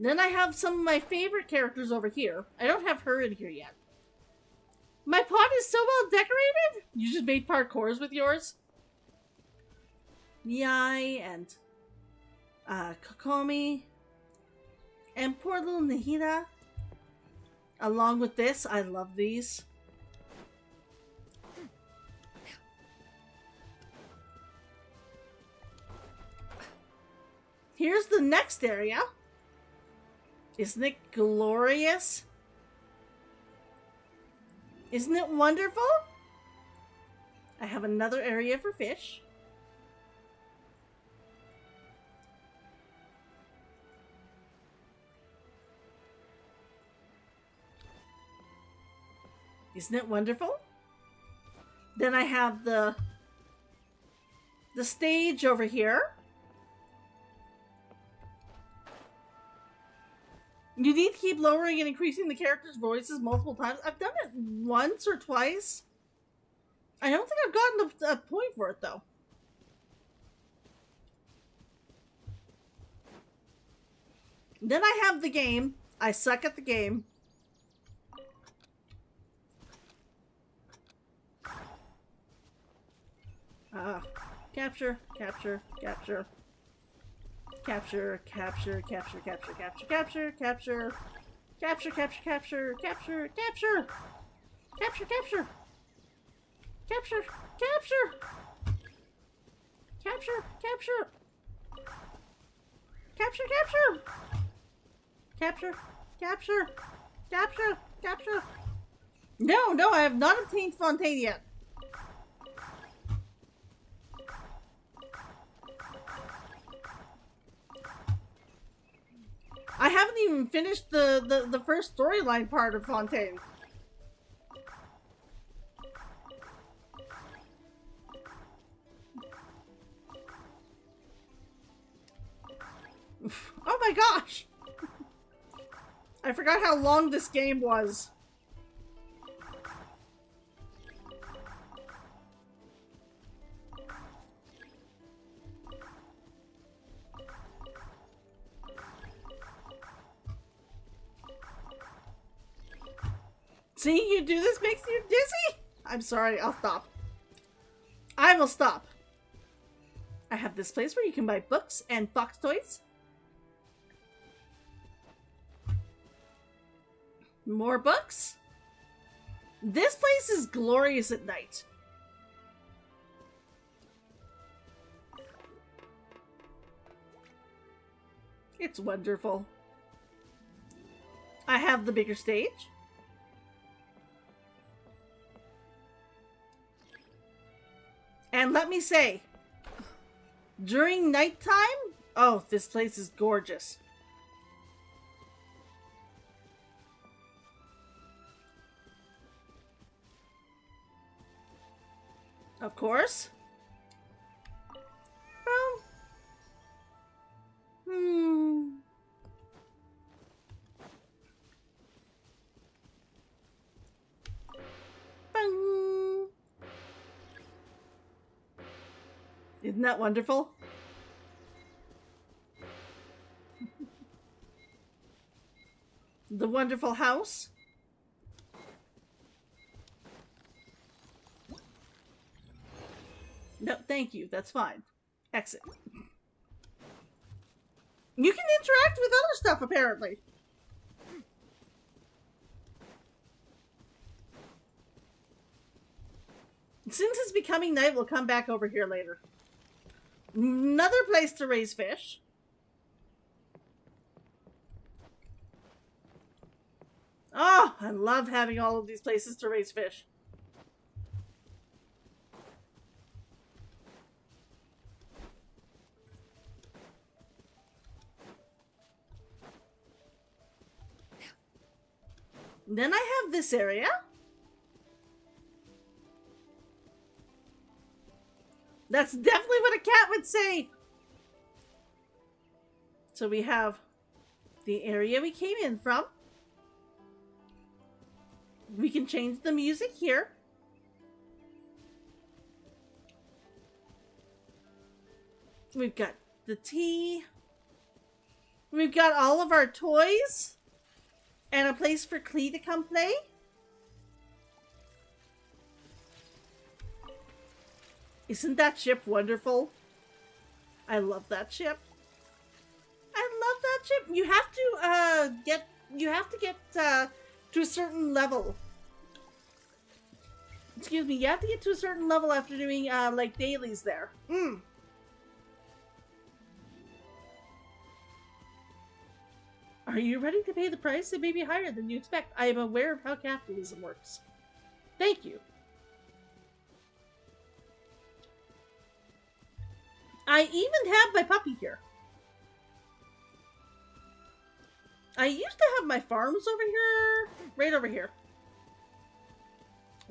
Then I have some of my favorite characters over here. I don't have her in here yet. My pond is so well decorated! You just made parkours with yours? Miai and Kokomi. And poor little Nahida. Along with this, I love these. Here's the next area. Isn't it glorious? Isn't it wonderful? I have another area for fish. Isn't it wonderful? Then I have the stage over here. You need to keep lowering and increasing the characters' voices multiple times. I've done it once or twice. I don't think I've gotten a point for it, though. Then I have the game. I suck at the game. Capture, capture, capture. Capture, capture, capture, capture, capture, capture, capture. Capture, capture, capture, capture, capture. Capture, capture. Capture, capture. Capture, capture. Capture, capture. Capture, capture. Capture, capture. No, no, I have not obtained Fontaine yet. I haven't even finished the first storyline part of Fontaine. Oh my gosh! I forgot how long this game was. See, you do this makes you dizzy? I'm sorry, I'll stop. I will stop. I have this place where you can buy books and fox toys. More books? This place is glorious at night. It's wonderful. I have the bigger stage. And let me say, during nighttime, oh, this place is gorgeous. Of course. Bang. Isn't that wonderful? The wonderful house. No, thank you. That's fine. Exit. You can interact with other stuff, apparently. Since it's becoming night, we'll come back over here later. Another place to raise fish. Oh, I love having all of these places to raise fish. Then I have this area. That's definitely what a cat would say. So we have the area we came in from. We can change the music here. We've got the tea. We've got all of our toys. And a place for Klee to come play. Isn't that ship wonderful? I love that ship. I love that ship. You have to get to a certain level. Excuse me, you have to get to a certain level after doing like dailies there. Are you ready to pay the price? It may be higher than you expect. I am aware of how capitalism works. Thank you. I even have my puppy here. I used to have my farms over here, right over here.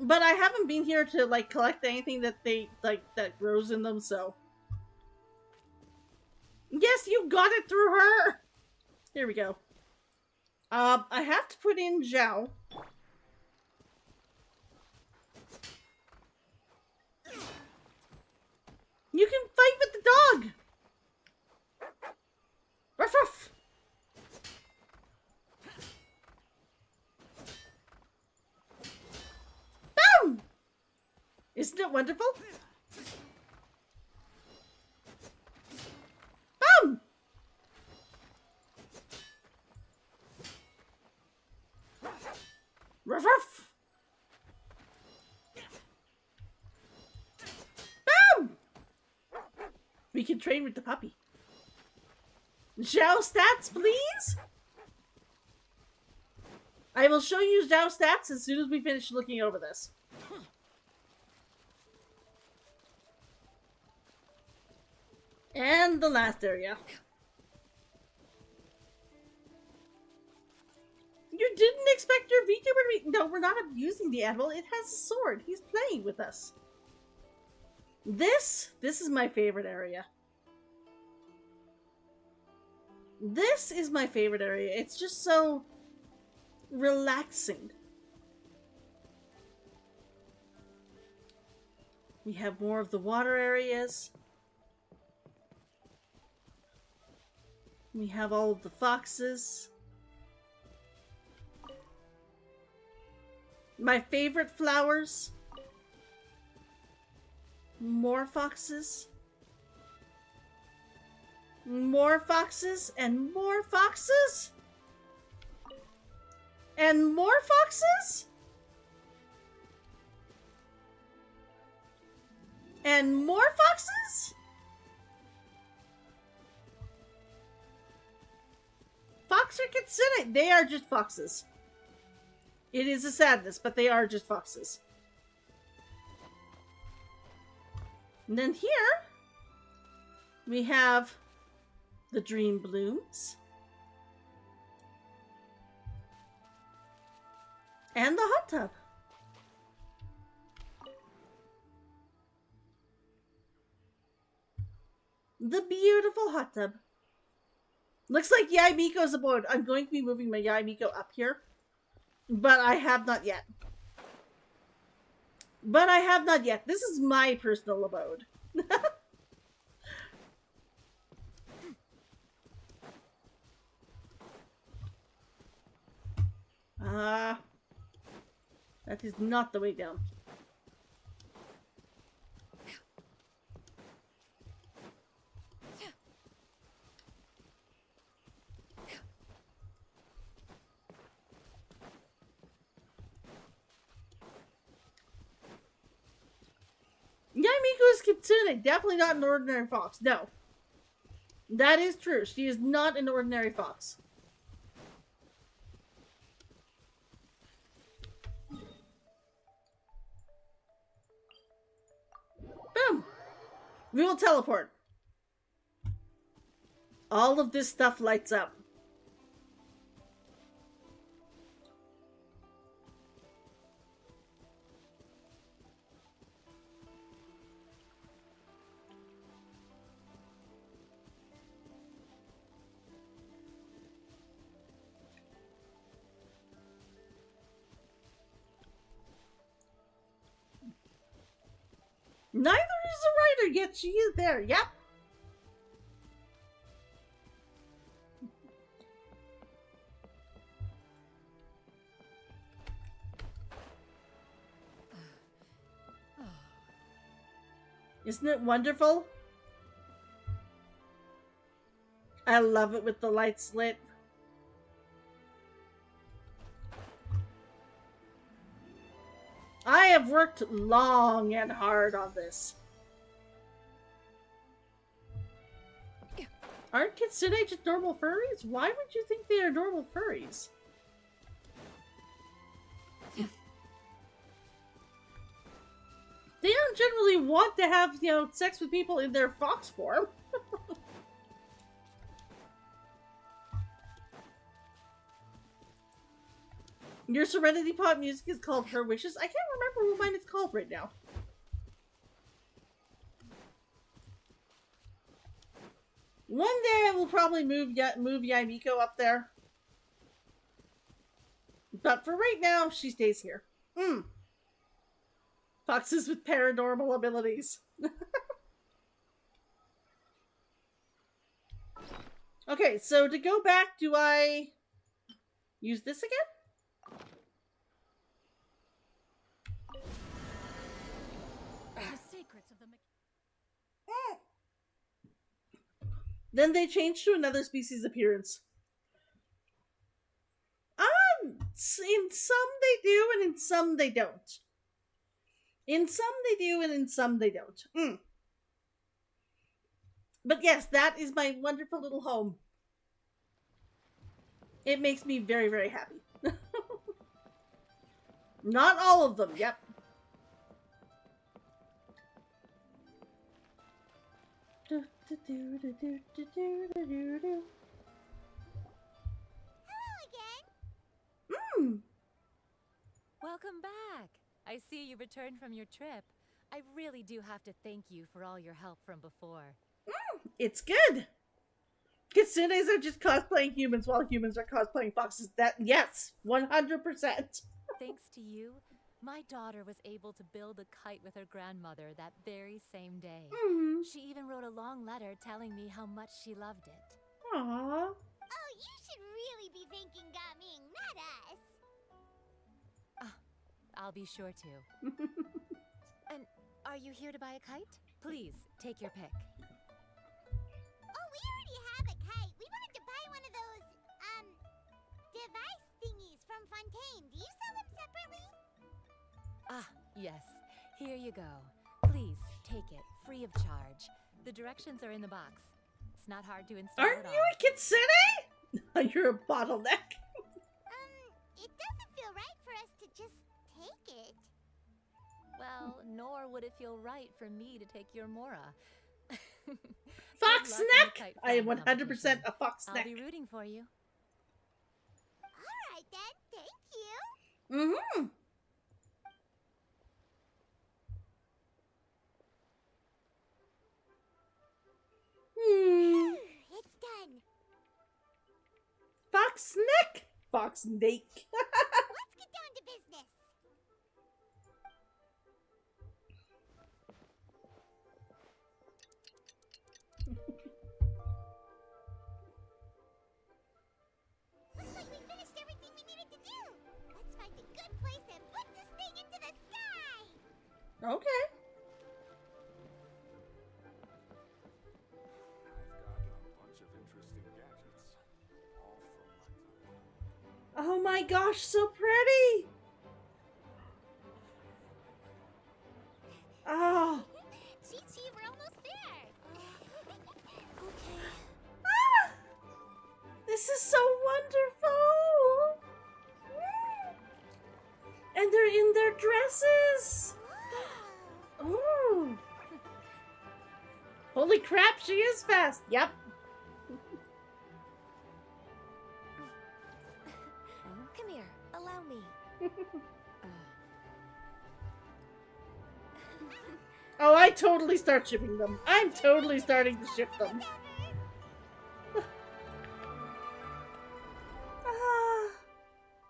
But I haven't been here to like collect anything that that grows in them, so. Yes, you got it through her! Here we go. I have to put in Zhao. You can fight with the dog! Ruff ruff! Boom! Isn't it wonderful? Boom! Ruff ruff! Boom! We can train with the puppy. Zhao stats, please? I will show you Zhao stats as soon as we finish looking over this. And the last area. You didn't expect your VTuber to be... No, we're not abusing the animal. It has a sword. He's playing with us. This is my favorite area. This is my favorite area. It's just so relaxing. We have more of the water areas. We have all of the foxes. My favorite flowers. More foxes. More foxes and more foxes. And more foxes. And more foxes. Fox or Kitsune, they are just foxes. It is a sadness, but they are just foxes. And then here, we have the Dream Blooms. And the hot tub. The beautiful hot tub. Looks like Yai Miko's aboard. I'm going to be moving my Yai Miko up here. But I have not yet. This is my personal abode. That is not the way down. Yamiko is Kitsune, definitely not an ordinary fox. No. That is true. She is not an ordinary fox. Boom. We will teleport. All of this stuff lights up. Neither is a writer, yet she is there. Yep. Isn't it wonderful? I love it with the lights lit. I have worked long and hard on this. Aren't kitsune just normal furries? Why would you think they are normal furries? They don't generally want to have, you know, sex with people in their fox form. Your Serenity Pot music is called Her Wishes. I can't remember what mine is called right now. One day I will probably move Yamiko up there. But for right now, she stays here. Foxes with paranormal abilities. Okay, so to go back, do I use this again? The secrets of the Then they change to another species appearance. In some they do, and in some they don't. In some they do, and in some they don't. But yes, that is my wonderful little home. It makes me very, very happy. Not all of them, yep. Hello again. Welcome back. I see you returned from your trip. I really do have to thank you for all your help from before. It's good. Kitsunes are just cosplaying humans while humans are cosplaying foxes. That, yes, 100%. Thanks to you, my daughter was able to build a kite with her grandmother that very same day. She even wrote a long letter telling me how much she loved it. Aww. Oh, you should really be thanking Gaming, not us. I'll be sure to. And are you here to buy a kite? Please, take your pick. Oh, we already have a kite. We wanted to buy one of those, device thingies from Fontaine. Do you sell them separately? Yes. Here you go. Please, take it, free of charge. The directions are in the box. It's not hard to install Aren't at all. you a kitsune? You're a bottleneck. It doesn't feel right for us to just take it. Well, nor would it feel right for me to take your Mora. Fox Good luck in the neck! kite I am flying 100% competition. a fox I'll neck. be rooting for you. All right then, thank you. It's done. Fox neck! Fox neck. Let's get down to business. Looks like we finished everything we needed to do. Let's find a good place and put this thing into the sky. Okay. Oh my gosh, so pretty! Oh. Chi-Chi, we're almost there. Okay. Ah! This is so wonderful! And they're in their dresses! Ooh! Holy crap, she is fast! Yep. Come here, allow me. Oh, I totally start shipping them. I'm totally starting to ship them.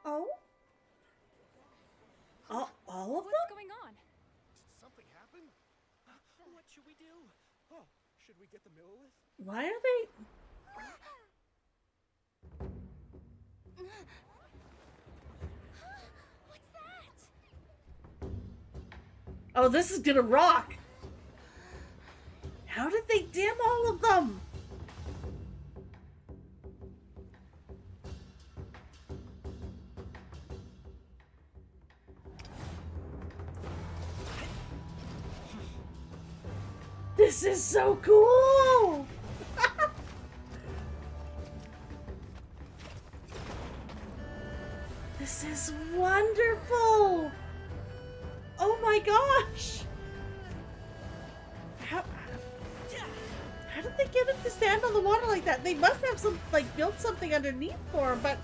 Oh? All of them? What's going on? Did something happen? What should we do? Oh, should we get the Millilith? Why are they... What's that? Oh, this is gonna rock! damn all of them! This is so cool! This is wonderful! Oh my gosh! How did they get him to stand on the water like that? They must have some, like, built something underneath for him, but...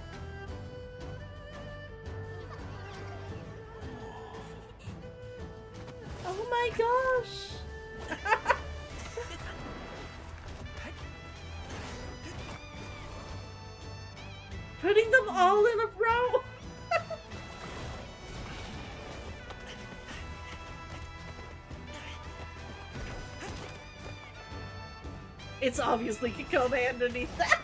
Oh my gosh! Putting them all in a row! It's obviously Kakome underneath that.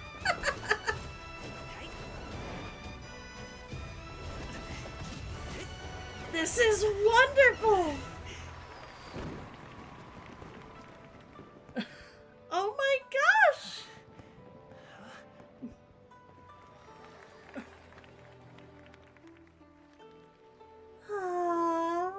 This is wonderful! Oh my gosh! Aww.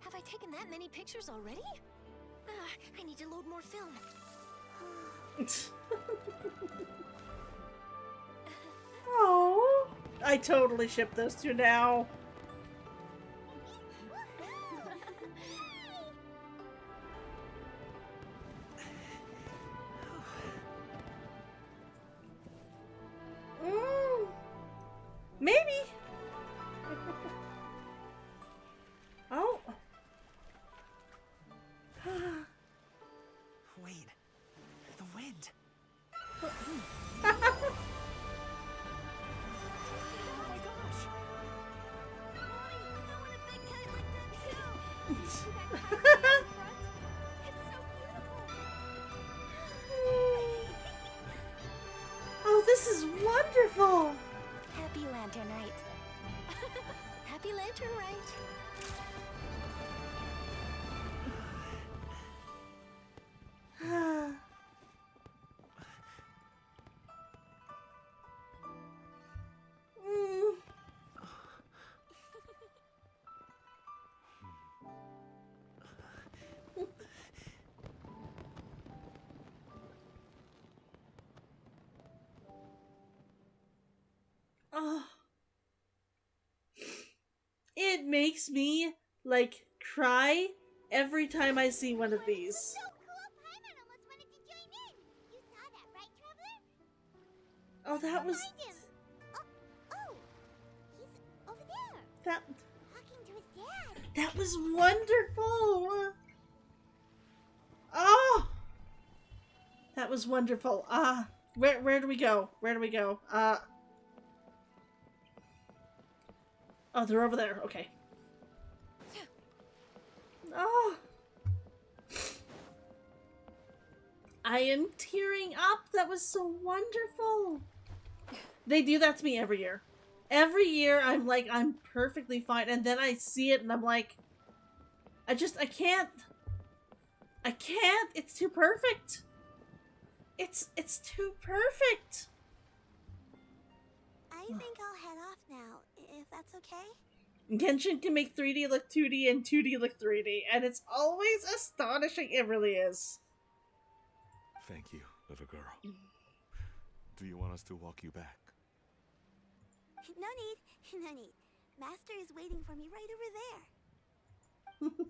Have I taken that many pictures already? I need to load more film. Oh, I totally ship those two now. Maybe. Oh. Wait, the wind. Oh my gosh! Mommy, I want a big kite like that too! It's so beautiful! Oh, this is wonderful! Happy Lantern Rite. Happy Lantern Rite. Oh. It makes me, like, cry every time I see one of these. So cool! Paimon almost wanted to join in. You saw that, right, Traveler? Oh, that was... Find him. Oh, he's over there, That... talking to his dad. That was wonderful! Oh! That was wonderful. Where do we go? Where do we go? Oh, they're over there. Okay. Oh! I am tearing up. That was so wonderful. They do that to me every year. Every year, I'm like, I'm perfectly fine. And then I see it and I'm like, I can't. I can't. It's too perfect. It's too perfect. I think I'll head off now, if that's okay. Genshin can make 3D look 2D and 2D look 3D, and it's always astonishing. It really is. Thank you, little girl. Do you want us to walk you back? No need, no need. Master is waiting for me right over there.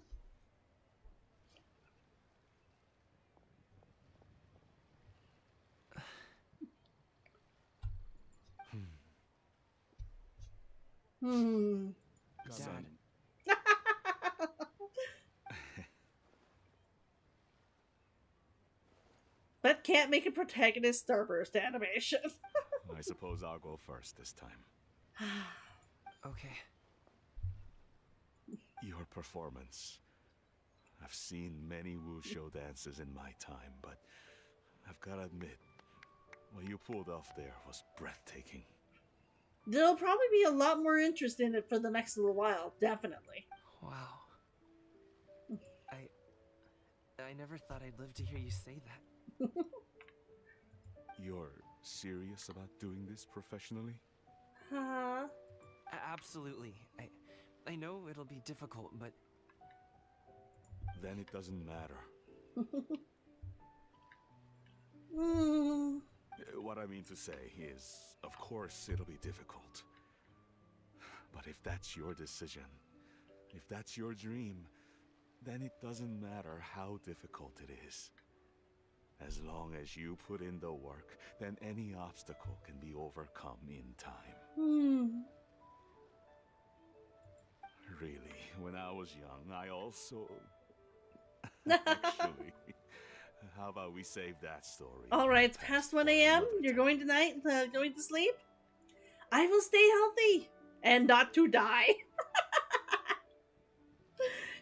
Dad. But can't make a protagonist starburst animation. I suppose I'll go first this time. Okay. Your performance. I've seen many wushou dances in my time, but I've gotta admit, what you pulled off there was breathtaking. There'll probably be a lot more interest in it for the next little while, definitely. Wow. I never thought I'd live to hear you say that. You're serious about doing this professionally? Absolutely. I know it'll be difficult, but... Then it doesn't matter. What I mean to say is, of course it'll be difficult. But if that's your decision, if that's your dream, then it doesn't matter how difficult it is. As long as you put in the work, then any obstacle can be overcome in time. Really, when I was young, I also... Actually, how about we save that story? Alright, it's past 1 a.m. You're going tonight, going to sleep? I will stay healthy and not to die.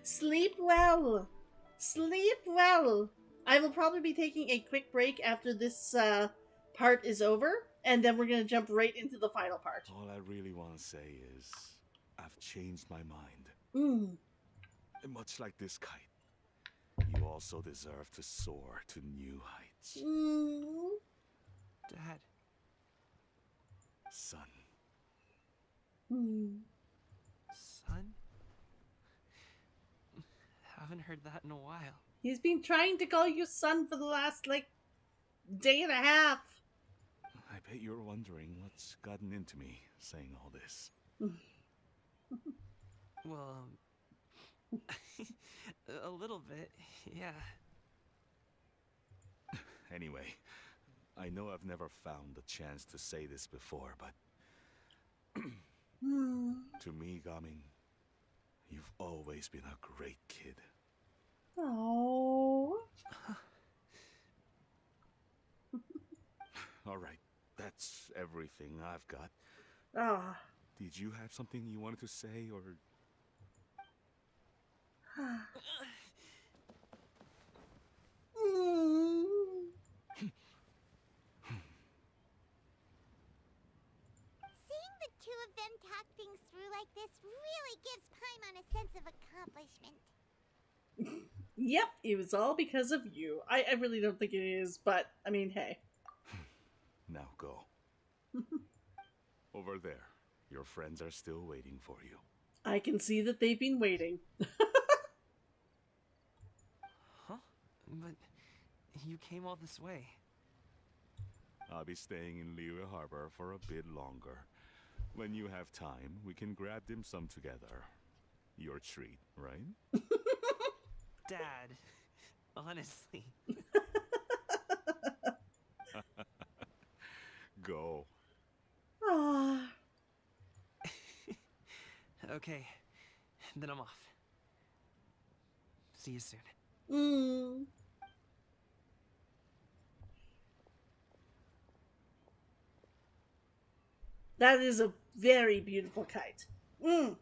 Sleep well. Sleep well. I will probably be taking a quick break after this part is over, and then we're going to jump right into the final part. All I really want to say is, I've changed my mind. Much like this kite, you also deserve to soar to new heights. Dad. Son. Son? Haven't heard that in a while. He's been trying to call you son for the last, day and a half. I bet you're wondering what's gotten into me saying all this. Well, a little bit, yeah. Anyway, I know I've never found the chance to say this before, but... To me, Gaming, you've always been a great kid. Oh. Alright, that's everything I've got. Did you have something you wanted to say, or... Seeing the two of them talk things through like this really gives Paimon a sense of accomplishment. Yep, it was all because of you. I really don't think it is, but, I mean, hey. Now go. Over there. Your friends are still waiting for you. I can see that they've been waiting. Huh? But you came all this way. I'll be staying in Liyue Harbor for a bit longer. When you have time, we can grab dim sum together. Your treat, right? Dad, honestly. Go. Okay, then I'm off. See you soon. That is a very beautiful kite. That's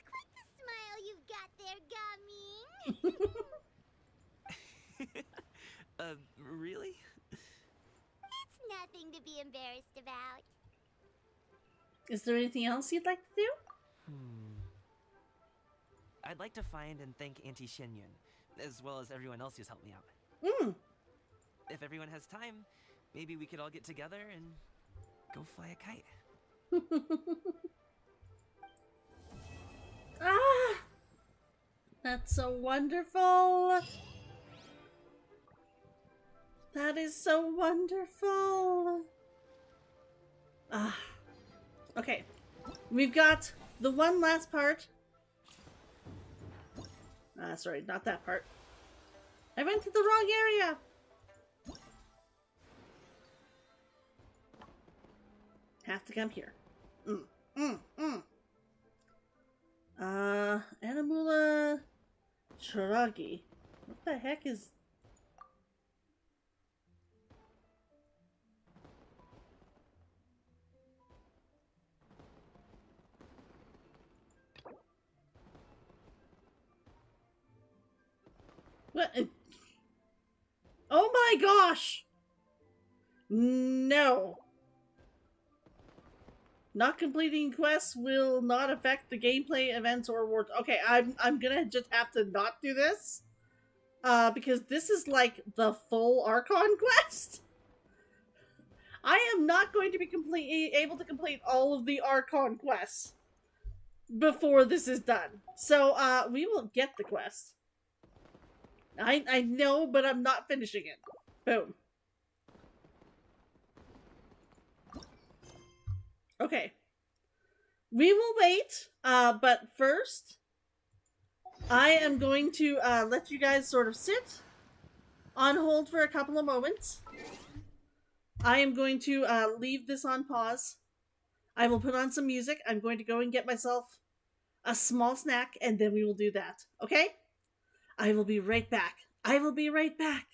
quite the smile you've got there, Gaming. Really? It's nothing to be embarrassed about. Is there anything else you'd like to do? I'd like to find and thank Auntie Xinyun, as well as everyone else who's helped me out. If everyone has time, maybe we could all get together and go fly a kite. That's so wonderful. That is so wonderful. Okay. We've got the one last part. Sorry, not that part. I went to the wrong area. Have to come here. Anamula Chiragi. What the heck is... What? Oh my gosh! No. Not completing quests will not affect the gameplay, events, or rewards. Okay, I'm gonna just have to not do this. Because this is like the full Archon quest. I am not going to be able to complete all of the Archon quests before this is done. So, we will get the quest. I know, but I'm not finishing it. Boom. Okay. We will wait, but first, I am going to let you guys sort of sit on hold for a couple of moments. I am going to leave this on pause. I will put on some music. I'm going to go and get myself a small snack, and then we will do that. Okay? I will be right back. I will be right back.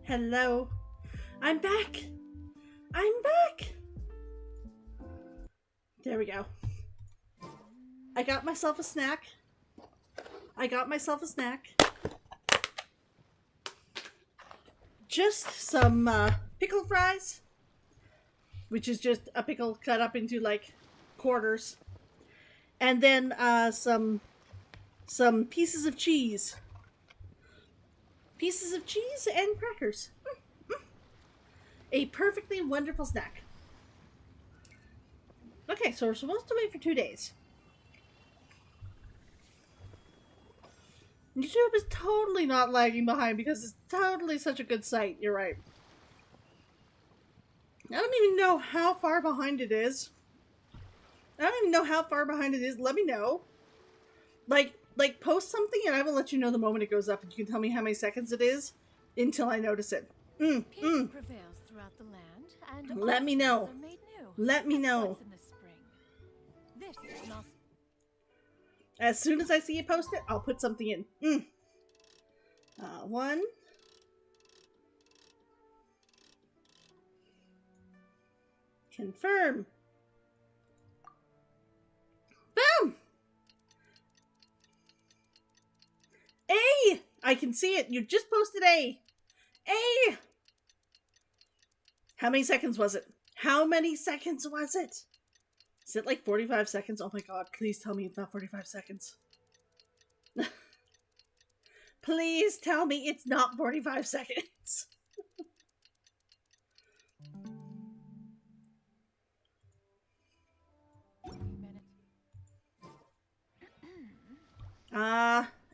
Hello. I'm back. I'm back. There we go. I got myself a snack. Just some pickle fries, which is just a pickle cut up into like quarters. And then some pieces of cheese. Pieces of cheese and crackers. A perfectly wonderful snack. Okay, so we're supposed to wait for 2 days. YouTube is totally not lagging behind because it's totally such a good site. You're right. I don't even know how far behind it is. Let me know. Like, like, post something and I will let you know the moment it goes up, and you can tell me how many seconds it is until I notice it. Peace prevails throughout the land, and Let all me things know. are made new. Let me As know. buds in the spring. This is not As soon as I see you post it, I'll put something in. One. Confirm. Boom! A! I can see it. You just posted A. A! How many seconds was it? How many seconds was it? Is it like 45 seconds? Oh my god, please tell me it's not 45 seconds. Please tell me it's not 45 seconds.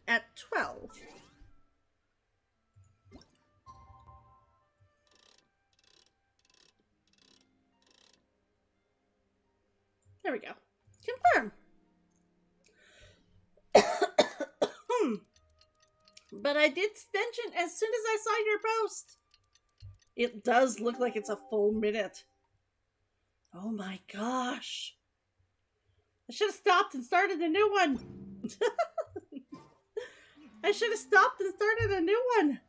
At 12. There we go. Confirm. But I did mention as soon as I saw your post. It does look like it's a full minute. Oh my gosh. I should have stopped and started a new one. I should have stopped and started a new one.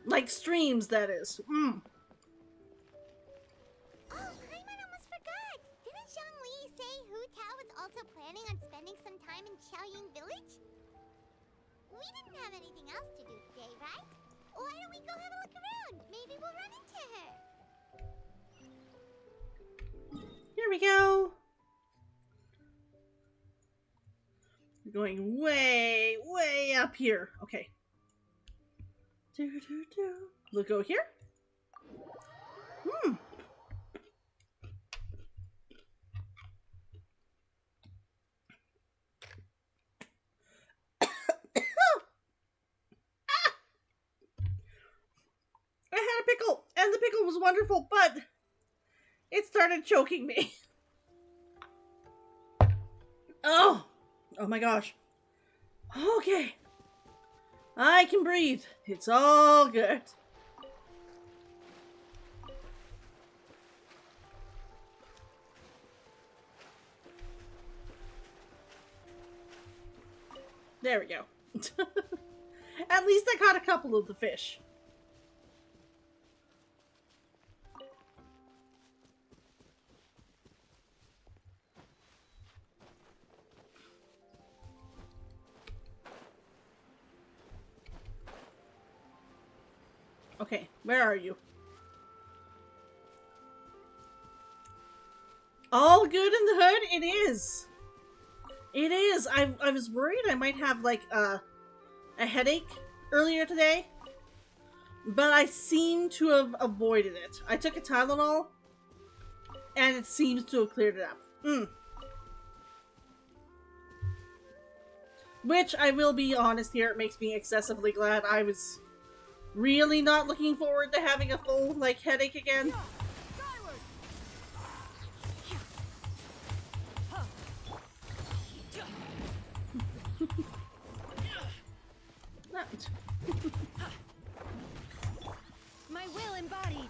Like streams, that is. Oh, Paimon almost forgot. Didn't Zhongli say Hu Tao was also planning on spending some time in Xiaoying Village? We didn't have anything else to do today, right? Why don't we go have a look around? Maybe we'll run into her. Here we go. We're going way, way up here. Okay. We'll go here. I had a pickle, and the pickle was wonderful, but it started choking me. Oh my gosh. Okay. I can breathe. It's all good. There we go. At least I caught a couple of the fish. Okay, where are you? All good in the hood? It is. It is. I was worried I might have like a headache earlier today, but I seem to have avoided it. I took a Tylenol, and it seems to have cleared it up. Which, I will be honest here, it makes me excessively glad. I was really not looking forward to having a full, like, headache again. My will embodied.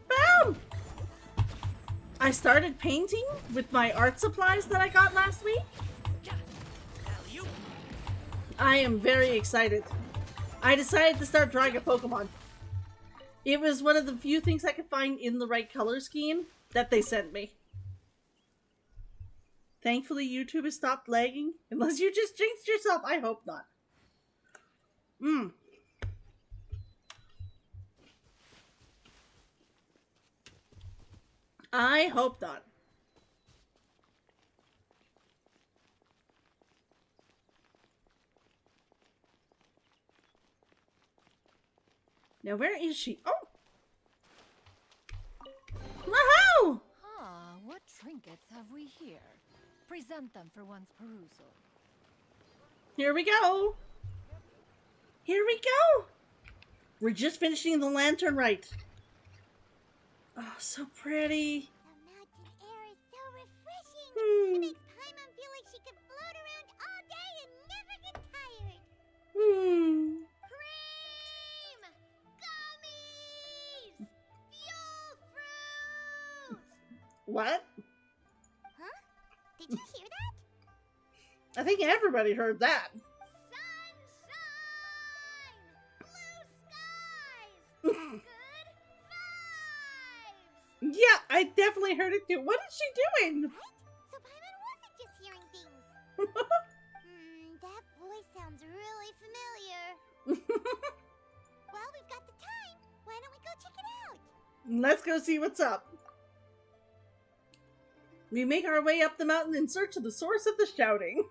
Boom! I started painting with my art supplies that I got last week. I am very excited. I decided to start drawing a Pokemon. It was one of the few things I could find in the right color scheme that they sent me. Thankfully, YouTube has stopped lagging. Unless you just jinxed yourself. I hope not. I hope not. Now, where is she? Oh! Woohoo! Ah, what trinkets have we here? Present them for one's perusal. Here we go. Here we go. We're just finishing the lantern rite. Oh, so pretty. The mountain air is so refreshing. It makes Paimon feel like she could float around all day and never get tired. Cream! Gummies! Fuel fruit! What? Huh? Did you hear that? I think everybody heard that. Sunshine! Blue skies! Good vibes! Yeah, I definitely heard it too. What is she doing? Right? So Paimon wasn't just hearing things. That voice sounds really familiar. Well, we've got the time. Why don't we go check it out? Let's go see what's up. We make our way up the mountain in search of the source of the shouting.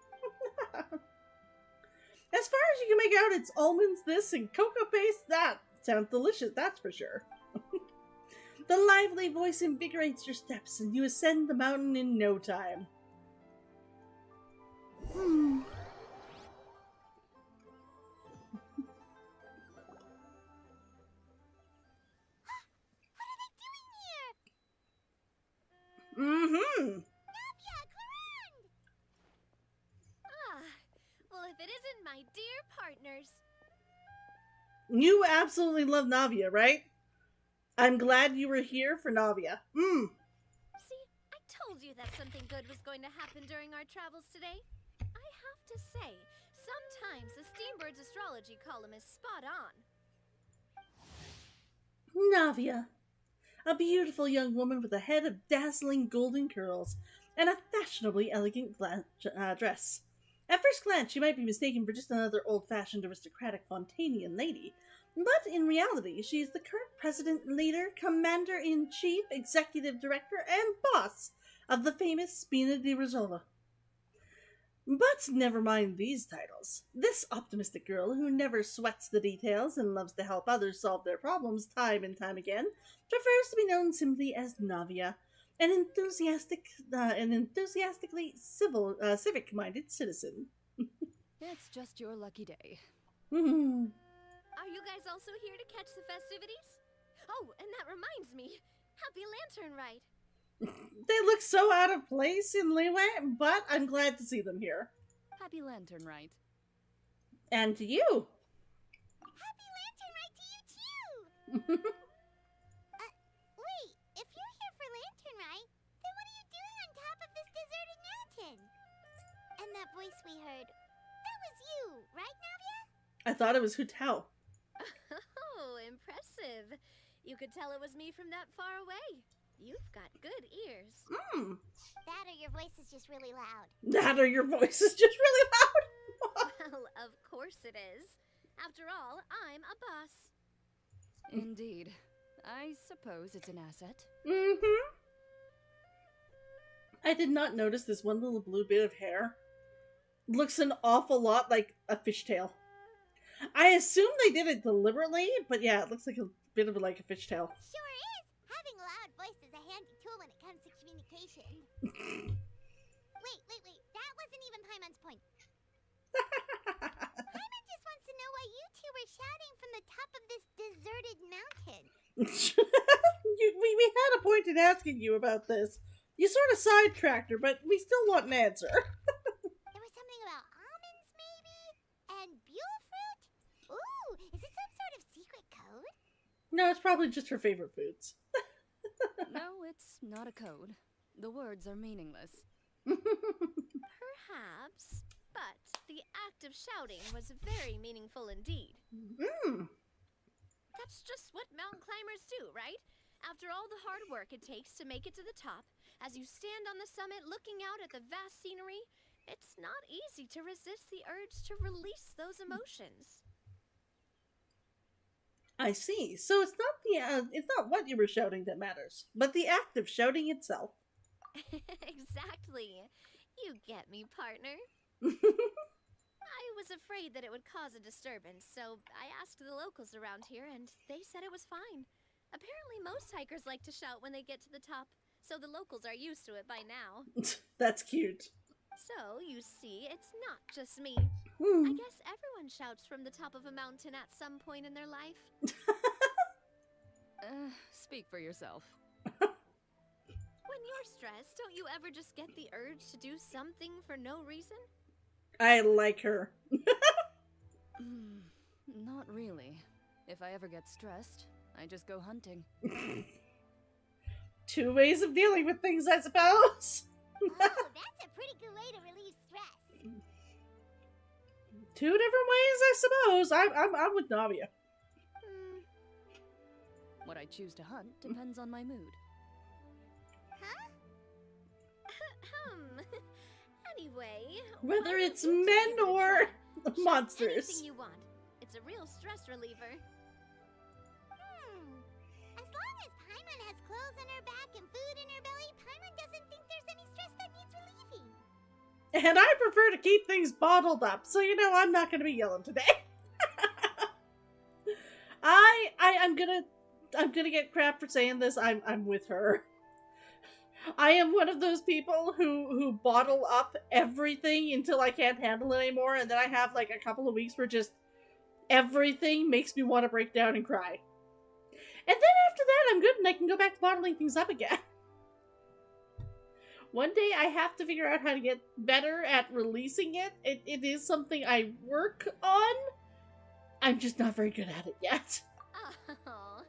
As far as you can make out, it's almonds this and cocoa paste that. Sounds delicious, that's for sure. The lively voice invigorates your steps and you ascend the mountain in no time. Navia, Clarande! Well, if it isn't my dear partners. You absolutely love Navia, right? I'm glad you were here for Navia. See, I told you that something good was going to happen during our travels today. I have to say, sometimes the Steambird's astrology column is spot on. Navia. A beautiful young woman with a head of dazzling golden curls and a fashionably elegant dress. At first glance, she might be mistaken for just another old-fashioned aristocratic Fontanian lady, but in reality, she is the current president, leader, commander-in-chief, executive director, and boss of the famous Spina di Rossola. But never mind these titles. This optimistic girl, who never sweats the details and loves to help others solve their problems time and time again, prefers to be known simply as Navia, an enthusiastically civic-minded citizen. It's just your lucky day. Are you guys also here to catch the festivities? Oh, and that reminds me. Happy Lantern Rite. They look so out of place in Liyue, but I'm glad to see them here. Happy Lantern Rite. And to you. Happy Lantern Rite to you too! Wait, if you're here for Lantern Rite, then what are you doing on top of this deserted mountain? And that voice we heard, that was you, right, Navia? I thought it was Hu Tao. Oh, impressive. You could tell it was me from that far away. You've got good ears. That or your voice is just really loud. That or your voice is just really loud. Well, of course it is. After all, I'm a boss. Indeed. I suppose it's an asset. I did not notice this one little blue bit of hair. Looks an awful lot like a fishtail. I assume they did it deliberately, but yeah, it looks like a bit of like a fishtail. Sure is. Having a loud voice is a handy tool when it comes to communication. Wait. That wasn't even Paimon's point. Paimon just wants to know why you two were shouting from the top of this deserted mountain. We had a point in asking you about this. You sort of sidetracked her, but we still want an answer. There was something about almonds, maybe? And buell fruit? Ooh, is it some sort of secret code? No, it's probably just her favorite foods. No, it's not a code. The words are meaningless. Perhaps, but the act of shouting was very meaningful indeed. That's just what mountain climbers do, right? After all the hard work it takes to make it to the top, as you stand on the summit looking out at the vast scenery, it's not easy to resist the urge to release those emotions. I see. So it's not what you were shouting that matters, but the act of shouting itself. Exactly. You get me, partner. I was afraid that it would cause a disturbance, so I asked the locals around here, and they said it was fine. Apparently most hikers like to shout when they get to the top, so the locals are used to it by now. That's cute. So, you see, it's not just me. I guess everyone shouts from the top of a mountain at some point in their life. Speak for yourself. When you're stressed, don't you ever just get the urge to do something for no reason? I like her. Not really. If I ever get stressed, I just go hunting. Two ways of dealing with things, I suppose. Oh, that's a pretty good way to relieve stress. Two different ways, I suppose. I'm with Navia. What I choose to hunt depends on my mood. Huh? Anyway, Whether why it's don't you men give it a or try? Shout monsters. Anything you want. It's a real stress reliever. As long as Paimon has clothes on her back and food in her belly, Paimon doesn't think there's any stress that needs relieving. And I prefer to keep things bottled up, so you know I'm not gonna be yelling today. I'm gonna get crap for saying this. I'm with her. I am one of those people who bottle up everything until I can't handle it anymore, and then I have like a couple of weeks where just everything makes me want to break down and cry. And then after that, I'm good and I can go back to bottling things up again. One day I have to figure out how to get better at releasing it. It is something I work on. I'm just not very good at it yet. Oh,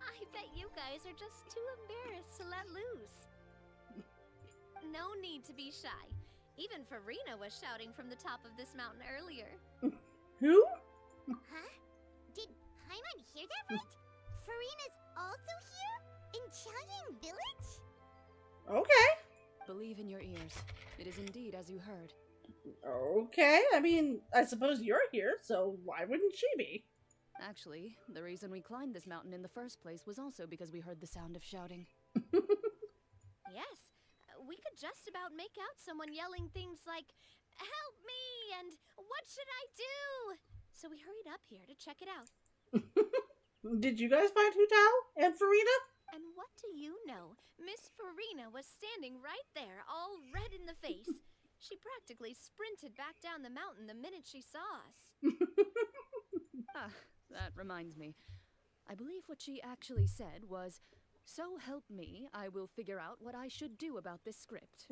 I bet you guys are just too embarrassed to let loose. No need to be shy. Even Farina was shouting from the top of this mountain earlier. Who? Huh? Did Paimon hear that right? Farina's also here? In Qiaoying Village? Okay. Believe in your ears. It is indeed as you heard. Okay, I mean, I suppose you're here, so why wouldn't she be? Actually, the reason we climbed this mountain in the first place was also because we heard the sound of shouting. Yes. We could just about make out someone yelling things like, "Help me!" and "What should I do?" So we hurried up here to check it out. Did you guys find Hu Tao and Farina? And what do you know? Miss Farina was standing right there, all red in the face. She practically sprinted back down the mountain the minute she saw us. That reminds me. I believe what she actually said was, "So help me, I will figure out what I should do about this script."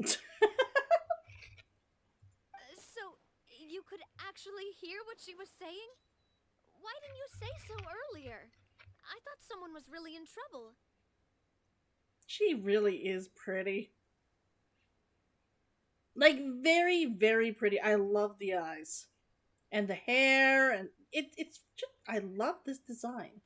So, you could actually hear what she was saying? Why didn't you say so earlier? I thought someone was really in trouble. She really is pretty. Like, very, very pretty. I love the eyes. And the hair, and it's just, I love this design.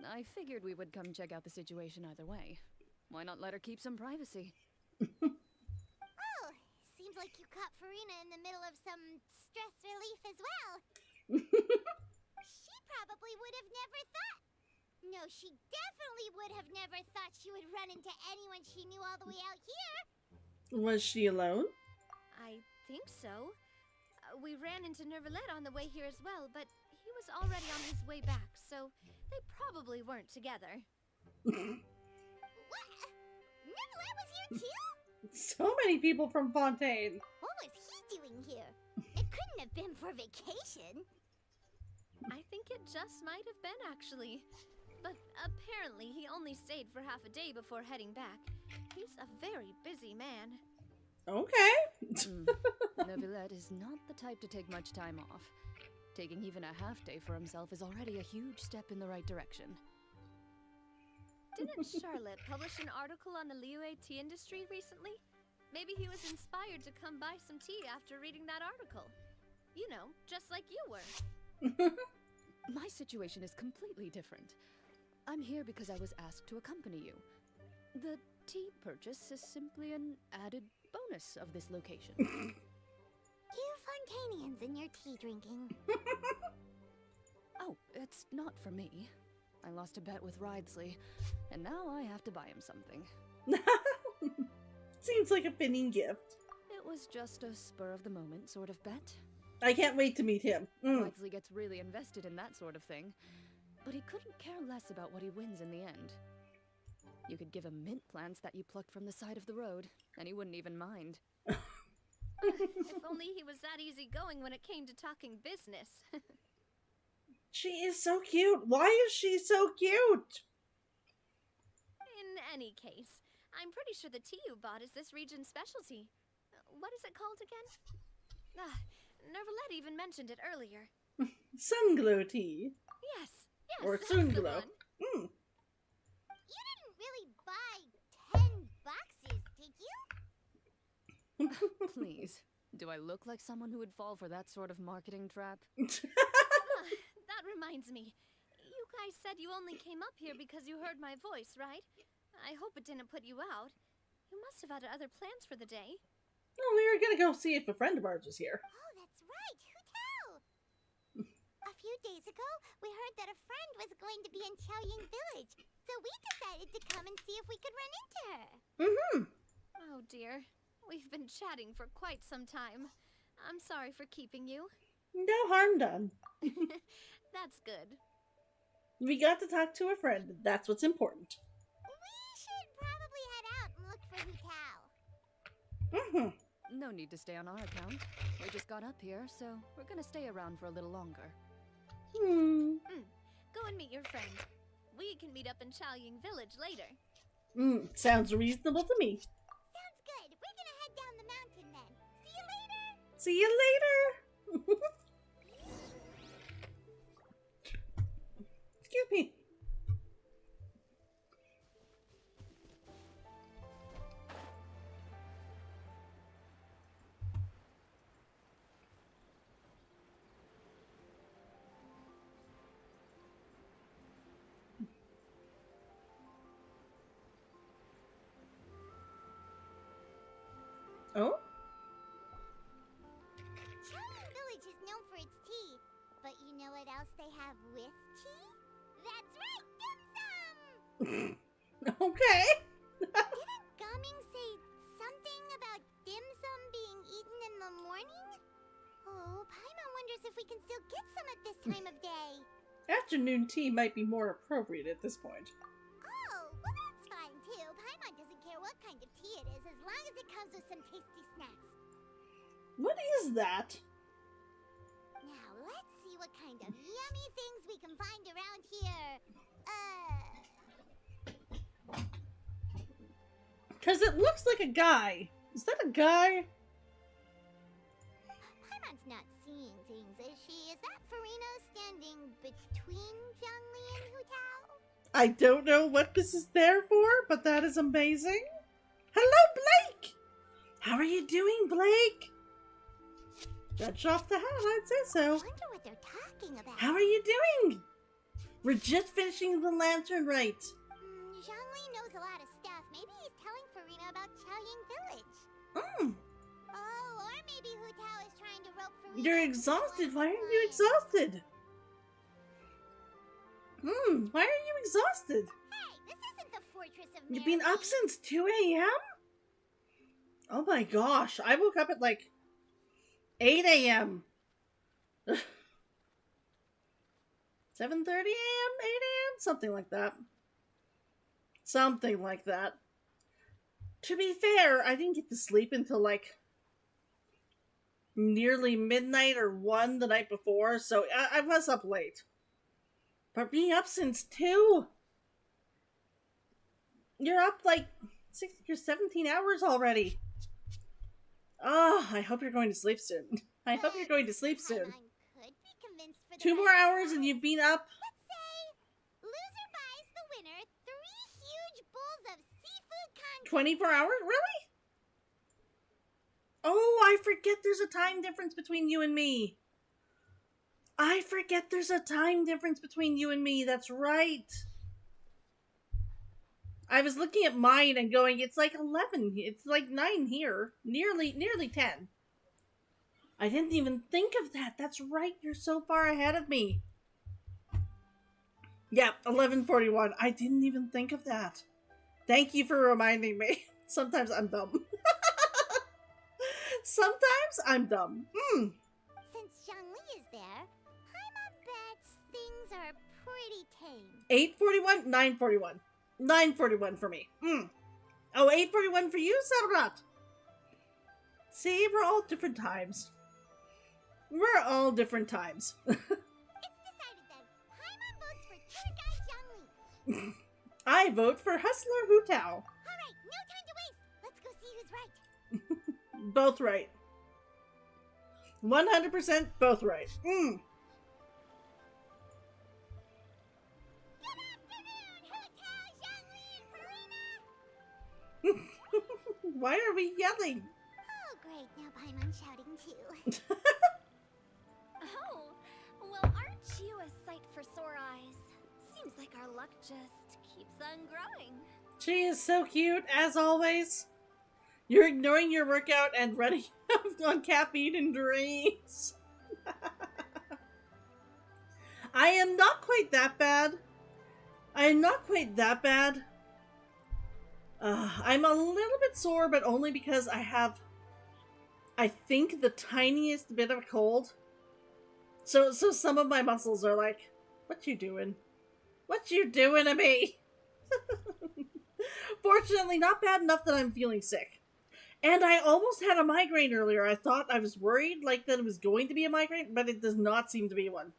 I figured we would come check out the situation either way. Why not let her keep some privacy? Oh, seems like you caught Farina in the middle of some stress relief as well. She probably would have never thought. No, she definitely would have never thought she would run into anyone she knew all the way out here. Was she alone? I think so. We ran into Nervalet on the way here as well, but he was already on his way back, so they probably weren't together. What? Nervalet was here too? So many people from Fontaine. What was he doing here? It couldn't have been for vacation. I think it just might have been, actually. But apparently he only stayed for half a day before heading back. He's a very busy man. Okay. Neuvillette is not the type to take much time off. Taking even a half day for himself is already a huge step in the right direction. Didn't Charlotte publish an article on the Liyue tea industry recently? Maybe he was inspired to come buy some tea after reading that article. You know, just like you were. My situation is completely different. I'm here because I was asked to accompany you. The tea purchase is simply an added bonus of this location. You Fontainians and your tea drinking. Oh, it's not for me. I lost a bet with Ridesley, and now I have to buy him something. Seems like a fitting gift. It was just a spur-of-the-moment sort of bet. I can't wait to meet him. Ridesley gets really invested in that sort of thing, but he couldn't care less about what he wins in the end. You could give him mint plants that you plucked from the side of the road, and he wouldn't even mind. If only he was that easygoing when it came to talking business. She is so cute. Why is she so cute? In any case, I'm pretty sure the tea you bought is this region's specialty. What is it called again? Nervalette even mentioned it earlier. Sunglow tea. Yes, Or that's the Sunglow. one. You didn't really buy 10 boxes, did you? Please. Do I look like someone who would fall for that sort of marketing trap? That reminds me. You guys said you only came up here because you heard my voice, right? I hope it didn't put you out. You must have had other plans for the day. Well, we were gonna go see if a friend of ours was here. Oh, that's right. Who tell? A few days ago, we heard that a friend was going to be in Chaoying Village, so we decided to come and see if we could run into her. Mm-hmm. Oh dear. We've been chatting for quite some time. I'm sorry for keeping you. No harm done. That's good. We got to talk to a friend. That's what's important. We should probably head out and look for Hu Tao. Mm-hmm. No need to stay on our account. We just got up here, so we're gonna stay around for a little longer. Go and meet your friend. We can meet up in Chaoying Village later. Sounds reasonable to me. Sounds good. We're gonna head down the mountain then. See you later. See you later. Excuse me. Oh? Chaoying Village is known for its tea, but you know what else they have with tea? That's right, dim sum! Okay. Didn't Gaming say something about dim sum being eaten in the morning? Oh, Paimon wonders if we can still get some at this time of day. Afternoon tea might be more appropriate at this point. Oh, well that's fine too. Paimon doesn't care what kind of tea it is as long as it comes with some tasty snacks. What is that? Now let's see what kind of yummy things we can find around here. Because it looks like a guy. Is that a guy? Paimon's not seeing things, is she? Is that Farina standing between Zhongli and Hu Tao? I don't know what this is there for, but that is amazing. Hello, Blake! How are you doing, Blake? Judge off the hat, I'd say so. I wonder what they're talking about. How are you doing? We're just finishing the lantern rite. Zhongli knows a lot of stuff. Maybe he's telling Farina about Chaoying Village. Mm. Oh, or maybe Hu Tao is trying to rope Farina. You're exhausted. Why are you exhausted? Why are you exhausted? Hey, this isn't the Fortress of You've been Merrily. up since 2 a.m.? Oh my gosh. I woke up at like 8 a.m. 7:30 a.m., 8 a.m., something like that. Something like that. To be fair, I didn't get to sleep until like nearly midnight or 1 the night before, so I was up late. But being up since 2? You're up like 16 or 17 hours already. Oh, I hope you're going to sleep soon. I hope you're going to sleep soon. Paimon could be convinced for the 2 more rest of hours the and night. you've been up. Let's say loser buys the winner 3 huge bowls of seafood content. 24 hours? Really? Oh, I forget there's a time difference between you and me. I forget there's a time difference between you and me. That's right. I was looking at mine and going, it's like 11. It's like 9 here. Nearly 10. I didn't even think of that. That's right. You're so far ahead of me. Yeah, 11:41. I didn't even think of that. Thank you for reminding me. Sometimes I'm dumb. Sometimes I'm dumb. Since Zhongli is there, Paimon bets things are pretty tame. 8:41, 9:41. 9:41 for me. Oh, 8:41 for you, Salrat. See, we're all different times. We're all different times. It's decided then. Paimon votes for tour guide Zhongli. I vote for Hustler Hu Tao. Alright, no time to waste. Let's go see who's right. Both right. 100% both right. Good afternoon, Hu Tao, Zhongli, and Farina! Why are we yelling? Oh, great. Now Paimon's shouting too. Oh, well, aren't you a sight for sore eyes? Seems like our luck just keeps on growing. She is so cute, as always. You're ignoring your workout and running on caffeine and drinks. I am not quite that bad. I'm a little bit sore, but only because I have, I think, the tiniest bit of a cold. So some of my muscles are like, what you doing? What you doing to me? Fortunately, not bad enough that I'm feeling sick. And I almost had a migraine earlier. I thought I was worried like that it was going to be a migraine, but it does not seem to be one.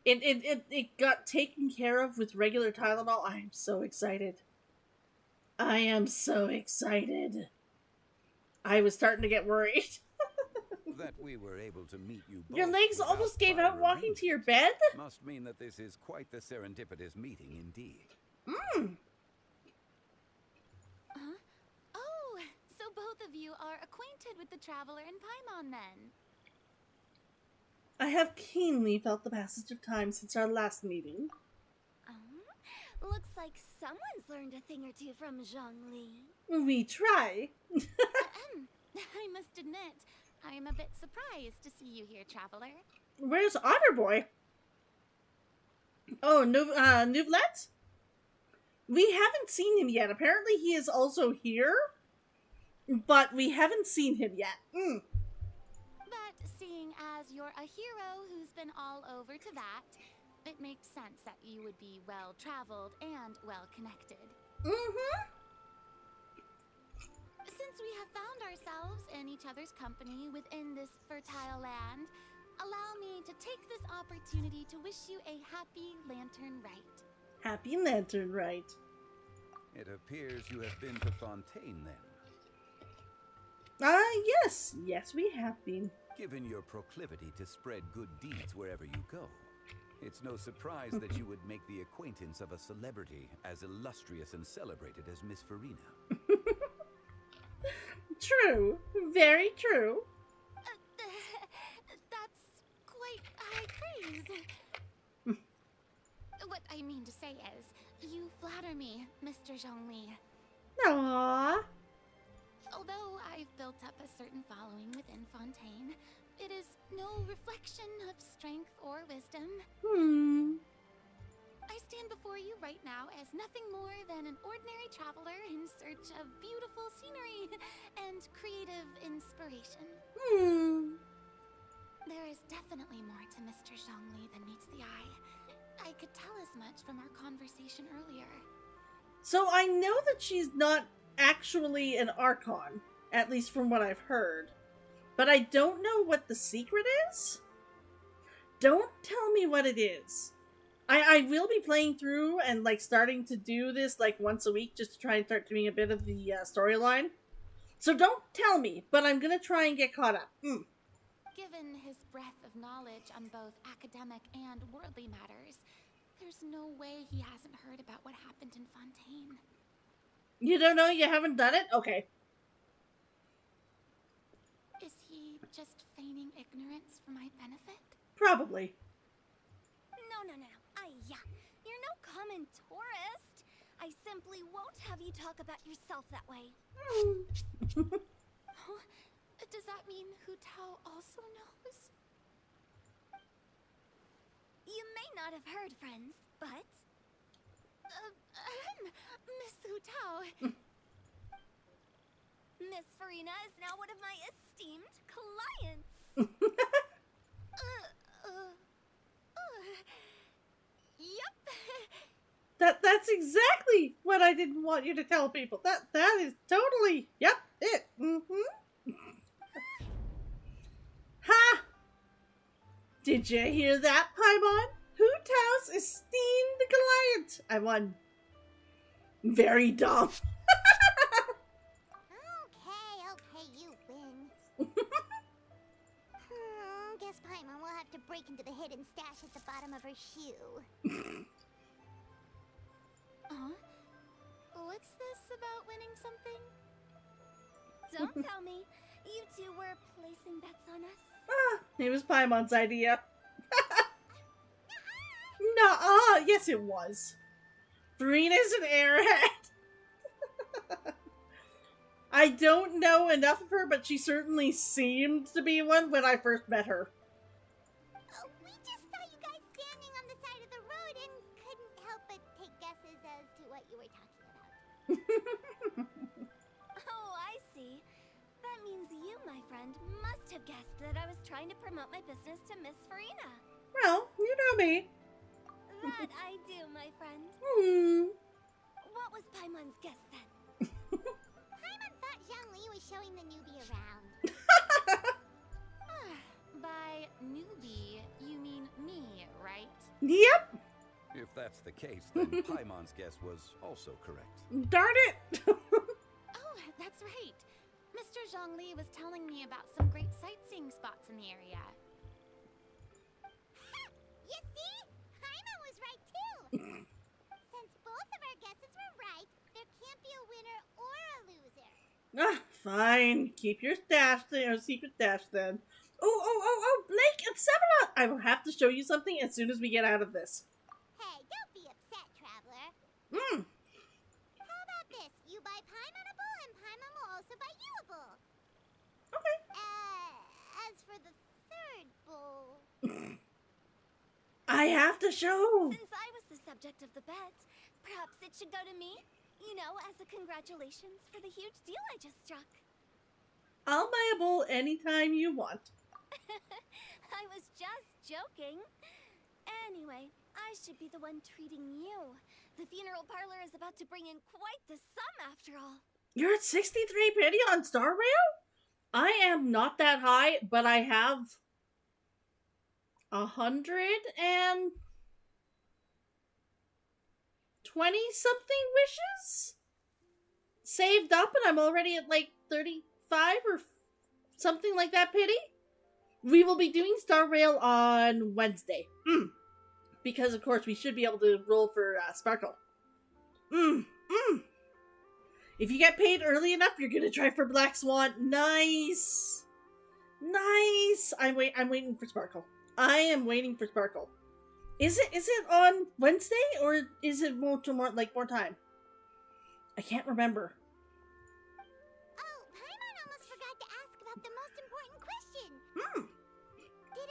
It got taken care of with regular Tylenol. I am so excited. I am so excited. I was starting to get worried. That we were able to meet you both Your legs without almost gave prior out walking to your bed? must mean that this is quite the serendipitous meeting indeed. Oh, so both of you are acquainted with the Traveler and Paimon then? I have keenly felt the passage of time since our last meeting. Looks like someone's learned a thing or two from Zhongli. We try. I must admit, I am a bit surprised to see you here, Traveler. Where's Otter Boy? Oh, Nouvlet? We haven't seen him yet. Apparently he is also here, but we haven't seen him yet. But seeing as you're a hero who's been all over to that, it makes sense that you would be well-traveled and well-connected. Since we have found ourselves in each other's company within this fertile land, allow me to take this opportunity to wish you a happy Lantern Rite. Happy Lantern Rite. It appears you have been to Fontaine then. Yes. Yes, we have been. Given your proclivity to spread good deeds wherever you go, it's no surprise that you would make the acquaintance of a celebrity as illustrious and celebrated as Miss Farina. True. Very true. That's quite high praise. What I mean to say is, you flatter me, Mr. Zhongli. Aww. Although I've built up a certain following within Fontaine, it is no reflection of strength or wisdom. I stand before you right now as nothing more than an ordinary traveler in search of beautiful scenery and creative inspiration. There is definitely more to Mr. Zhongli than meets the eye. I could tell as much from our conversation earlier. So I know that she's not actually an Archon, at least from what I've heard. But I don't know what the secret is? Don't tell me what it is. I will be playing through and like starting to do this like once a week just to try and start doing a bit of the storyline. So don't tell me, but I'm gonna try and get caught up. Given his breadth of knowledge on both academic and worldly matters, there's no way he hasn't heard about what happened in Fontaine. You don't know? You haven't done it? Okay. Is he just feigning ignorance for my benefit? Probably. No. You're no common tourist. I simply won't have you talk about yourself that way. Does that mean Hu Tao also knows? You may not have heard, friends, but... Miss Hu Tao... Miss Farina is now one of my esteemed clients. Yep. That's exactly what I didn't want you to tell people. That is totally, yep, it. Who Ha! Did you hear that, Paimon? Hoothouse esteemed client. I won. Very dumb. Okay, you win. Guess Paimon will have to break into the hidden stash at the bottom of her shoe. What's this about winning something? Don't tell me. You two were placing bets on us? It was Paimon's idea. Nuh-uh. Yes, it was. Farina's an airhead. I don't know enough of her, but she certainly seemed to be one when I first met her. Oh, we just saw you guys standing on the side of the road and couldn't help but take guesses as to what you were talking about. Oh, I see. That means you, my friend, must have guessed that I was trying to promote my business to Miss Farina. Well, you know me. That I do, my friend. What was Paimon's guess then? Paimon thought Zhongli was showing the newbie around. By newbie, you mean me, right? Yep. If that's the case, then Paimon's guess was also correct. Darn it. Oh, that's right. Mr. Zhongli was telling me about some great sightseeing spots in the area. You see? Paimon was right too. Since both of our guesses were right, there can't be a winner or a loser. Fine. Keep your stash there, secret stash then. Oh, Blake, it's 7 o'clock. I will have to show you something as soon as we get out of this. Hey, don't be upset, traveler. How about this? You buy Paimonable and Paimon will also buy youable. Okay. As for the third bowl... I have to show. Since I was the subject of the bet, perhaps it should go to me? You know, as a congratulations for the huge deal I just struck. I'll buy a bowl anytime you want. I was just joking. Anyway, I should be the one treating you. The funeral parlor is about to bring in quite the sum after all. You're at 63 penny on Star Rail? I am not that high, but I have 120 something wishes saved up, and I'm already at like 35 or something like that penny. We will be doing Star Rail on Wednesday. Because of course we should be able to roll for Sparkle. If you get paid early enough, you're gonna try for Black Swan. Nice. I'm waiting for Sparkle. I am waiting for Sparkle. Is it on Wednesday or is it more time? I can't remember. Oh, Paimon almost forgot to ask about the most important question. Did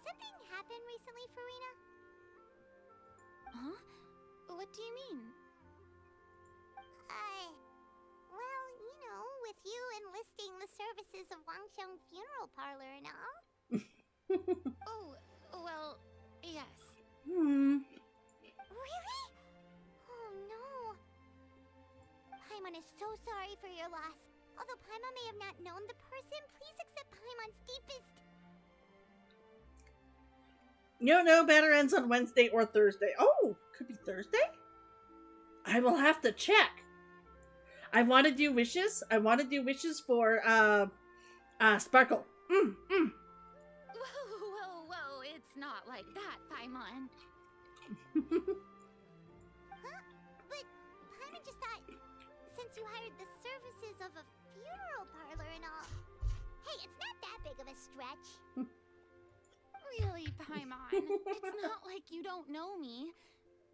something happen recently, Farina? Huh? What do you mean? Well, you know, with you enlisting the services of Wangsheng Funeral Parlor and all. Oh, well, yes. Really? Oh no. Paimon is so sorry for your loss. Although Paimon may have not known the person, please accept Paimon's deepest... No banner ends on Wednesday or Thursday. Oh, could be Thursday? I will have to check. I want to do wishes. I want to do wishes for Sparkle. Whoa, it's not like that, Paimon. Huh? But Paimon just thought, since you hired the services of a funeral parlor and all... Hey, it's not that big of a stretch. Really, Paimon? It's not like you don't know me.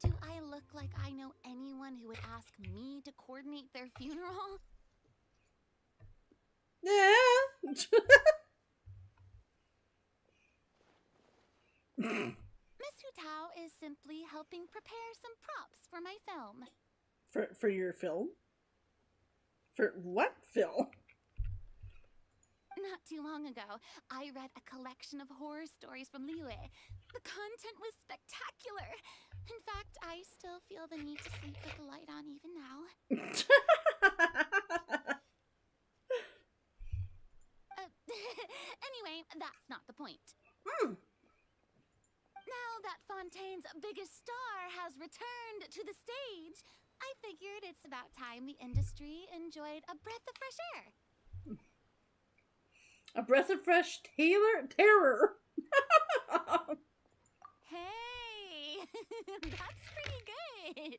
Do I look like I know anyone who would ask me to coordinate their funeral? Yeah. Miss Hutao is simply helping prepare some props for my film. For your film? For what film? Not too long ago, I read a collection of horror stories from Liyue. The content was spectacular. In fact, I still feel the need to sleep with the light on even now. Anyway, the point. Hmm. Now that Fontaine's biggest star has returned to the stage, I figured it's about time the industry enjoyed a breath of fresh air. A breath of fresh terror. Hey, that's pretty good.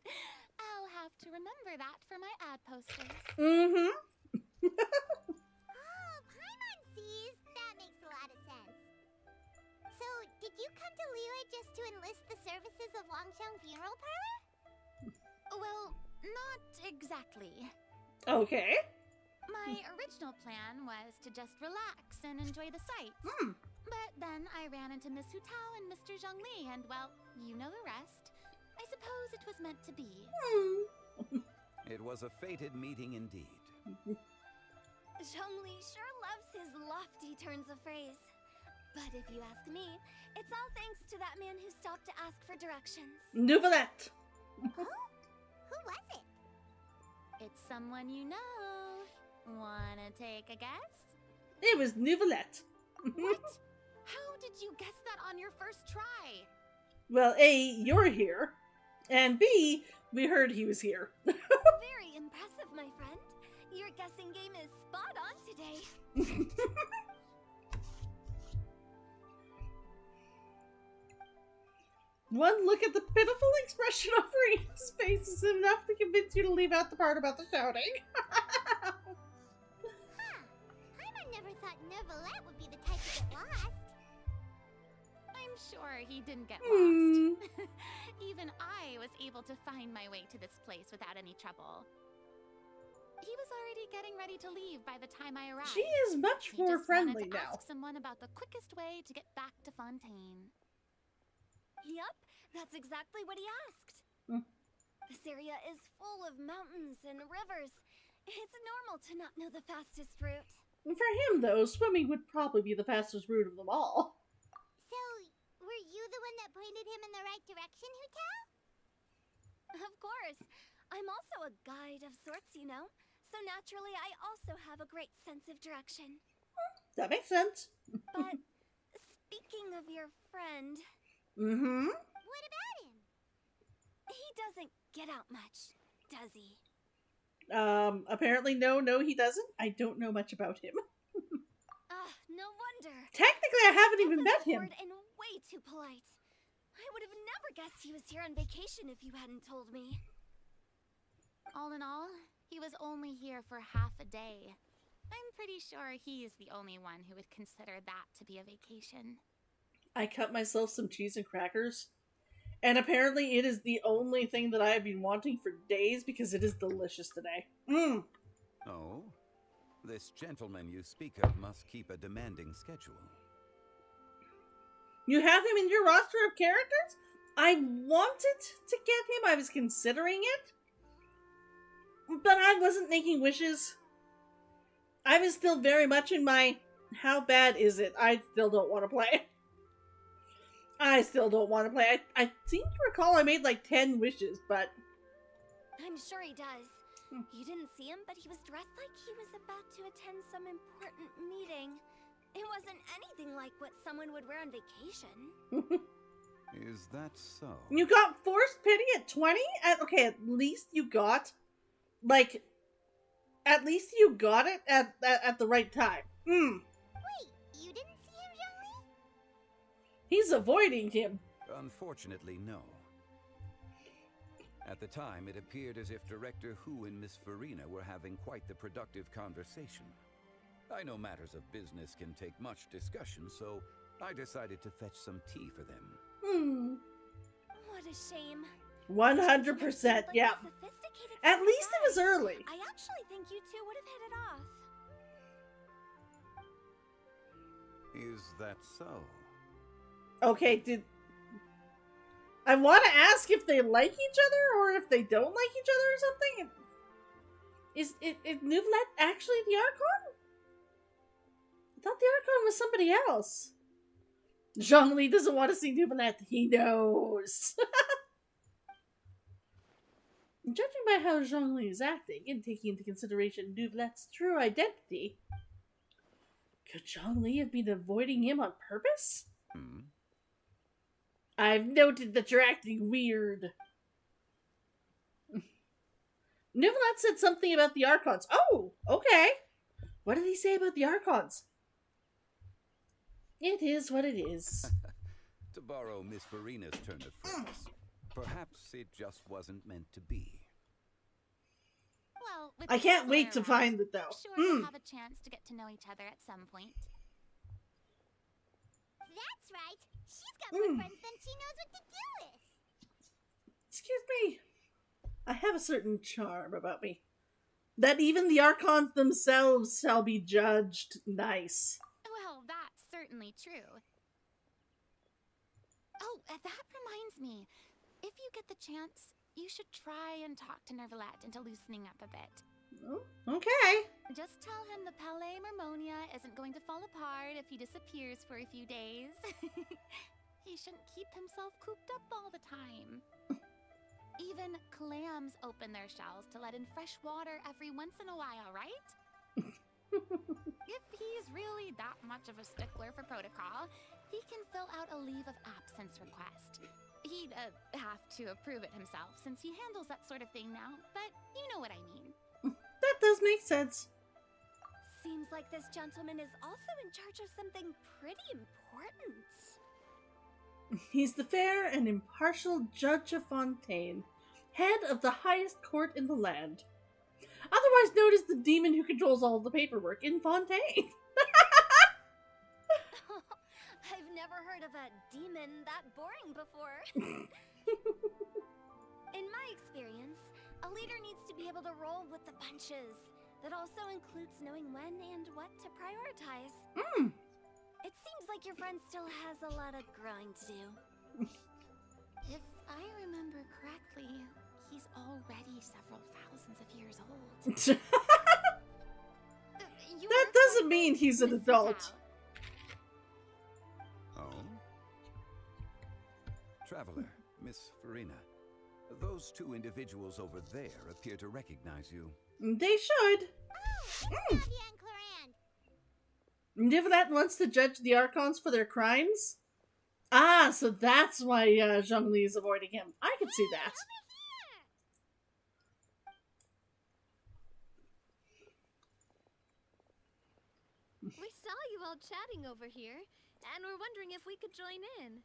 I'll have to remember that for my ad posters. Oh, Paimon sees. That makes a lot of sense. So, did you come to Liyue just to enlist the services of Longsheng Funeral Parlor? Well, not exactly. Okay. My original plan was to just relax and enjoy the sights. But then I ran into Miss Hu Tao and Mr. Zhongli, and well, you know the rest. I suppose it was meant to be. It was a fated meeting indeed. Zhongli sure loves his lofty turns of phrase. But if you ask me, it's all thanks to that man who stopped to ask for directions. Novelette. Who was it? It's someone you know. Wanna take a guess? It was Novelette. What? How did you guess that on your first try? Well, A, you're here. And B, we heard he was here. Very impressive, my friend. Your guessing game is spot on today. One look at the pitiful expression on Rita's face is enough to convince you to leave out the part about the shouting. Paimon never thought Novelette would be the type to get lost. I'm sure he didn't get lost. Even I was able to find my way to this place without any trouble. He was already getting ready to leave by the time I arrived. She is much He more just wanted friendly to now. ask someone about the quickest way to get back to Fontaine. Yup, that's exactly what he asked. This area is full of mountains and rivers. It's normal to not know the fastest route. For him, though, swimming would probably be the fastest route of them all. So, were you the one that pointed him in the right direction, Hu Tao? Of course. I'm also a guide of sorts, you know. So naturally, I also have a great sense of direction. That makes sense. But speaking of your friend... What about him? He doesn't get out much, does he? Apparently no, he doesn't. I don't know much about him. No wonder. Technically, I haven't even met him. And way too polite. I would have never guessed he was here on vacation if you hadn't told me. All in all, he was only here for half a day. I'm pretty sure he is the only one who would consider that to be a vacation. I cut myself some cheese and crackers, and apparently it is the only thing that I have been wanting for days because it is delicious today. Oh? This gentleman you speak of must keep a demanding schedule. You have him in your roster of characters? I wanted to get him. I was considering it. But I wasn't making wishes. I was still very much in my, how bad is it? I still don't want to play. I still don't want to play. I seem to recall I made like 10 wishes, but... I'm sure he does. You didn't see him, but he was dressed like he was about to attend some important meeting. It wasn't anything like what someone would wear on vacation. Is that so? You got forced pity at 20? Okay, at least you got... Like... At least you got it at the right time. Wait, you didn't see him, Zhongli? He's avoiding him. Unfortunately, no. At the time, it appeared as if Director Hu and Miss Farina were having quite the productive conversation. I know matters of business can take much discussion, so I decided to fetch some tea for them. What a shame. 100%, yeah. At least it was early. I actually think you two would have hit it off. Is that so? Okay, I want to ask if they like each other or if they don't like each other or something. Is Novelette actually the Archon? I thought the Archon was somebody else. Zhongli doesn't want to see Novelette. He knows. Judging by how Zhongli is acting and taking into consideration Nouvelette's true identity, Could Zhongli have been avoiding him on purpose? Hmm? I've noted that you're acting weird. Nivelet said something about the Archons. Oh, okay. What did he say about the Archons? It is what it is. To borrow Miss Farina's turn of phrase, perhaps it just wasn't meant to be. Well, with I the can't traveler wait to around, find it, though. I'm sure we'll have a chance to get to know each other at some point. That's right. She's got more friends than she knows what to do with. Excuse me. I have a certain charm about me. That even the Archons themselves shall be judged. Nice. Well, that's certainly true. Oh, that reminds me. If you get the chance, you should try and talk to Nervalet into loosening up a bit. Oh, okay. Just tell him the Palais Mermonia isn't going to fall apart if he disappears for a few days. He shouldn't keep himself cooped up all the time. Even clams open their shells to let in fresh water every once in a while, right? If he's really that much of a stickler for protocol, he can fill out a leave of absence request. He'd have to approve it himself since he handles that sort of thing now, but you know what I mean. That does make sense. Seems like this gentleman is also in charge of something pretty important. He's the fair and impartial Judge of Fontaine, head of the highest court in the land. Otherwise known as the demon who controls all of the paperwork in Fontaine. I've never heard of a demon that boring before. In my experience, a leader needs to be able to roll with the punches. That also includes knowing when and what to prioritize. It seems like your friend still has a lot of growing to do. If I remember correctly, he's already several thousands of years old. That doesn't mean he's an adult. Oh? Traveler, Miss Farina. Those two individuals over there appear to recognize you. They should. Oh, it's Nadia and Clorinde. Nivelet wants to judge the Archons for their crimes? Ah, so that's why Zhongli is avoiding him. I can see that. We saw you all chatting over here, and we're wondering if we could join in.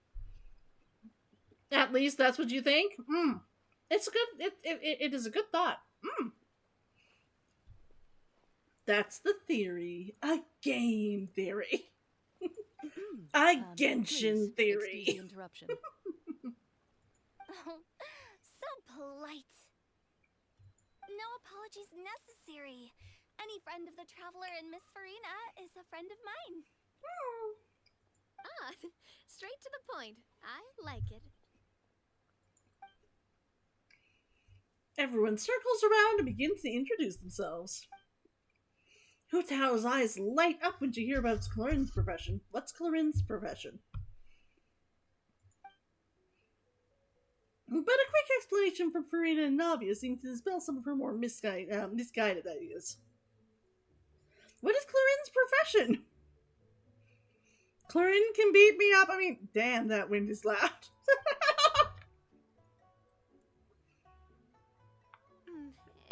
At least that's what you think? It's a good, it is a good thought. That's the theory. A game theory. A Genshin theory. Excuse the interruption. Oh, so polite. No apologies necessary. Any friend of the Traveler and Miss Farina is a friend of mine. Ah, straight to the point. I like it. Everyone circles around and begins to introduce themselves. Hu Tao's eyes light up when you hear about Clorinne's profession. What's Clorinne's profession? But a quick explanation from Farina and Navia seemed to dispel some of her more misguided ideas. What is Clorinne's profession? Clorinne can beat me up. I mean, damn, that wind is loud.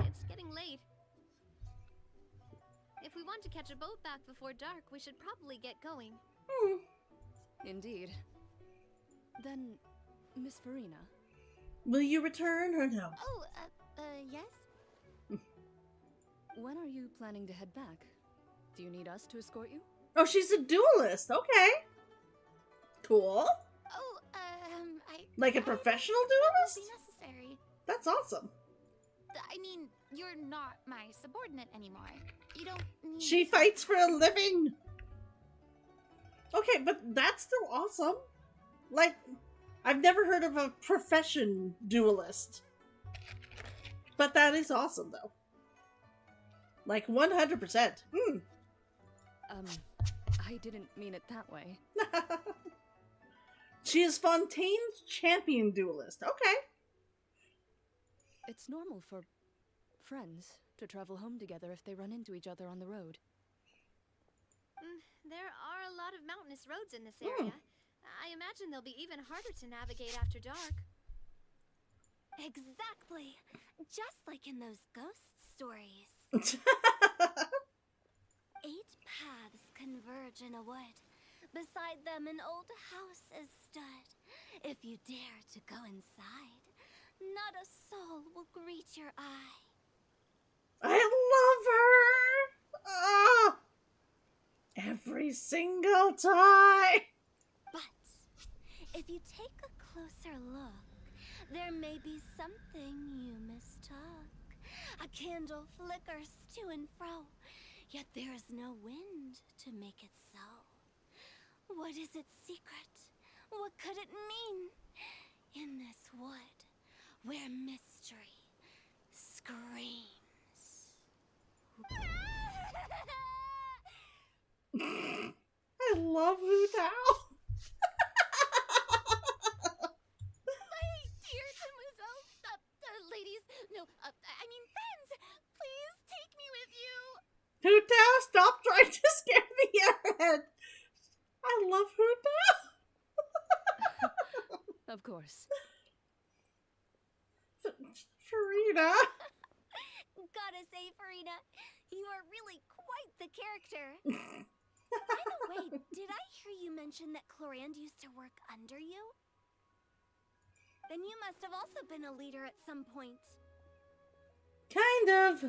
It's getting late. If we want to catch a boat back before dark, we should probably get going. Indeed. Then, Miss Farina. Will you return or no? Oh, yes? When are you planning to head back? Do you need us to escort you? Oh, she's a duelist. Okay. Cool. Oh, Like a professional that duelist? would be necessary. That's awesome. I mean, you're not my subordinate anymore. You don't need... She fights for a living. Okay, but that's still awesome. Like, I've never heard of a profession duelist. But that is awesome, though. Like, 100%. I didn't mean it that way. She is Fontaine's champion duelist. Okay. It's normal for friends to travel home together if they run into each other on the road. there are a lot of mountainous roads in this area. I imagine they'll be even harder to navigate after dark. Exactly. Just like in those ghost stories. 8 paths converge in a wood. Beside them an old house is stood. If you dare to go inside, not a soul will greet your eye. I love her! Ah! Every single time! But if you take a closer look, there may be something you mistook. A candle flickers to and fro, yet there is no wind to make it so. What is its secret? What could it mean? In this wood, where mystery screams. I love Hu Tao. Dear mademoiselle, ladies, no, I mean friends, please take me with you. Hu Tao, stop trying to scare the airhead. I love Hu Tao. Of course. Farina. Gotta say, Farina, you are really quite the character. By the way, did I hear you mention that Clorand used to work under you? Then you must have also been a leader at some point. Kind of.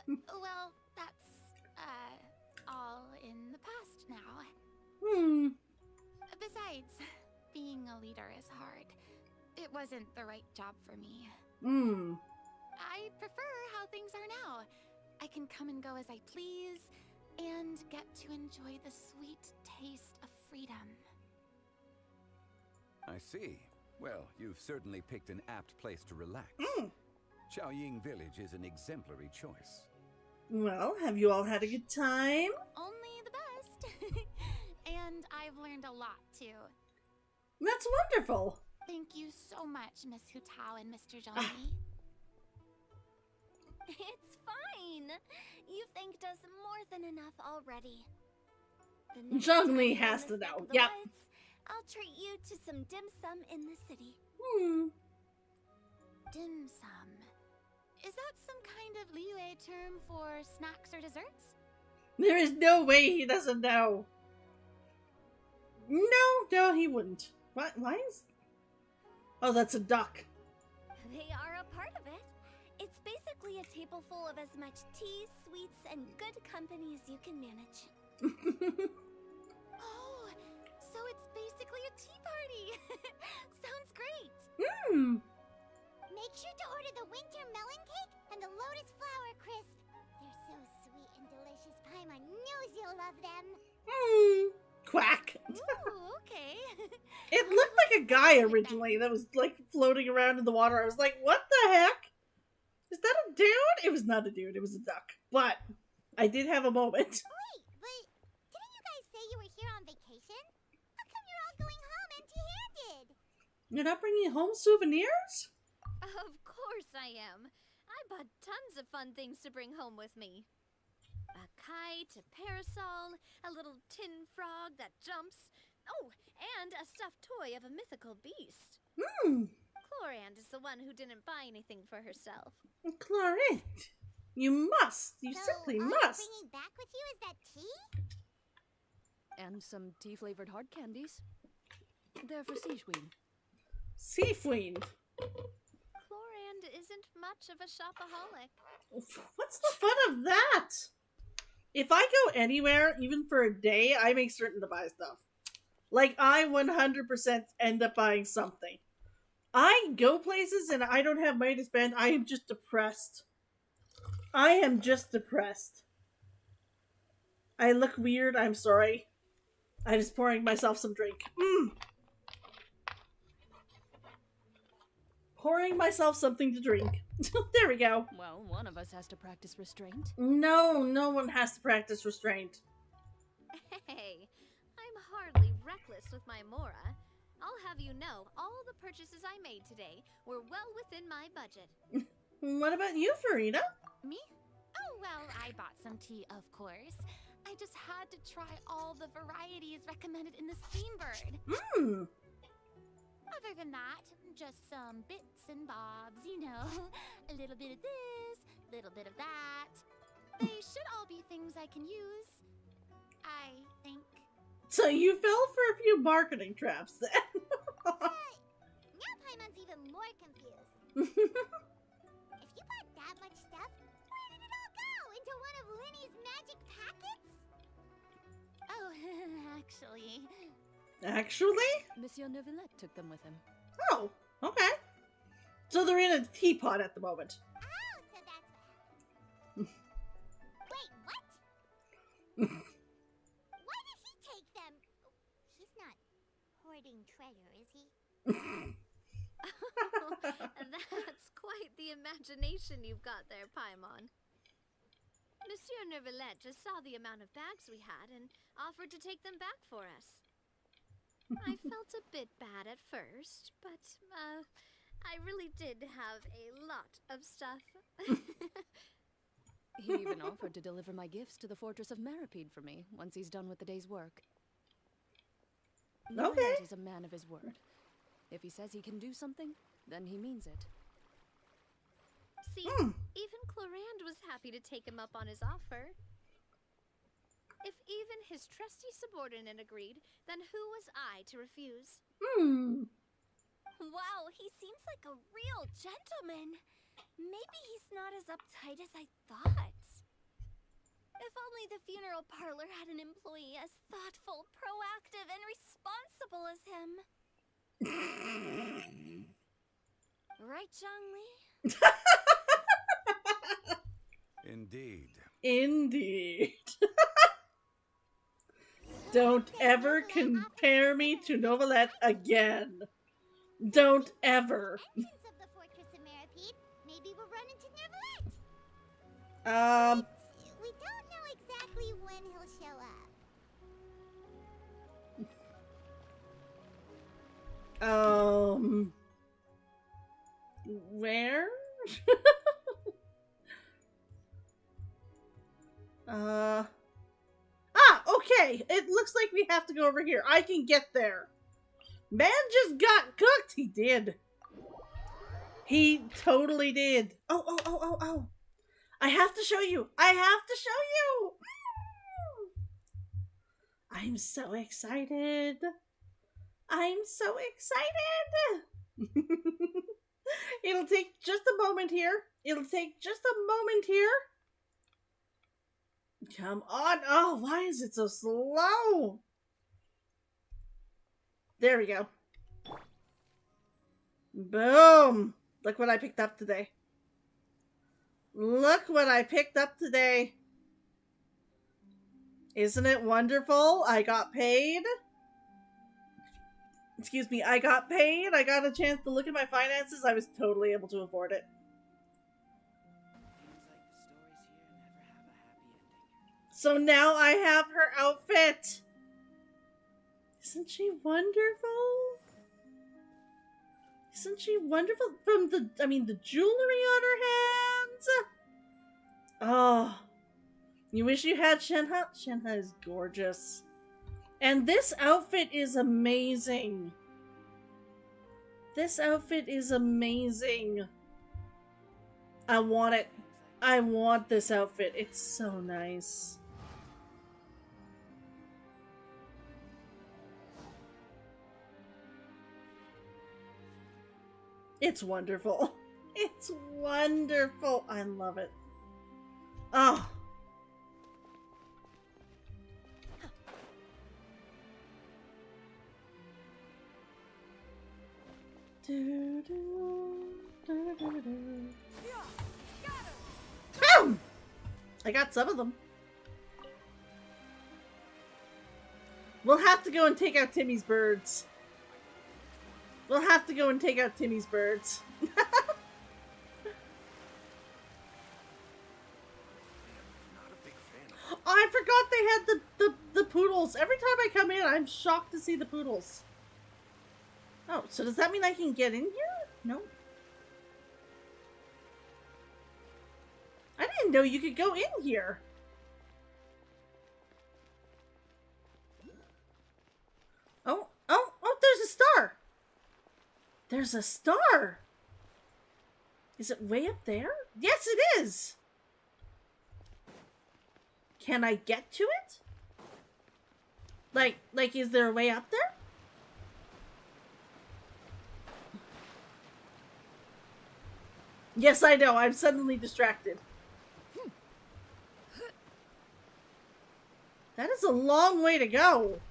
Well, that's, all in the past now. Besides, being a leader is hard. It wasn't the right job for me. I prefer how things are now. I can come and go as I please, and get to enjoy the sweet taste of freedom. I see. Well, you've certainly picked an apt place to relax. Qiaoying Village is an exemplary choice. Well, have you all had a good time? Only the best. And I've learned a lot, too. That's wonderful. Thank you so much, Miss Hu Tao and Mr. Zhongli. It's fine. You've thanked us more than enough already. Zhongli has to know. Yep. I'll treat you to some dim sum in the city. Dim sum. Is that some kind of Liyue term for snacks or desserts? There is no way he doesn't know. No, he wouldn't. What? Why is... Oh, that's a duck. They are a part of it. It's basically a table full of as much tea, sweets, and good company as you can manage. Oh, so it's basically a tea party. Sounds great. Make sure to order the winter melon cake and the lotus flower crisp. They're so sweet and delicious. Paimon knows you'll love them. Quack. Ooh, okay. It looked like a guy originally that was like floating around in the water. I was like, what the heck? Is that a dude? It was not a dude, it was a duck. But I did have a moment. Wait, but didn't you guys say you were here on vacation? How come you're all going home empty-handed? You're not bringing home souvenirs? Of course I am. I bought tons of fun things to bring home with me. A kite, a parasol, a little tin frog that jumps. Oh, and a stuffed toy of a mythical beast. Clorand is the one who didn't buy anything for herself. Clorand, you must. You simply all must. You're bringing back with you is that tea? And some tea-flavored hard candies. They're for Seaweed. Seaweed. Clorand isn't much of a shopaholic. What's the fun of that? If I go anywhere, even for a day, I make certain to buy stuff. Like, I 100% end up buying something. I go places and I don't have money to spend. I am just depressed. I am just depressed. I look weird. I'm sorry. I'm just pouring myself some drink. Pouring myself something to drink. There we go. Well, one of us has to practice restraint. No, no one has to practice restraint. Hey, I'm hardly reckless with my Mora. I'll have you know, all the purchases I made today were well within my budget. What about you, Farina? Me? Oh, well, I bought some tea, of course. I just had to try all the varieties recommended in the Steambird. Other than that, just some bits and bobs, you know. A little bit of this, a little bit of that. They should all be things I can use, I think. So you fell for a few marketing traps then. Now Paimon's even more confused. If you bought that much stuff, where did it all go? Into one of Linny's magic packets? Oh, actually... Actually? Monsieur Neuvillette took them with him. Oh, okay. So they're in a teapot at the moment. Oh, so that's what happened. Wait, what? Why did he take them? He's not hoarding treasure, is he? That's quite the imagination you've got there, Paimon. Monsieur Neuvillette just saw the amount of bags we had and offered to take them back for us. I felt a bit bad at first, but, I really did have a lot of stuff. He even offered to deliver my gifts to the Fortress of Meripede for me once he's done with the day's work. Neuvillette is a man of his word. If he says he can do something, then he means it. See, even Clorand was happy to take him up on his offer. If even his trusty subordinate agreed, then who was I to refuse? Wow, he seems like a real gentleman. Maybe he's not as uptight as I thought. If only the funeral parlor had an employee as thoughtful, proactive, and responsible as him. Right, Zhongli? Indeed. Indeed. Don't ever compare me to Neuvillette again. Don't ever. Entrance of the Fortress of Meripede. Maybe we'll run into Neuvillette. We don't know exactly when he'll show up. Where? Okay. It looks like we have to go over here. I can get there. Man just got cooked. He did. He totally did. Oh. I have to show you. I have to show you. I'm so excited. I'm so excited. It'll take just a moment here. It'll take just a moment here. Come on. Oh, why is it so slow? There we go. Boom. Look what I picked up today. Look what I picked up today. Isn't it wonderful? I got paid. Excuse me, I got paid. I got a chance to look at my finances. I was totally able to afford it. So now I have her outfit. Isn't she wonderful? Isn't she wonderful? From the jewelry on her hands. Oh. You wish you had Shenhe? Shenhe is gorgeous. And this outfit is amazing. This outfit is amazing. I want it. I want this outfit. It's so nice. It's wonderful. It's wonderful. I love it. Oh. Boom! I got some of them. We'll have to go and take out Timmy's birds. We'll have to go and take out Timmy's birds. Oh, I forgot they had the poodles. Every time I come in, I'm shocked to see the poodles. Oh, so does that mean I can get in here? No. I didn't know you could go in here. There's a star! Is it way up there? Yes, it is! Can I get to it? Like, is there a way up there? Yes, I know. I'm suddenly distracted. That is a long way to go.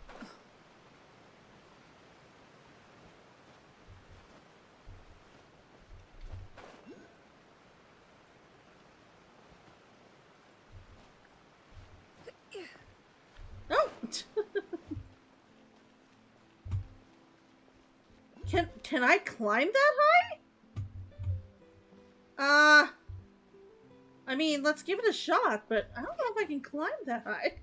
Oh! Can I climb that high? I mean, let's give it a shot, but I don't know if I can climb that high.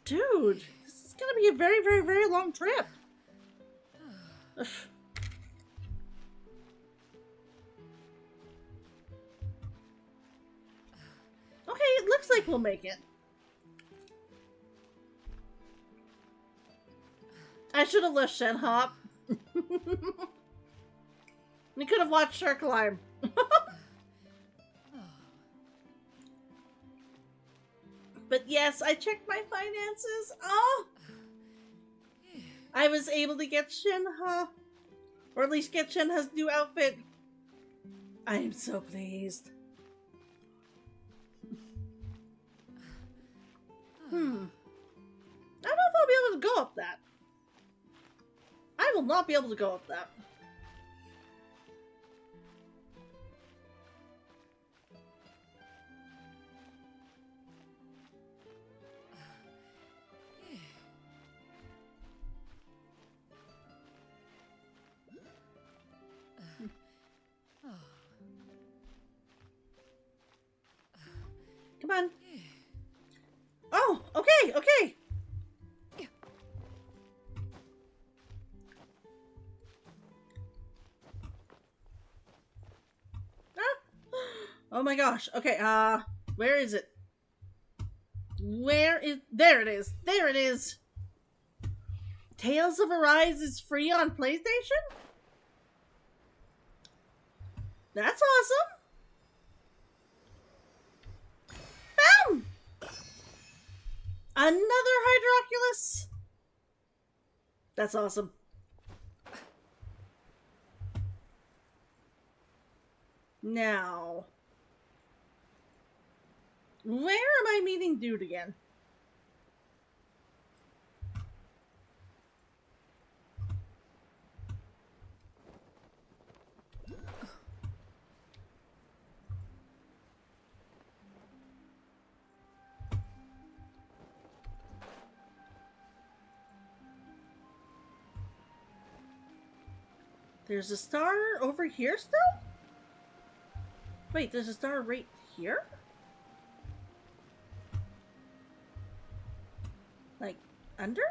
Dude, this is gonna be a very, very, very long trip. Ugh. Okay, it looks like we'll make it. I should have left Shen hop. We could have watched her climb. But yes, I checked my finances. Oh! I was able to get Shenhe. Or at least get Shenhe's new outfit. I am so pleased. I don't know if I'll be able to go up that. I will not be able to go up that. Come on. Oh, okay, okay. Oh my gosh. Okay, where is it? There it is. There it is. Tales of Arise is free on PlayStation? That's awesome. Bam! Another Hydroculus. That's awesome. Now, where am I meeting Dude again? There's a star over here still? Wait, there's a star right here? Like, under?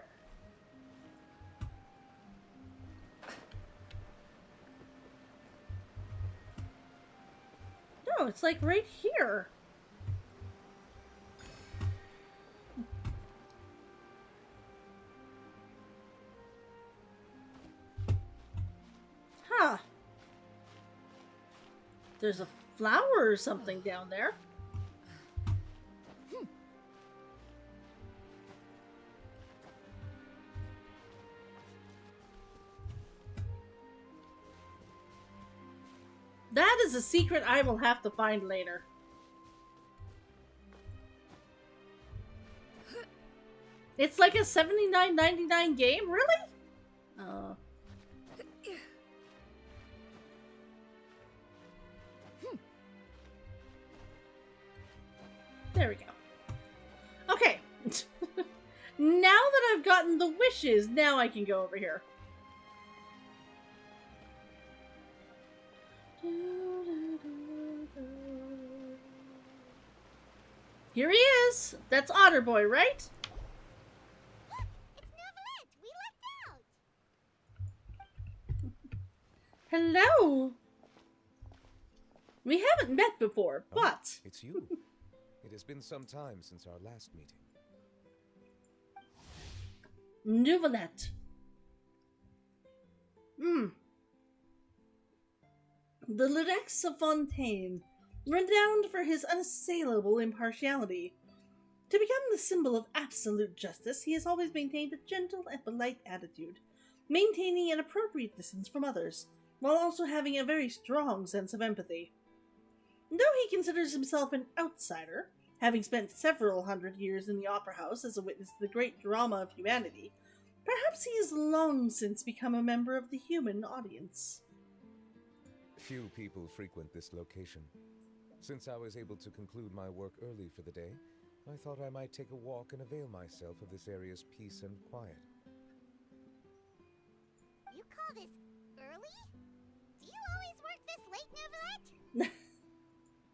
No, it's like right here. Huh. There's a flower or something down there. That is a secret I will have to find later. It's like a $79.99 game? Really? There we go. Okay. Now that I've gotten the wishes, now I can go over here. Here he is! That's Otter Boy, right? Look! It's Neuvillette! We lucked out! Hello! We haven't met before, but... It's you. It has been some time since our last meeting. The Ludex of Fontaine, renowned for his unassailable impartiality. To become the symbol of absolute justice, he has always maintained a gentle and polite attitude, maintaining an appropriate distance from others, while also having a very strong sense of empathy. Though he considers himself an outsider, having spent several hundred years in the opera house as a witness to the great drama of humanity, perhaps he has long since become a member of the human audience. Few people frequent this location. Since I was able to conclude my work early for the day, I thought I might take a walk and avail myself of this area's peace and quiet. You call this early? Do you always work this late, Neuvillette?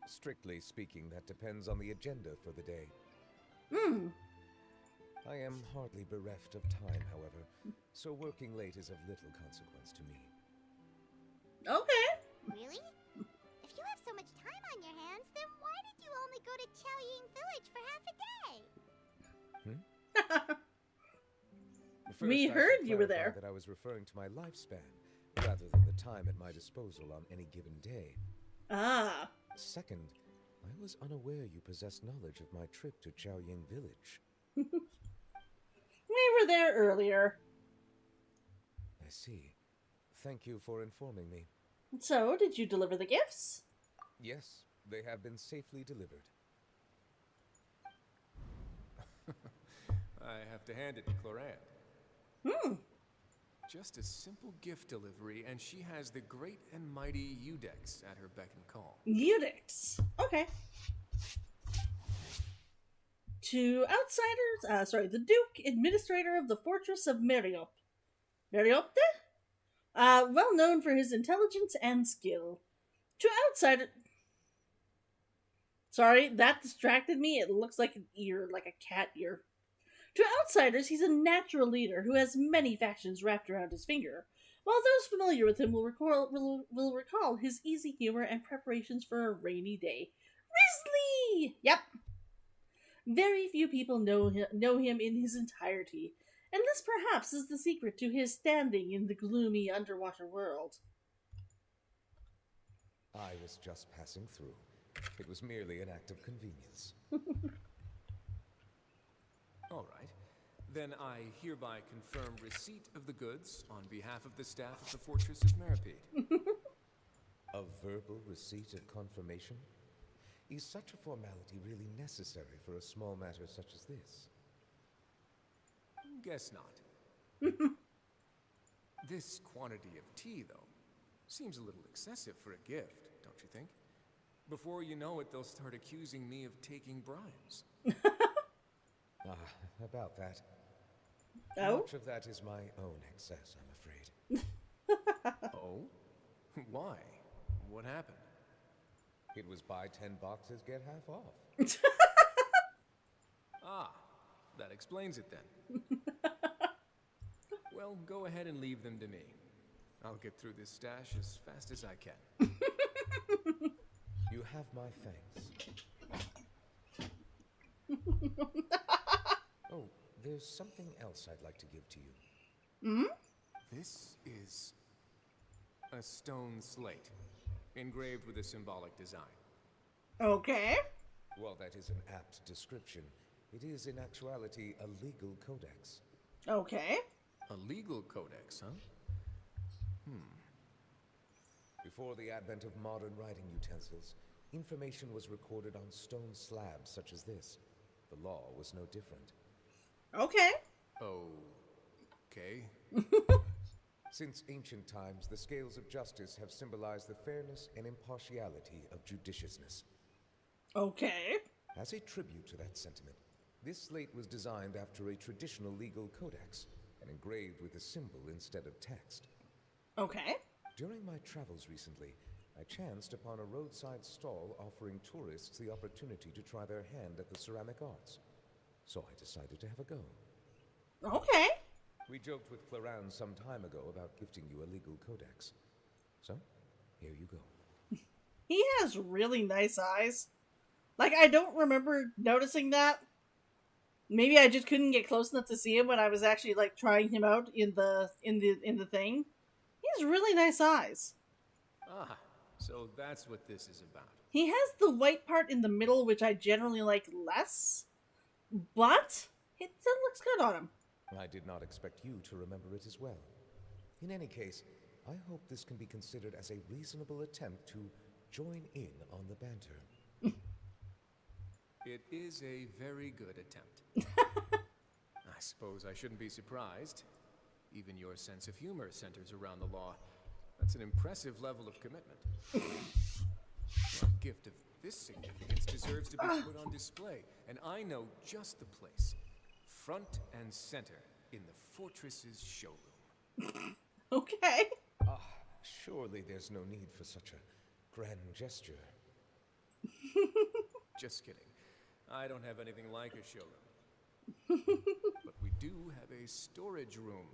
Strictly speaking, that depends on the agenda for the day. I am hardly bereft of time, however, so working late is of little consequence to me. Okay. Really? If you have so much time on your hands, then why did you only go to Chaoying Village for half a day? First, We I heard should you were clarify there. that I was referring to my lifespan, rather than the time at my disposal on any given day. Ah. Second, I was unaware you possessed knowledge of my trip to Chaoying Village. We were there earlier. I see. Thank you for informing me. So, did you deliver the gifts? Yes, they have been safely delivered. I have to hand it to Clorant. Just a simple gift delivery, and she has the great and mighty Udex at her beck and call. Udex. Okay. To outsiders, the Duke, administrator of the Fortress of Meriopt. Meriopt? Well known for his intelligence and skill. To outsiders... Sorry, that distracted me. It looks like an ear, like a cat ear. To outsiders, he's a natural leader who has many factions wrapped around his finger, while those familiar with him will recall his easy humor and preparations for a rainy day. Risley! Yep. Very few people know him in his entirety, and this perhaps is the secret to his standing in the gloomy underwater world. I was just passing through. It was merely an act of convenience. All right. Then I hereby confirm receipt of the goods on behalf of the staff of the Fortress of Meripede. A verbal receipt of confirmation? Is such a formality really necessary for a small matter such as this? Guess not. This quantity of tea, though, seems a little excessive for a gift, don't you think? Before you know it, they'll start accusing me of taking bribes. About that. Oh? Much of that is my own excess, I'm afraid. Oh? Why? What happened? It was buy 10 boxes, get half off. Ah, that explains it then. Well, go ahead and leave them to me. I'll get through this stash as fast as I can. You have my thanks. Oh, there's something else I'd like to give to you. This is a stone slate, engraved with a symbolic design. Okay. While that is an apt description, it is in actuality a legal codex. Okay. A legal codex, huh? Before the advent of modern writing utensils, information was recorded on stone slabs such as this. The law was no different. Okay. Okay. Since ancient times, the scales of justice have symbolized the fairness and impartiality of judiciousness. Okay. As a tribute to that sentiment, this slate was designed after a traditional legal codex and engraved with a symbol instead of text. Okay. During my travels recently, I chanced upon a roadside stall offering tourists the opportunity to try their hand at the ceramic arts. So I decided to have a go. Okay. We joked with Clorant some time ago about gifting you a legal codex. So, here you go. He has really nice eyes. Like, I don't remember noticing that. Maybe I just couldn't get close enough to see him when I was actually like trying him out in the thing. He He has really nice eyes. Ah, so that's what this is about. He has the white part in the middle, which I generally like less, but it still looks good on him. I did not expect you to remember it as well. In any case, I hope this can be considered as a reasonable attempt to join in on the banter. It is a very good attempt. I suppose I shouldn't be surprised. Even your sense of humor centers around the law. That's an impressive level of commitment. A gift of this significance deserves to be put on display, and I know just the place. Front and center in the fortress's showroom. Okay. Surely there's no need for such a grand gesture. Just kidding. I don't have anything like a showroom. But we do have a storage room.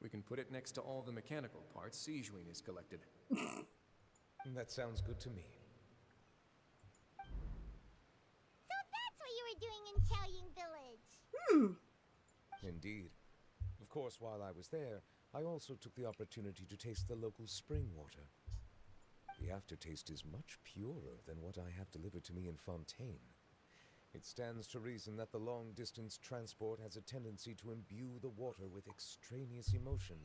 We can put it next to all the mechanical parts Sijuin has collected. That sounds good to me. So that's what you were doing in Chaoying Village. Indeed. Of course, while I was there, I also took the opportunity to taste the local spring water. The aftertaste is much purer than what I have delivered to me in Fontaine. It stands to reason that the long-distance transport has a tendency to imbue the water with extraneous emotion.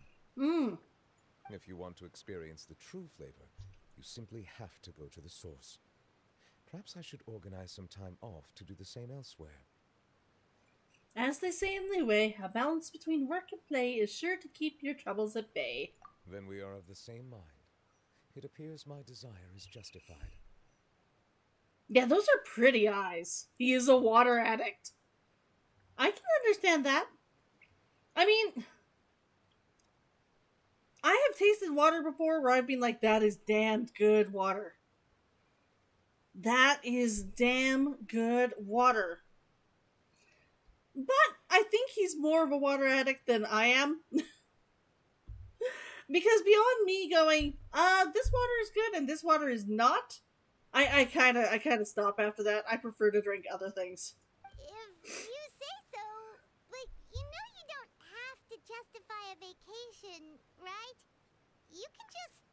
If you want to experience the true flavor, you simply have to go to the source. Perhaps I should organize some time off to do the same elsewhere. As they say in Liyue, a balance between work and play is sure to keep your troubles at bay. Then we are of the same mind. It appears my desire is justified. Yeah, those are pretty eyes. He is a water addict. I can understand that. I mean, I have tasted water before where I've been like, that is damn good water. That is damn good water. But I think he's more of a water addict than I am. Because beyond me going, this water is good and this water is not, I kind of stop after that. I prefer to drink other things. If you say so, but you know you don't have to justify a vacation, right? You can just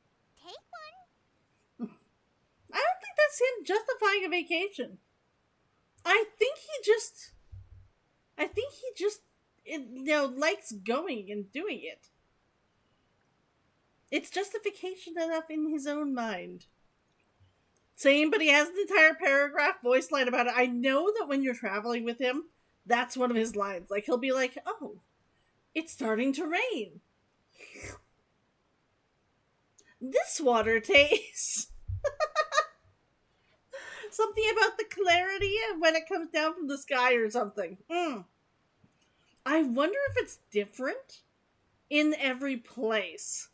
take one. I don't think that's him justifying a vacation. I think he just likes going and doing it. It's justification enough in his own mind. Same, but he has an entire paragraph voice line about it. I know that when you're traveling with him, that's one of his lines. Like, he'll be like, oh, it's starting to rain. This water tastes... something about the clarity when it comes down from the sky or something. I wonder if it's different in every place.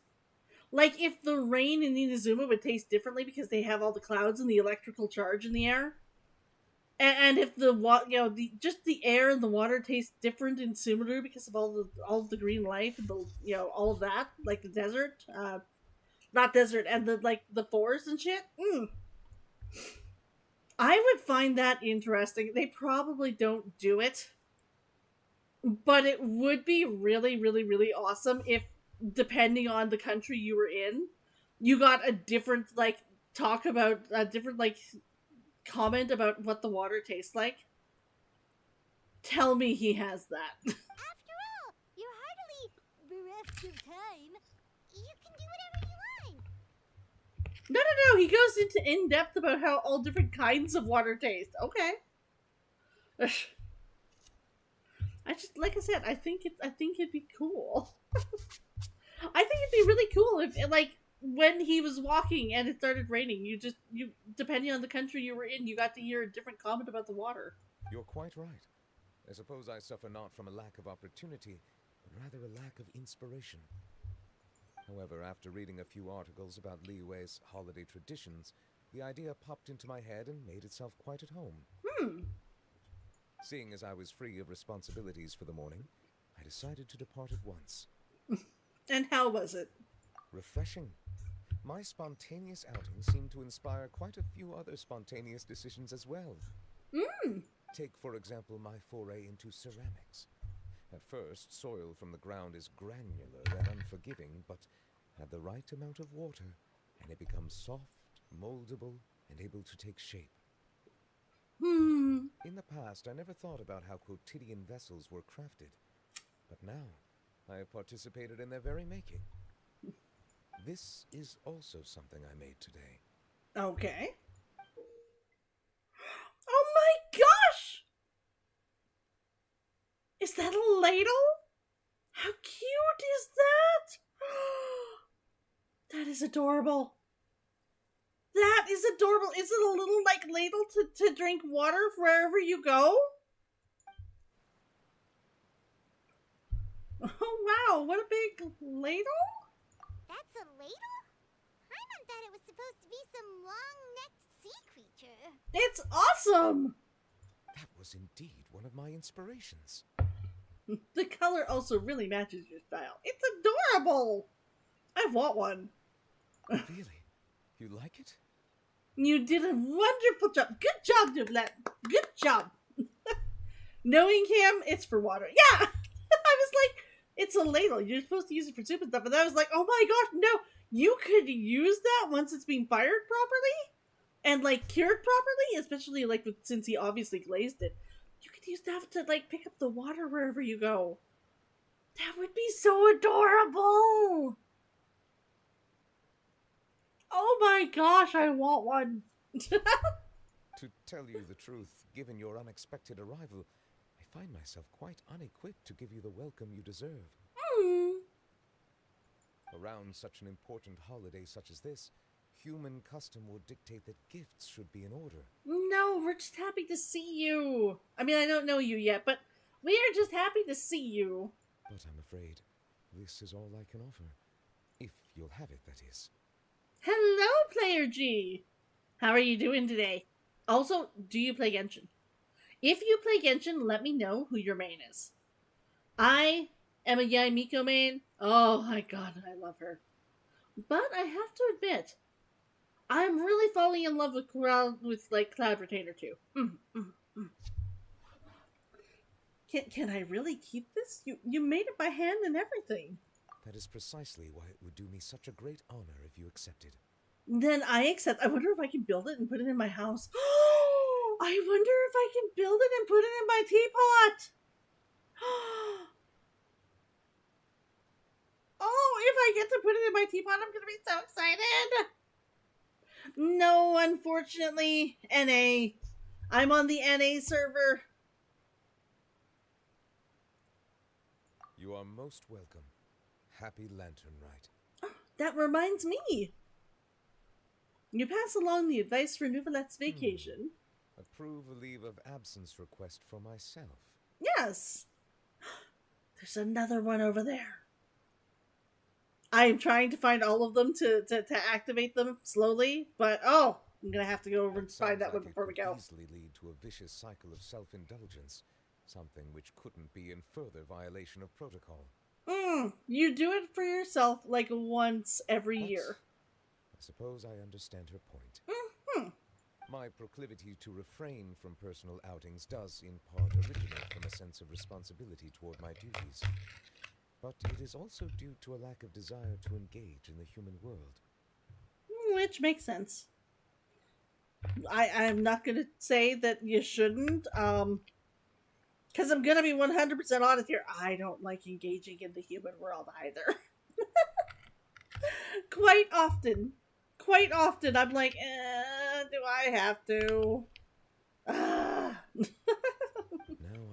Like, if the rain in Inazuma would taste differently because they have all the clouds and the electrical charge in the air. And if the air and the water taste different in Sumeru because of all of the green life and all of that, like the desert, not desert, and the forest and shit. I would find that interesting. They probably don't do it, but it would be really, really, really awesome if, depending on the country you were in, you got a different comment about what the water tastes like. Tell me he has that. After all, you're hardly bereft of time. You can do whatever you want. No. He goes into in-depth about how all different kinds of water taste. Okay. Like I said, I think it'd be cool. I think it'd be really cool if, when he was walking and it started raining, you depending on the country you were in, you got to hear a different comment about the water. You're quite right. I suppose I suffer not from a lack of opportunity, but rather a lack of inspiration. However, after reading a few articles about Liyue's holiday traditions, the idea popped into my head and made itself quite at home. Seeing as I was free of responsibilities for the morning, I decided to depart at once. And how was it? Refreshing. My spontaneous outing seemed to inspire quite a few other spontaneous decisions as well. Take, for example, my foray into ceramics. At first, soil from the ground is granular and unforgiving, but add the right amount of water, and it becomes soft, moldable, and able to take shape. In the past, I never thought about how quotidian vessels were crafted, but now I have participated in their very making. This is also something I made today. Okay. Oh my gosh! Is that a ladle? How cute is that? That is adorable. That is adorable. Is it a little, like, ladle to drink water wherever you go? Oh, wow. What a big ladle. That's a ladle? Paimon thought it was supposed to be some long-necked sea creature. It's awesome. That was indeed one of my inspirations. The color also really matches your style. It's adorable. I want one. Really? You like it? You did a wonderful job. Good job, Dublet. Good job. Knowing him, it's for water. Yeah! I was like, it's a ladle. You're supposed to use it for soup and stuff. And I was like, oh my gosh, no. You could use that once it's being fired properly. And, like, cured properly. Especially, like, since he obviously glazed it. You could use that to, like, pick up the water wherever you go. That would be so adorable. Oh my gosh, I want one. To tell you the truth, given your unexpected arrival, I find myself quite unequipped to give you the welcome you deserve. Around such an important holiday such as this, human custom would dictate that gifts should be in order. No, we're just happy to see you. I mean, I don't know you yet, but we are just happy to see you. But I'm afraid this is all I can offer. If you'll have it, that is. Hello, Player G! How are you doing today? Also, do you play Genshin? If you play Genshin, let me know who your main is. I am a Yae Miko main. Oh my god, I love her. But I have to admit, I'm really falling in love with Cloud Retainer too. Can I really keep this? You made it by hand and everything. That is precisely why it would do me such a great honor if you accepted. Then I accept. I wonder if I can build it and put it in my house. I wonder if I can build it and put it in my teapot. Oh, if I get to put it in my teapot, I'm going to be so excited. No, unfortunately, NA. I'm on the NA server. You are most welcome. Happy Lantern Rite. That reminds me. You pass along the advice for Nouvelette's vacation. Approve a leave of absence request for myself. Yes. There's another one over there. I'm trying to find all of them to activate them slowly, but I'm going to have to go over and find that one before we go. It could easily lead to a vicious cycle of self-indulgence, something which couldn't be in further violation of protocol. You do it for yourself like once every year. I suppose I understand her point. My proclivity to refrain from personal outings does, in part, originate from a sense of responsibility toward my duties. But it is also due to a lack of desire to engage in the human world. Which makes sense. I'm not going to say that you shouldn't, because I'm going to be 100% honest here. I don't like engaging in the human world either. Quite often, I'm like, do I have to? Now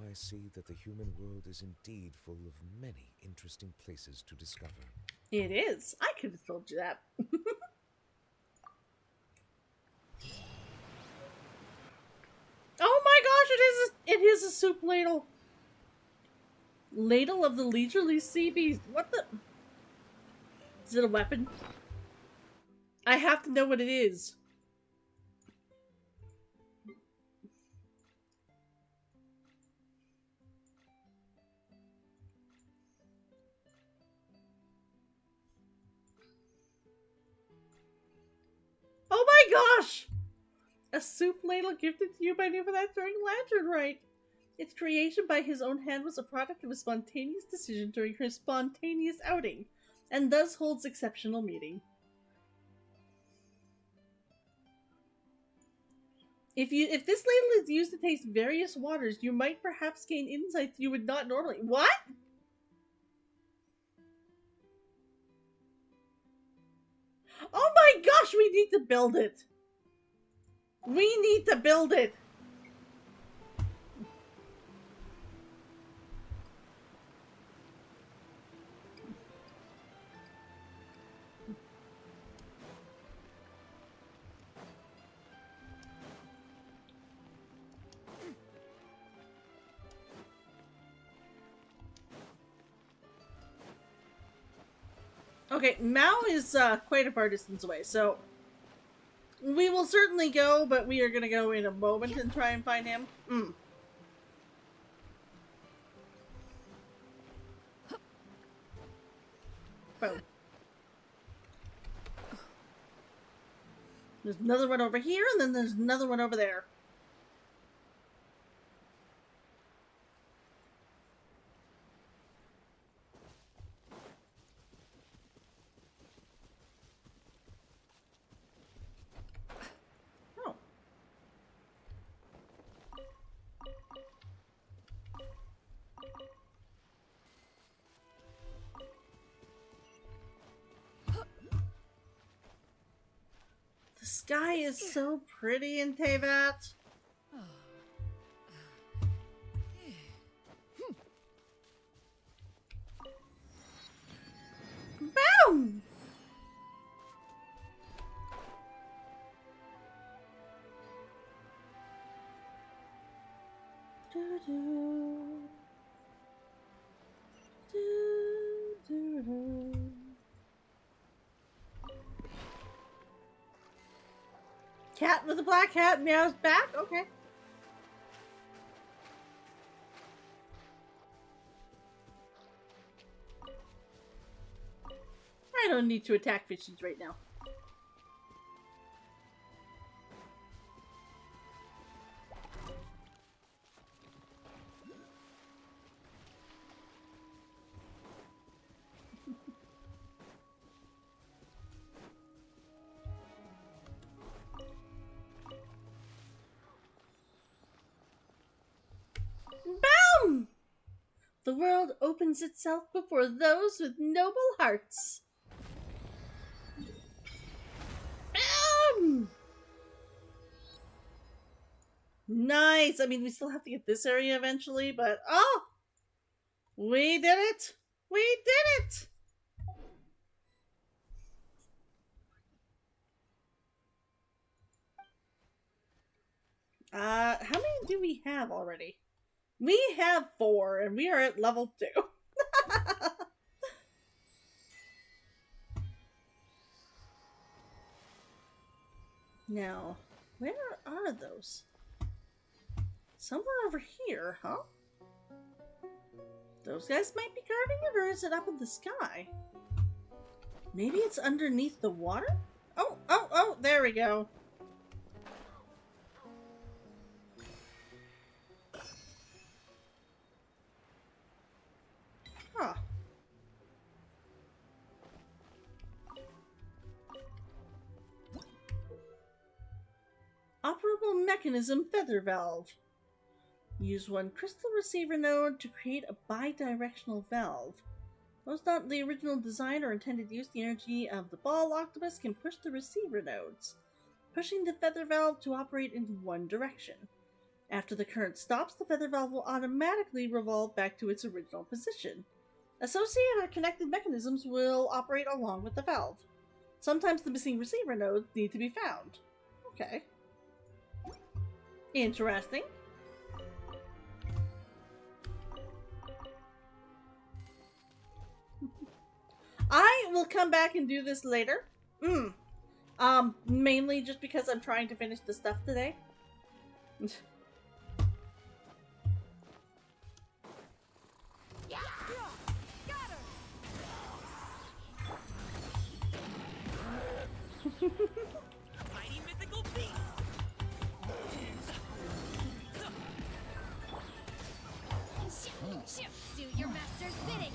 I see that the human world is indeed full of many interesting places to discover. It is. I could have told you that. Oh my gosh, it is a soup ladle. Ladle of the leisurely sea beast. What the? Is it a weapon? I have to know what it is. Oh my gosh! A soup ladle gifted to you by Nouvelette during Lantern Rite. Its creation by his own hand was a product of a spontaneous decision during her spontaneous outing. and thus holds exceptional meaning. If this ladle is used to taste various waters, you might perhaps gain insights you would not normally. What? Oh my gosh, we need to build it. We need to build it. Okay, Mao is quite a far distance away, so we will certainly go, but we are going to go in a moment and try and find him. Boom. There's another one over here, and then there's another one over there. The sky is so pretty in Teyvat. Boom! Cat with a black hat meows back? Okay. I don't need to attack fishies right now. Boom! The world opens itself before those with noble hearts. Boom! Nice! I mean, we still have to get this area eventually, but oh! We did it! We did it! How many do we have already? We have 4, and we are at level 2. Now, where are those? Somewhere over here, huh? Those guys might be guarding it, or is it up in the sky? Maybe it's underneath the water? Oh, there we go. Huh. Operable mechanism feather valve. Use 1 crystal receiver node to create a bidirectional valve. Those not the original design or intended use, the energy of the ball octopus can push the receiver nodes, pushing the feather valve to operate in one direction. After the current stops, the feather valve will automatically revolve back to its original position. Associated or connected mechanisms will operate along with the valve. Sometimes the missing receiver nodes need to be found. Okay. Interesting. I will come back and do this later. Mainly just because I'm trying to finish the stuff today. Mighty mythical beast! Do your master's bidding.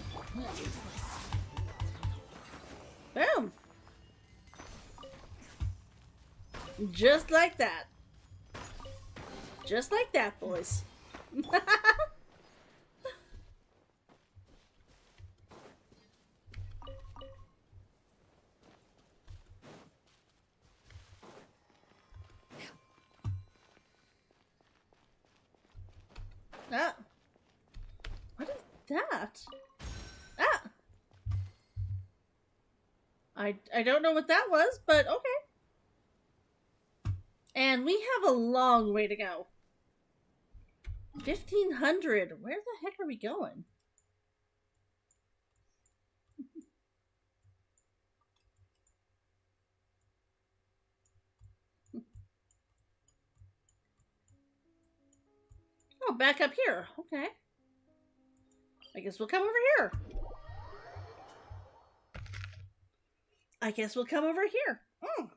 Just like that. Just like that, boys. Ah. What is that? Ah. I don't know what that was, but okay. And we have a long way to go. 1500. Where the heck are we going? Oh, back up here. Okay. I guess we'll come over here. I guess we'll come over here. Mm.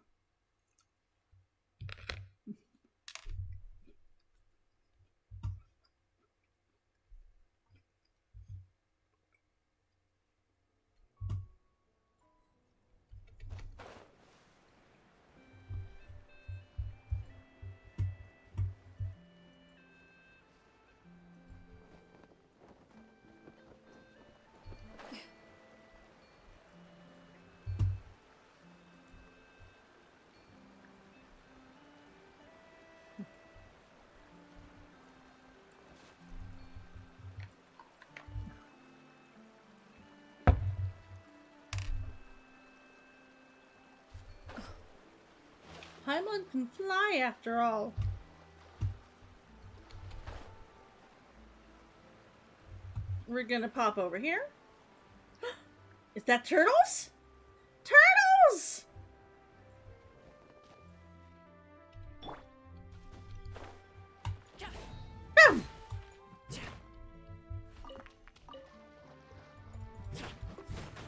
Paimon can fly after all. We're gonna pop over here. Is that turtles? Turtles! Boom!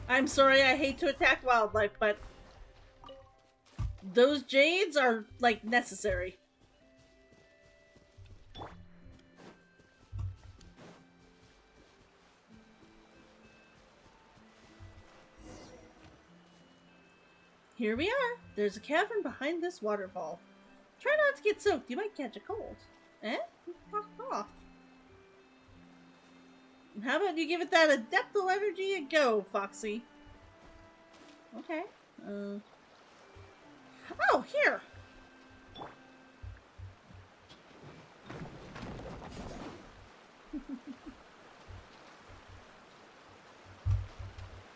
I'm sorry, I hate to attack wildlife, but those jades are, like, necessary. Here we are. There's a cavern behind this waterfall. Try not to get soaked. You might catch a cold. Eh? Fuck off. How about you give it that adeptal energy a go, Foxy? Okay. Oh, here!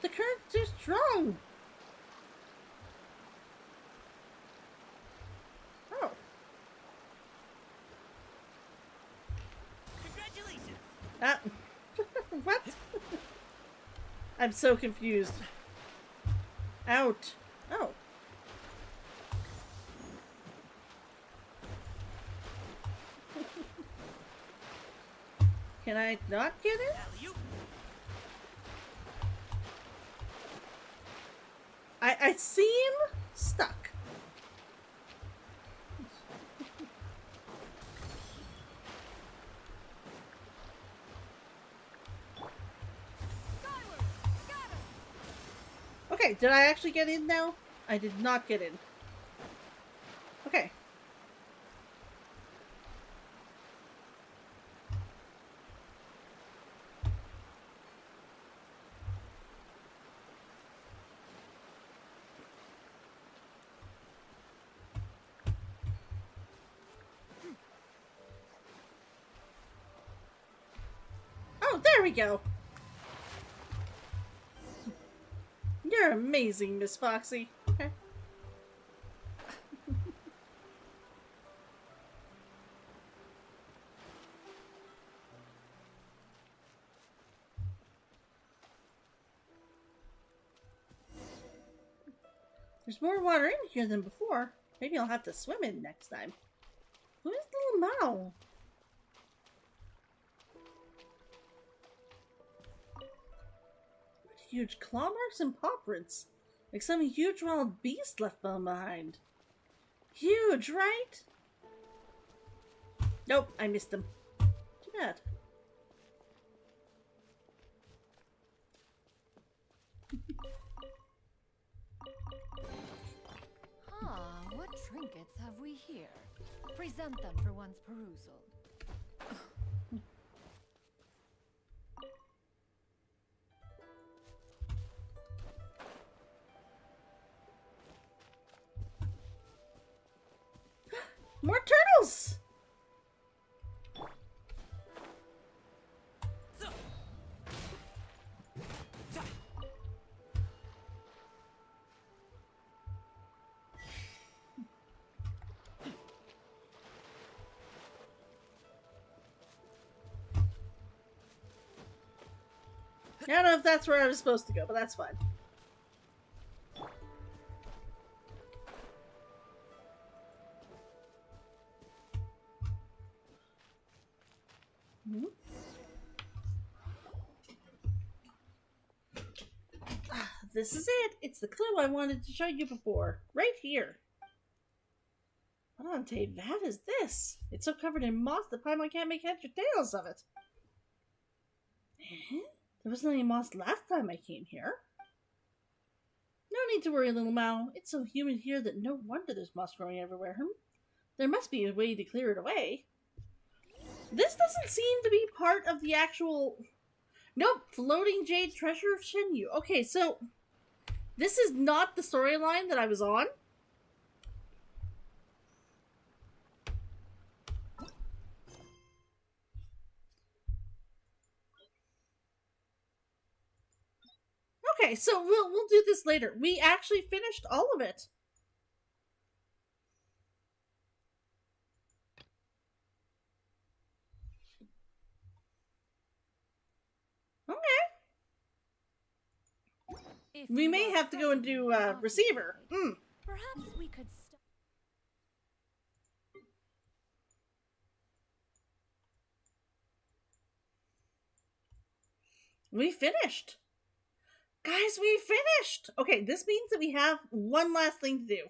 The current's too strong! Oh. Congratulations! What? I'm so confused. Out. Oh. Can I not get it? I seem stuck. Okay, did I actually get in now? I did not get in. Okay. Oh, there we go. You're amazing, Miss Foxy. Okay. There's more water in here than before. Maybe I'll have to swim in next time. Who is little Mao? Huge claw marks and paw prints. Like some huge wild beast left them behind. Huge, right? Nope, I missed them. Too bad. Huh, what trinkets have Here, present them for one's perusal. More turtles! I don't know if that's where I was supposed to go, but that's fine. This is it. It's the clue I wanted to show you before. Right here. What on Tevat is this? It's so covered in moss that Paimon can't make heads or tails of it. There wasn't any moss last time I came here. No need to worry, little Mao. It's so humid here that no wonder there's moss growing everywhere. There must be a way to clear it away. This doesn't seem to be part of the actual... Nope, floating jade treasure of Shenyu. Okay, so... This is not the storyline that I was on. Okay, so we'll do this later. We actually finished all of it. Okay. We may have to go and do receiver. Perhaps we could We finished. Guys, we finished! Okay, this means that we have one last thing to do.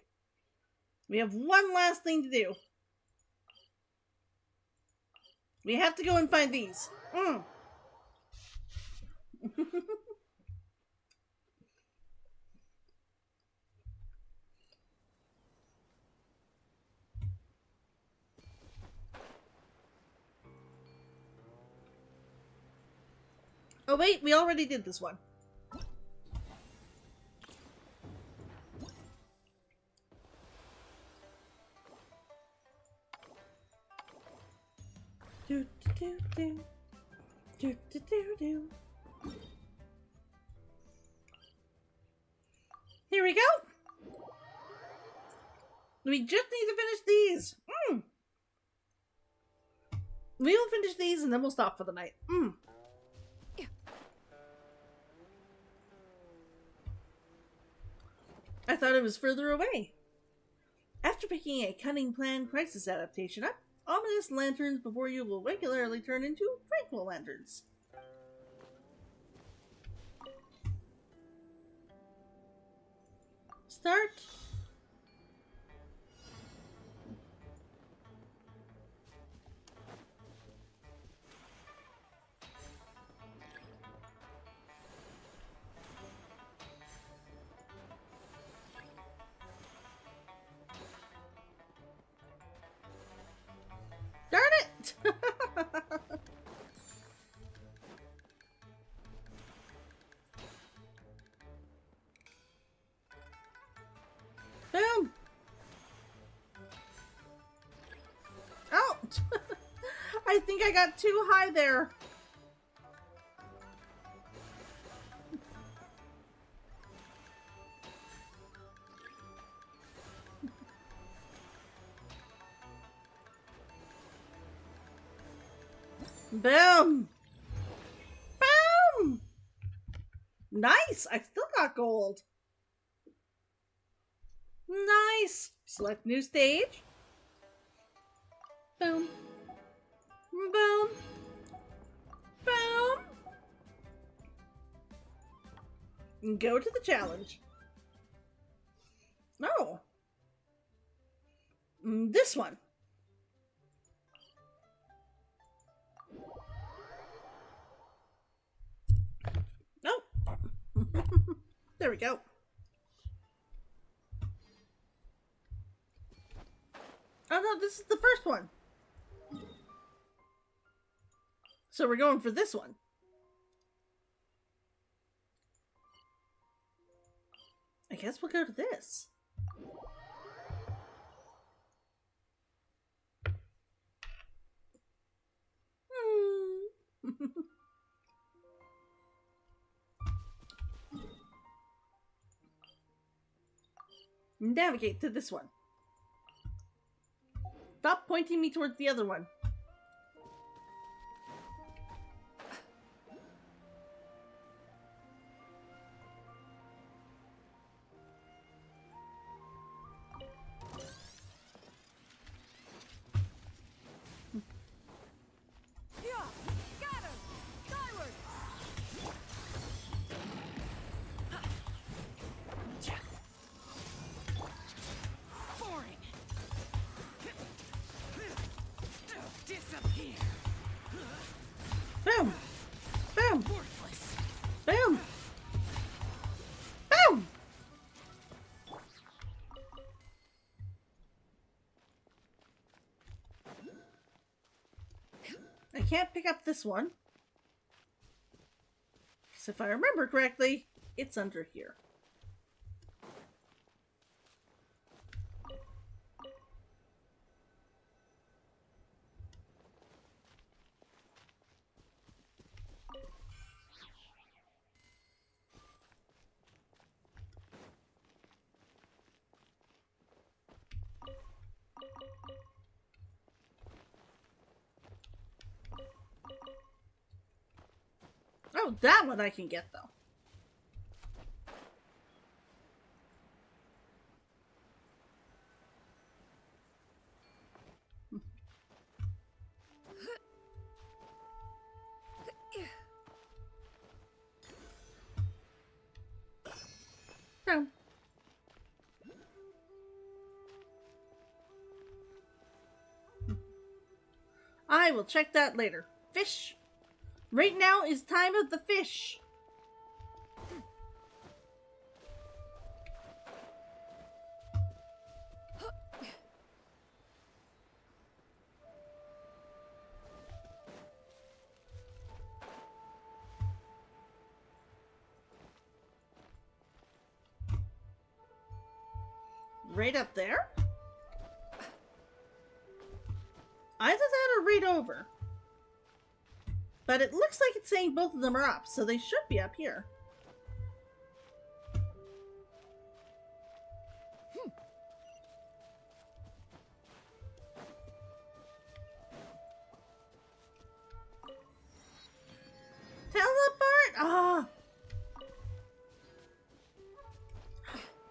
We have one last thing to do. We have to go and find these. Oh wait, we already did this one. Do do do do do do do. Here we go. We just need to finish these. We will finish these and then we'll stop for the night. I thought it was further away. After picking a cunning planned crisis adaptation up, ominous lanterns before you will regularly turn into tranquil lanterns. Start. Darn it! Boom! Oh! I think I got too high there. Boom! Boom! Nice! I still got gold. Nice! Select new stage. Boom. Boom. Boom. And go to the challenge. Oh. This one. Oh. There we go. no, this is the first one. So we're going for this one. I guess we'll go to this. Navigate to this one. Stop pointing me towards the other one. Boom! Boom! Boom! Boom! I can't pick up this one. Because if I remember correctly, it's under here. Oh, that one I can get, though. No. I will check that later. Fish. Right now is time of the fish. Right up there? I just had to read over. But it looks like it's saying both of them are up, so they should be up here. Teleport? Ah!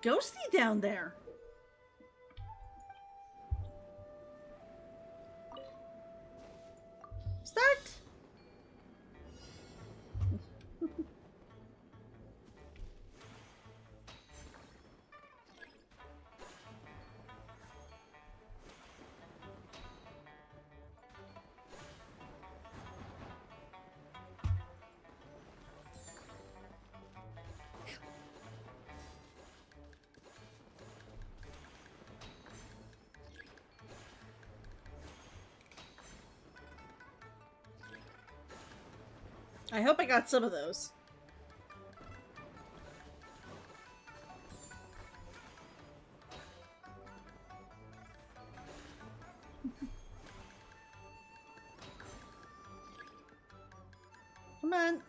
Ghosty down there. Start! I hope I got some of those. Come on.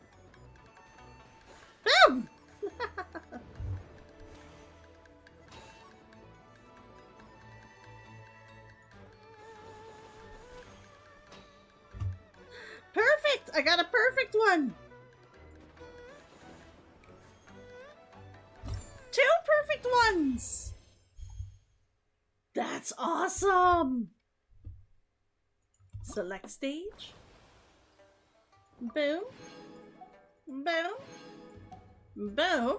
Boom! Perfect! I got a perfect one! 2 perfect ones! That's awesome! Select stage. Boom. Boom. Boom.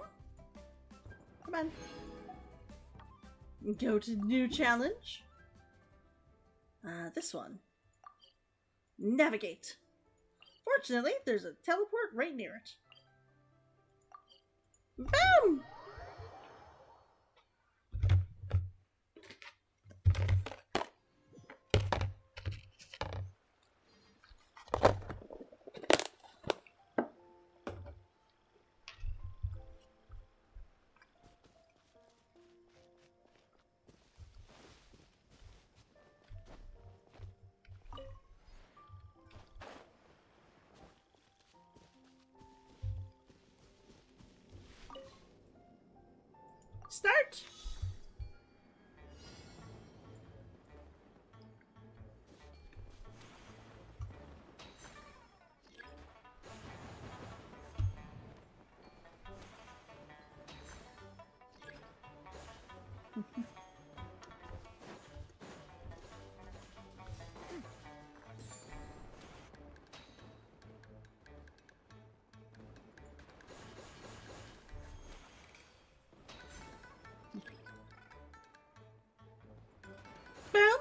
Come on. Go to new challenge. This one. Navigate. Fortunately, there's a teleport right near it. Boom! Start! Boom!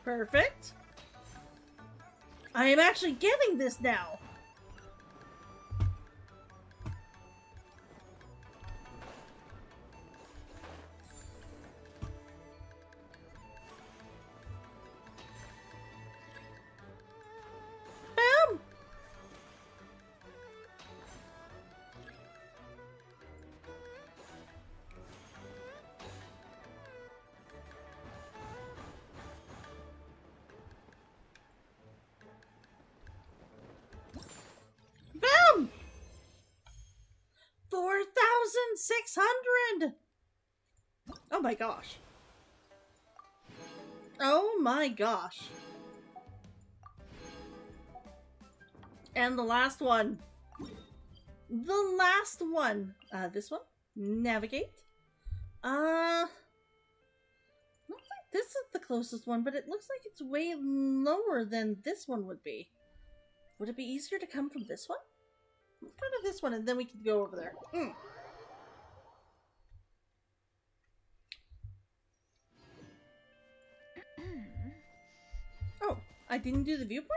Perfect. I am actually getting this now. Boom! Boom! 4,600! Oh my gosh. Oh my gosh. And the last one. The last one. This one? Navigate. Looks like this is the closest one, but it looks like it's way lower than this one would be. Would it be easier to come from this one? Let's go to this one and then we can go over there. Oh, I didn't do the viewpoint?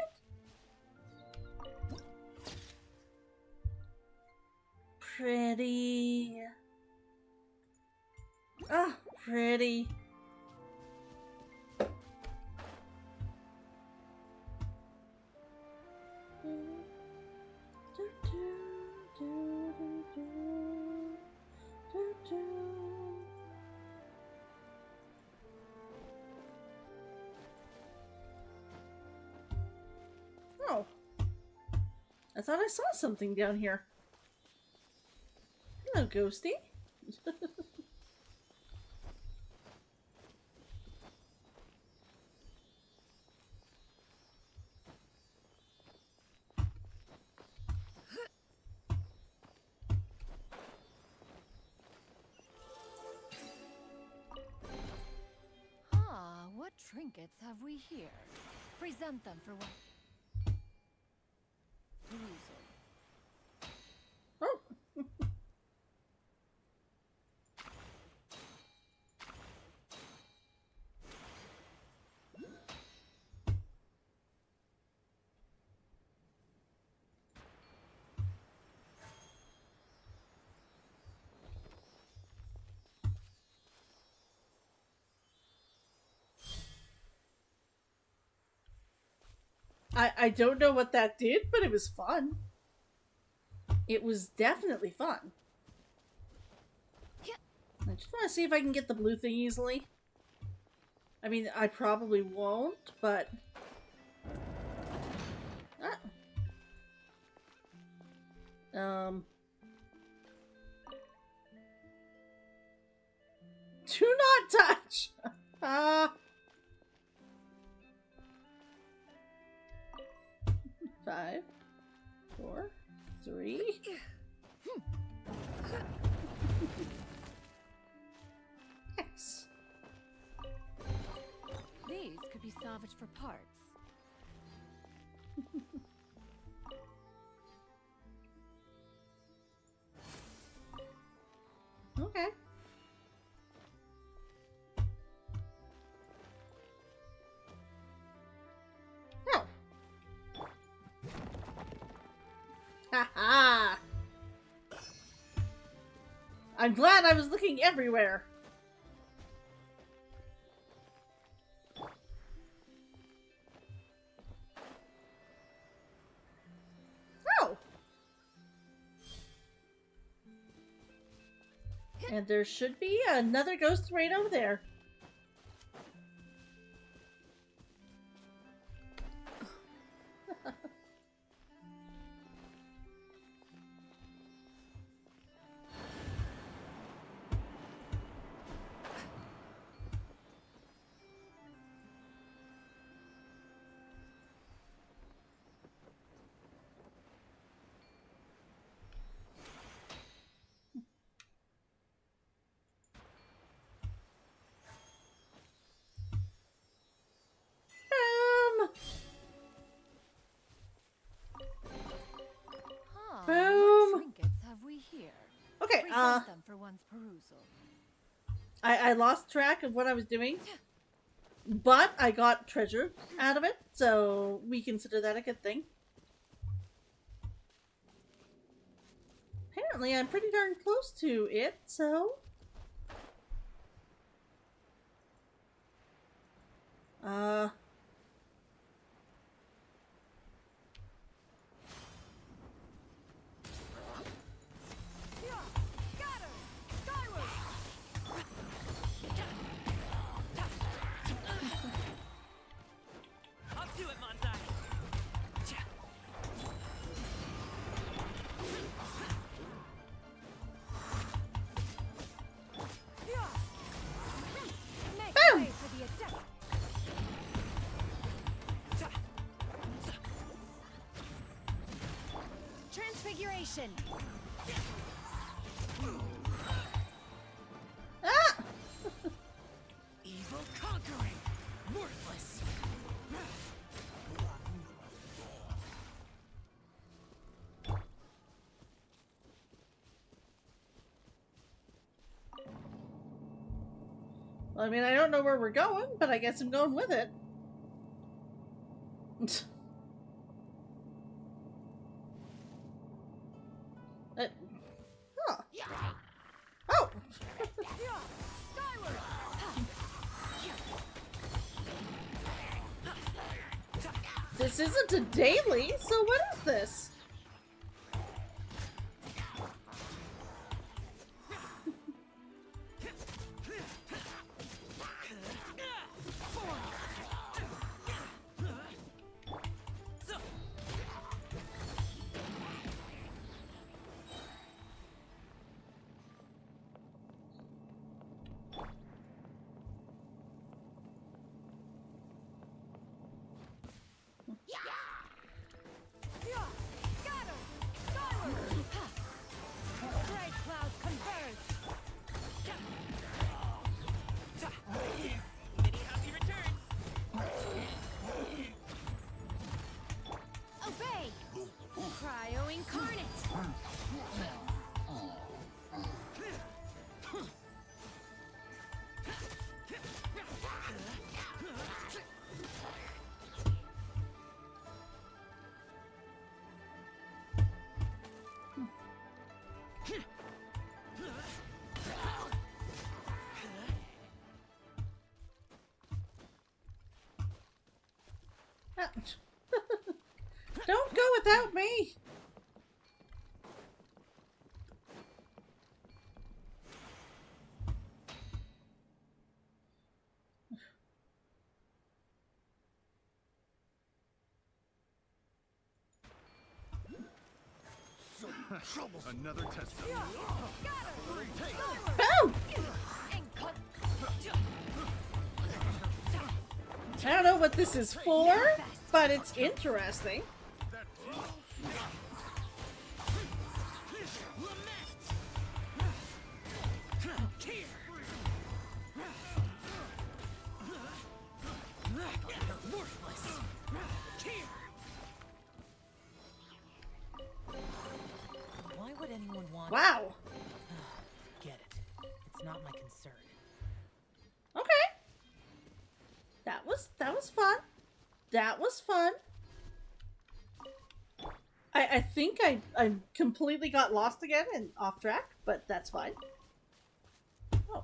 Pretty. Ah, pretty. Oh. I thought I saw something down here. Hello, Ghosty. What trinkets have we here? Present them for what? Oh. I don't know what that did, but it was fun. It was definitely fun. I just want to see if I can get the blue thing easily. I mean, I probably won't, but... Do not touch! 5, 4, 3. X. These could be salvaged for parts. Okay. Oh. Haha. I'm glad I was looking everywhere. Oh. And there should be another ghost right over there. I lost track of what I was doing, but I got treasure out of it, so we consider that a good thing. Apparently, I'm pretty darn close to it, so... Transfiguration. Ah! Evil conquering. Worthless. Well, I mean, I don't know where we're going, but I guess I'm going with it. Huh. Oh! This isn't a daily, so what is this? Don't go without me! Another test. Boom! I don't know what this is for, but it's interesting. Why would anyone want... Wow. Get it. It's not my concern. Okay. That was fun. That was fun. I think I completely got lost again and off track, but that's fine. Oh.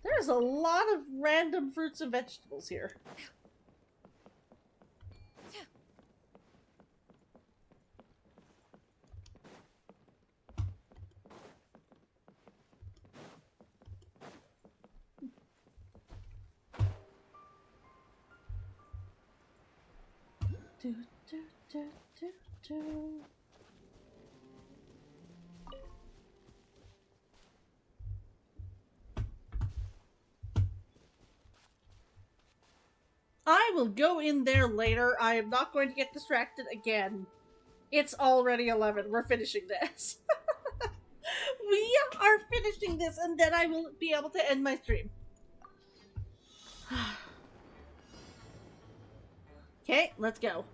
There's a lot of random fruits and vegetables here. Do, do, do, do, do. I will go in there later. I am not going to get distracted again. It's already 11. We're finishing this. We are finishing this, and then I will be able to end my stream. Okay, let's go.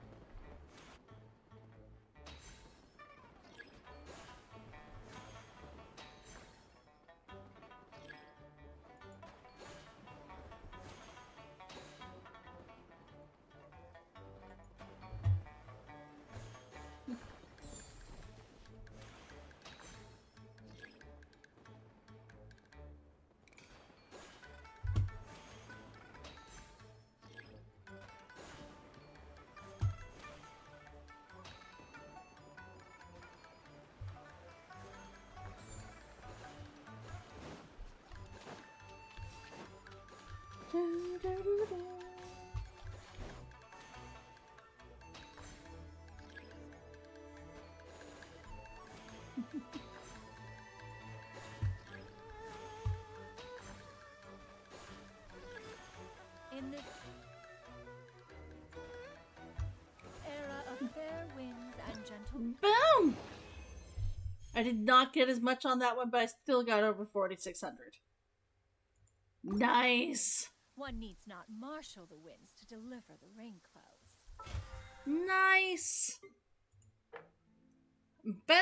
In this era of fair winds and gentle... Boom! I did not get as much on that one, but I still got over 4,600. Nice! One needs not marshal the winds to deliver the rain clouds. Nice! Boom!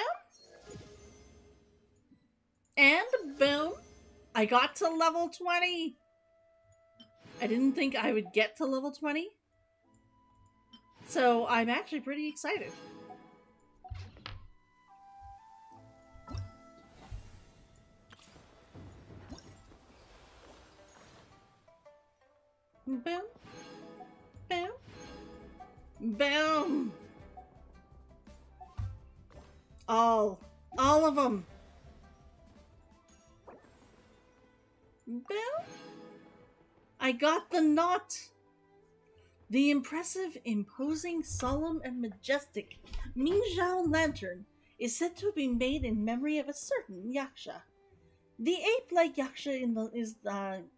And boom! I got to level 20! I didn't think I would get to level 20. So I'm actually pretty excited. Boom. Boom. Boom. All of them. Boom. I got the knot. The impressive, imposing, solemn, and majestic Mingzhao lantern is said to have been made in memory of a certain yaksha. The ape-like yaksha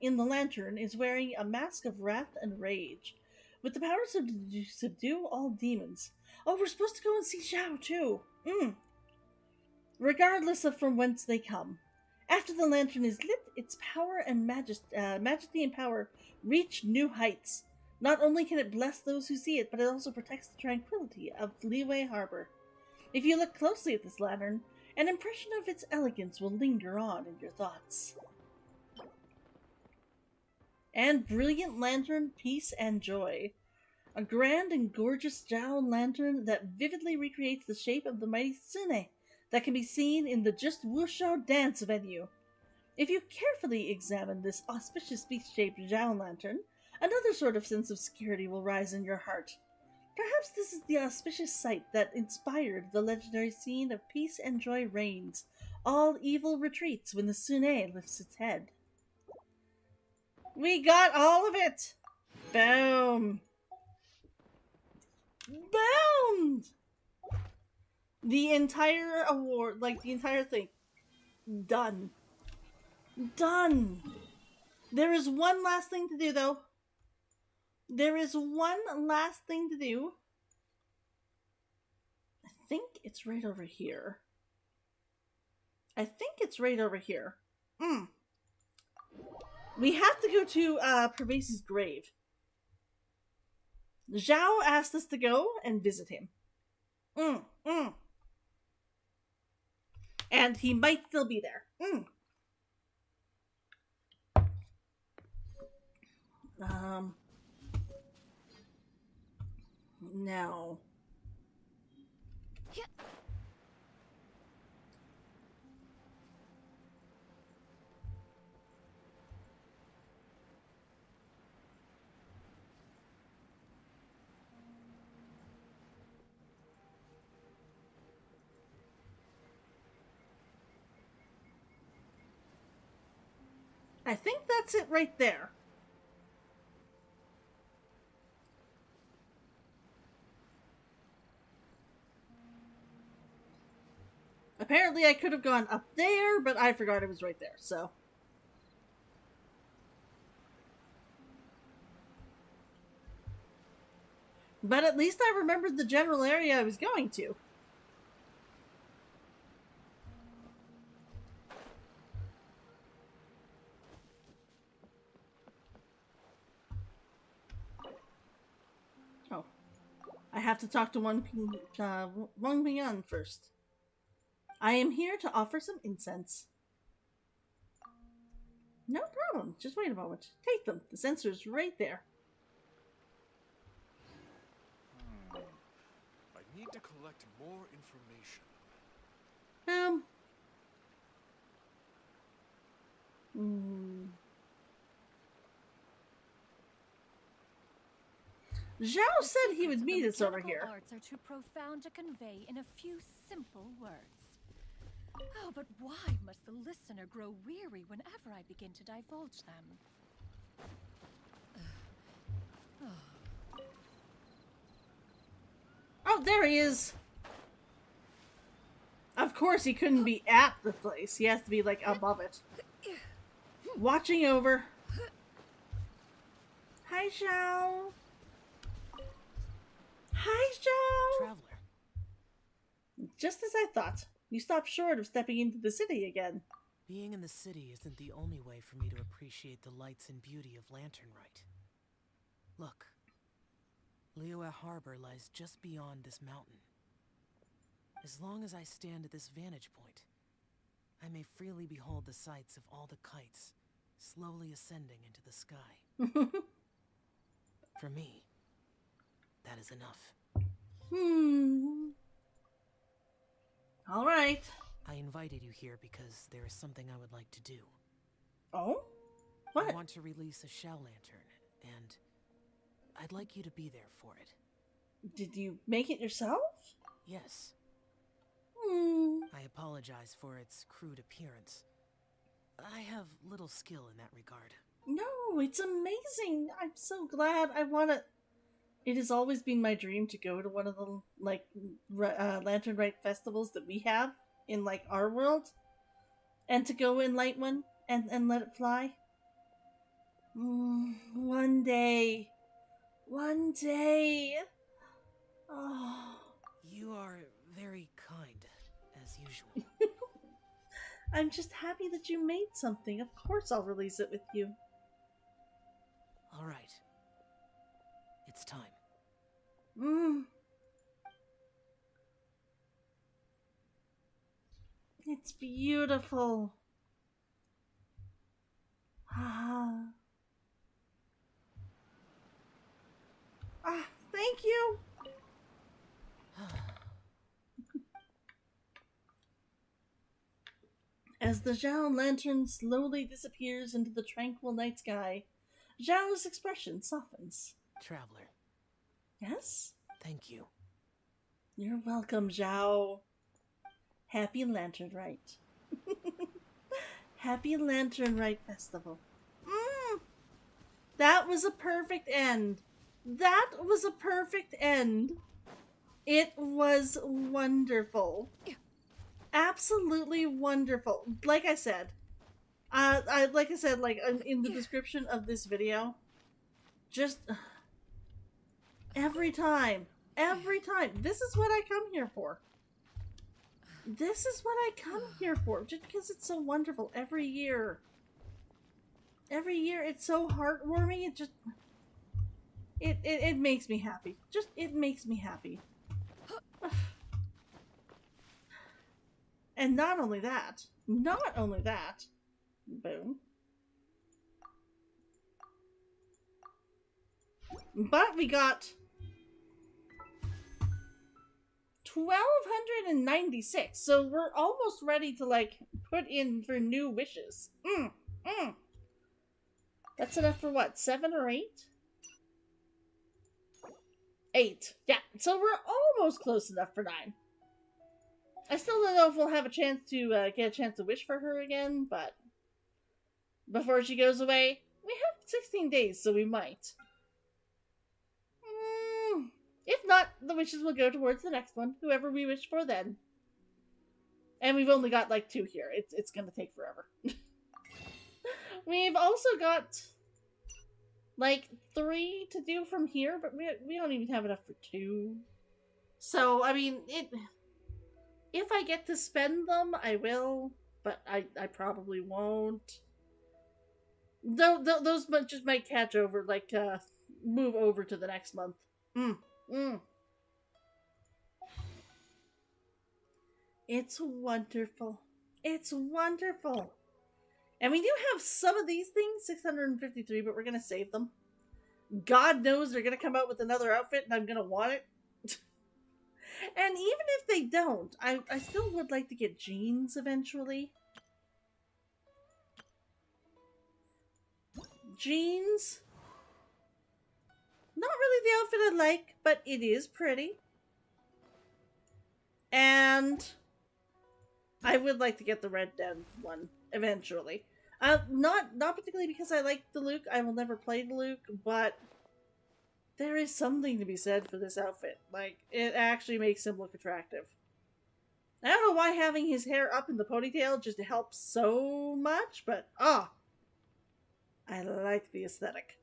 in the lantern is wearing a mask of wrath and rage, with the power to subdue all demons. Oh, we're supposed to go and see Zhao too. Regardless of from whence they come. After the lantern is lit, its power and majesty and power reach new heights. Not only can it bless those who see it, but it also protects the tranquility of Liyue Harbor. If you look closely at this lantern, an impression of its elegance will linger on in your thoughts. And brilliant lantern, peace and joy. A grand and gorgeous Zhao lantern that vividly recreates the shape of the mighty Tsune that can be seen in the Just Wushu dance venue. If you carefully examine this auspicious beast-shaped Zhao lantern, another sort of sense of security will rise in your heart. Perhaps this is the auspicious sight that inspired the legendary scene of Peace and Joy reigns. All evil retreats when the Tsune lifts its head. We got all of it! Boom! Boom! The entire award, like the entire thing. Done. Done! There is one last thing to do, though. There is one last thing to do. I think it's right over here. We have to go to Pervase's grave. Zhao asked us to go and visit him. And he might still be there. No. I think that's it right there. Apparently I could have gone up there, but I forgot it was right there, so. But at least I remembered the general area I was going to. Oh, I have to talk to Wang Pingyan first. I am here to offer some incense. No problem. Just wait a moment. Take them. The censer's right there. I need to collect more information. Zhao said he would meet us over Mechanical here. arts are too profound to convey in a few simple words. Oh, but why must the listener grow weary whenever I begin to divulge them? Oh, there he is. Of course, he couldn't be at the place. He has to be, like, above it. Watching over. Hi, Zhao. Hi, Zhao. Traveler. Just as I thought. You stopped short of stepping into the city again. Being in the city isn't the only way for me to appreciate the lights and beauty of Lantern Rite. Look. Liyue Harbor lies just beyond this mountain. As long as I stand at this vantage point, I may freely behold the sights of all the kites slowly ascending into the sky. For me, that is enough. All right. I invited you here because there is something I would like to do. Oh? What? I want to release a shell lantern, and I'd like you to be there for it. Did you make it yourself? Yes. I apologize for its crude appearance. I have little skill in that regard. No, it's amazing. I'm so glad. It has always been my dream to go to one of the, like, Lantern Rite festivals that we have in, like, our world. And to go and light one and let it fly. One day. One day. Oh. You are very kind, as usual. I'm just happy that you made something. Of course I'll release it with you. All right. It's time. It's beautiful. Thank you. As the Zhao lantern slowly disappears into the tranquil night sky, Zhao's expression softens. Traveler. Yes? Thank you. You're welcome, Zhao. Happy Lantern Rite. Happy Lantern Rite Festival. That was a perfect end. That was a perfect end. It was wonderful. Absolutely wonderful. Like I said, in the description of this video, just every time, this is what I come here for. This is what I come here for, just because it's so wonderful. Every year, it's so heartwarming. It just, it makes me happy. Just, it makes me happy. And not only that, boom. But we got 1,296, so we're almost ready to, like, put in for new wishes. That's enough for what, 7 or 8? 8. Yeah, so we're almost close enough for 9. I still don't know if we'll have a chance to get a chance to wish for her again, but before she goes away, we have 16 days, so we might. If not, the wishes will go towards the next one, whoever we wish for then. And we've only got like 2 here. It's gonna take forever. We've also got like 3 to do from here, but we don't even have enough for 2. So, I mean, if I get to spend them, I will, but I probably won't. Those just might catch over, like, move over to the next month. It's wonderful. It's wonderful. And we do have some of these things, 653, but we're going to save them. God knows they're going to come out with another outfit and I'm going to want it. And even if they don't, I still would like to get jeans eventually. Jeans. Not really the outfit I like, but it is pretty. And I would like to get the Red Dead one eventually. Not particularly because I like the Luke. I will never play the Luke, but there is something to be said for this outfit. Like, it actually makes him look attractive. I don't know why having his hair up in the ponytail just helps so much, but I like the aesthetic.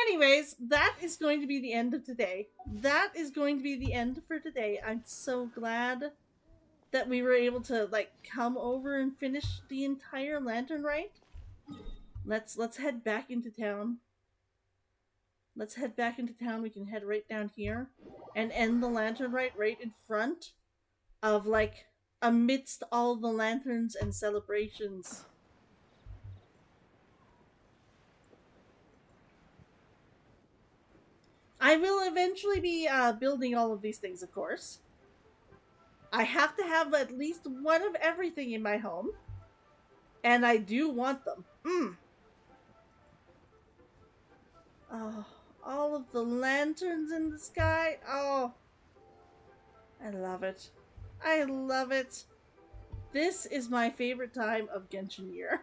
Anyways, that is going to be the end of today. That is going to be the end for today. I'm so glad that we were able to, like, come over and finish the entire Lantern Rite. Let's head back into town. Let's head back into town. We can head right down here and end the Lantern Rite right in front of, like, amidst all the lanterns and celebrations. I will eventually be building all of these things, of course. I have to have at least one of everything in my home. And I do want them. Oh, all of the lanterns in the sky. Oh, I love it. I love it. This is my favorite time of Genshin year.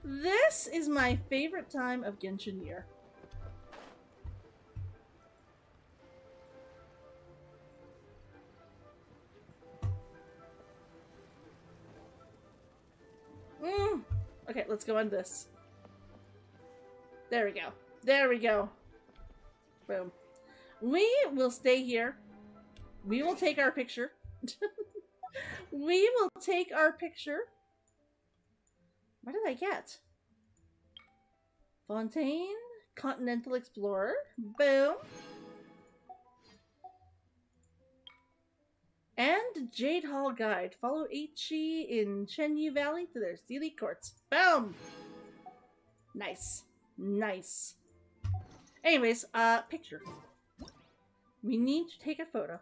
This is my favorite time of Genshin year. Okay, let's go on this. There we go. There we go. Boom. We will stay here. We will take our picture. We will take our picture. What did I get? Fontaine, Continental Explorer. Boom. And Jade Hall Guide. Follow Ichi in Chenyu Valley to their Sealy Courts. Boom! Nice. Nice. Anyways, picture. We need to take a photo.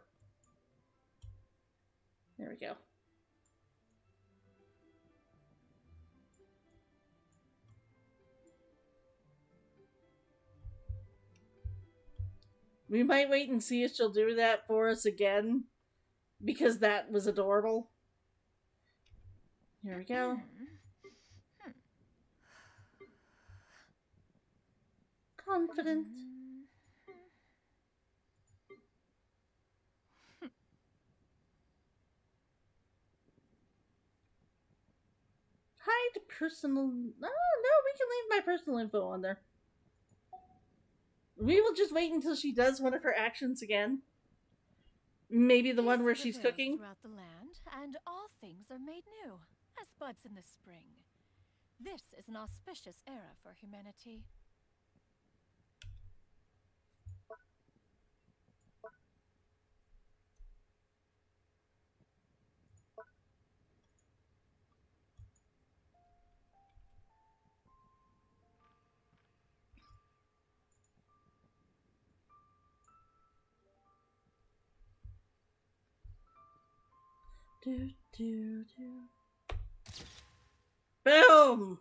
There we go. We might wait and see if she'll do that for us again. Because that was adorable. Here we go. Confident. Hide personal... Oh, no, we can leave my personal info on there. We will just wait until she does one of her actions again. Maybe the one where she's cooking. Throughout the land, and all things are made new, as buds in the spring. This is an auspicious era for humanity. Do, do, do. Boom!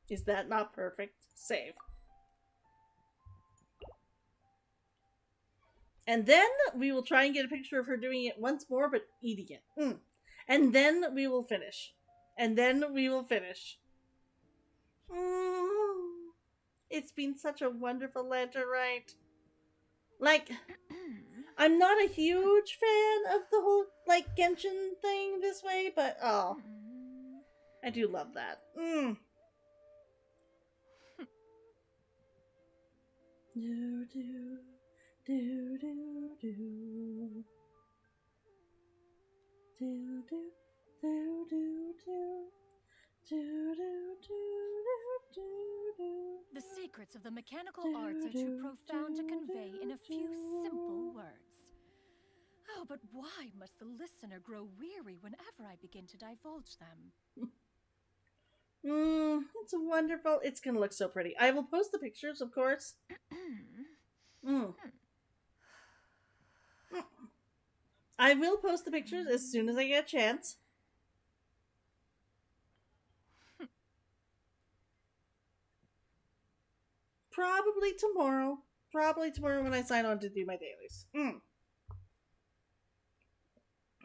Is that not perfect? Save. And then we will try and get a picture of her doing it once more, but eating it. And then we will finish. And then we will finish. It's been such a wonderful Lantern Rite. Like... I'm not a huge fan of the whole, like, Genshin thing this way, but, oh. I do love that. Do, do, do, do, do. Do, do, do, do, do. The secrets of the mechanical arts are too profound to convey in a few simple words. Oh, but why must the listener grow weary whenever I begin to divulge them? It's wonderful. It's gonna look so pretty. I will post the pictures, of course. I will post the pictures as soon as I get a chance. Probably tomorrow. Probably tomorrow when I sign on to do my dailies.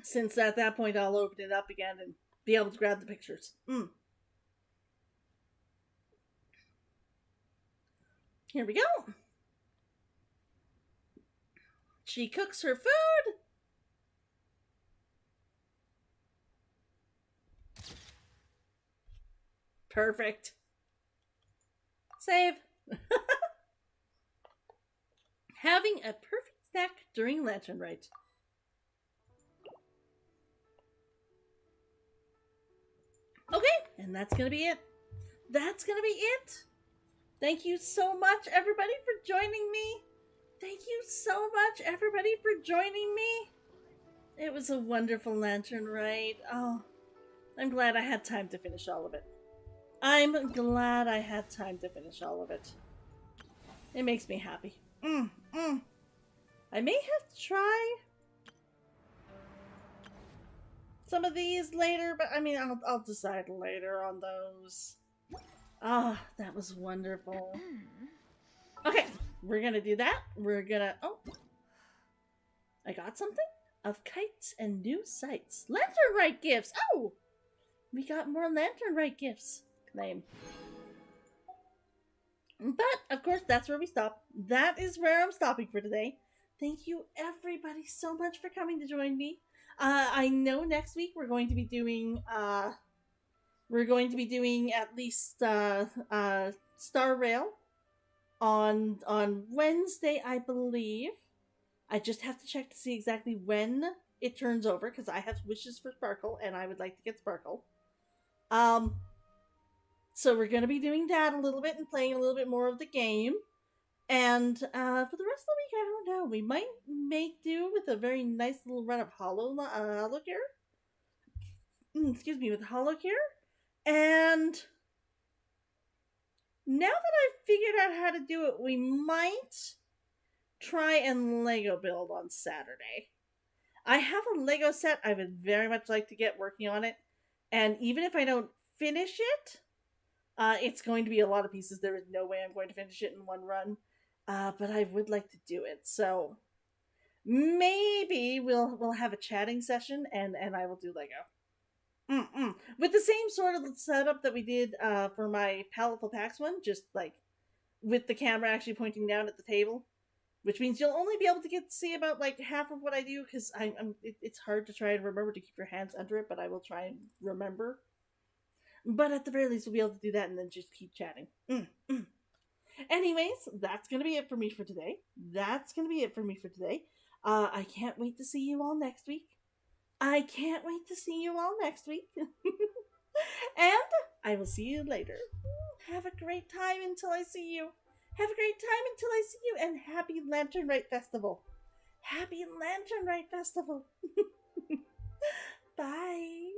Since at that point I'll open it up again and be able to grab the pictures. Here we go. She cooks her food. Perfect. Save. Having a perfect snack during Lantern Rite. Okay, and that's gonna be it. That's gonna be it. Thank you so much, everybody, for joining me. Thank you so much, everybody, for joining me. It was a wonderful Lantern Rite. Oh, I'm glad I had time to finish all of it. I'm glad I had time to finish all of it. It makes me happy. I may have to try some of these later, but I mean, I'll decide later on those. Ah, that was wonderful. Okay, we're gonna do that. We're gonna... Oh! I got something? Of kites and new sights. Lantern Rite gifts! Oh! We got more Lantern Rite gifts. Claim. But, of course, that's where we stop. That is where I'm stopping for today. Thank you, everybody, so much for coming to join me. I know next week we're going to be doing, at least, Star Rail on Wednesday, I believe. I just have to check to see exactly when it turns over, because I have wishes for Sparkle, and I would like to get Sparkle. So we're going to be doing that a little bit and playing a little bit more of the game. And for the rest of the week, I don't know. We might make do with a very nice little run of HoloCure. Excuse me, with HoloCure. And now that I've figured out how to do it, we might try and Lego build on Saturday. I have a Lego set. I would very much like to get working on it. And even if I don't finish it, it's going to be a lot of pieces. There is no way I'm going to finish it in one run. But I would like to do it. So maybe we'll have a chatting session and I will do Lego. With the same sort of setup that we did for my Palatable Packs one, just like with the camera actually pointing down at the table, which means you'll only be able to get to see about like half of what I do because it's hard to try and remember to keep your hands under it, but I will try and remember. But at the very least, we'll be able to do that and then just keep chatting. Anyways, that's going to be it for me for today. I can't wait to see you all next week. And I will see you later. Have a great time until I see you. And happy Lantern Rite Festival. Bye.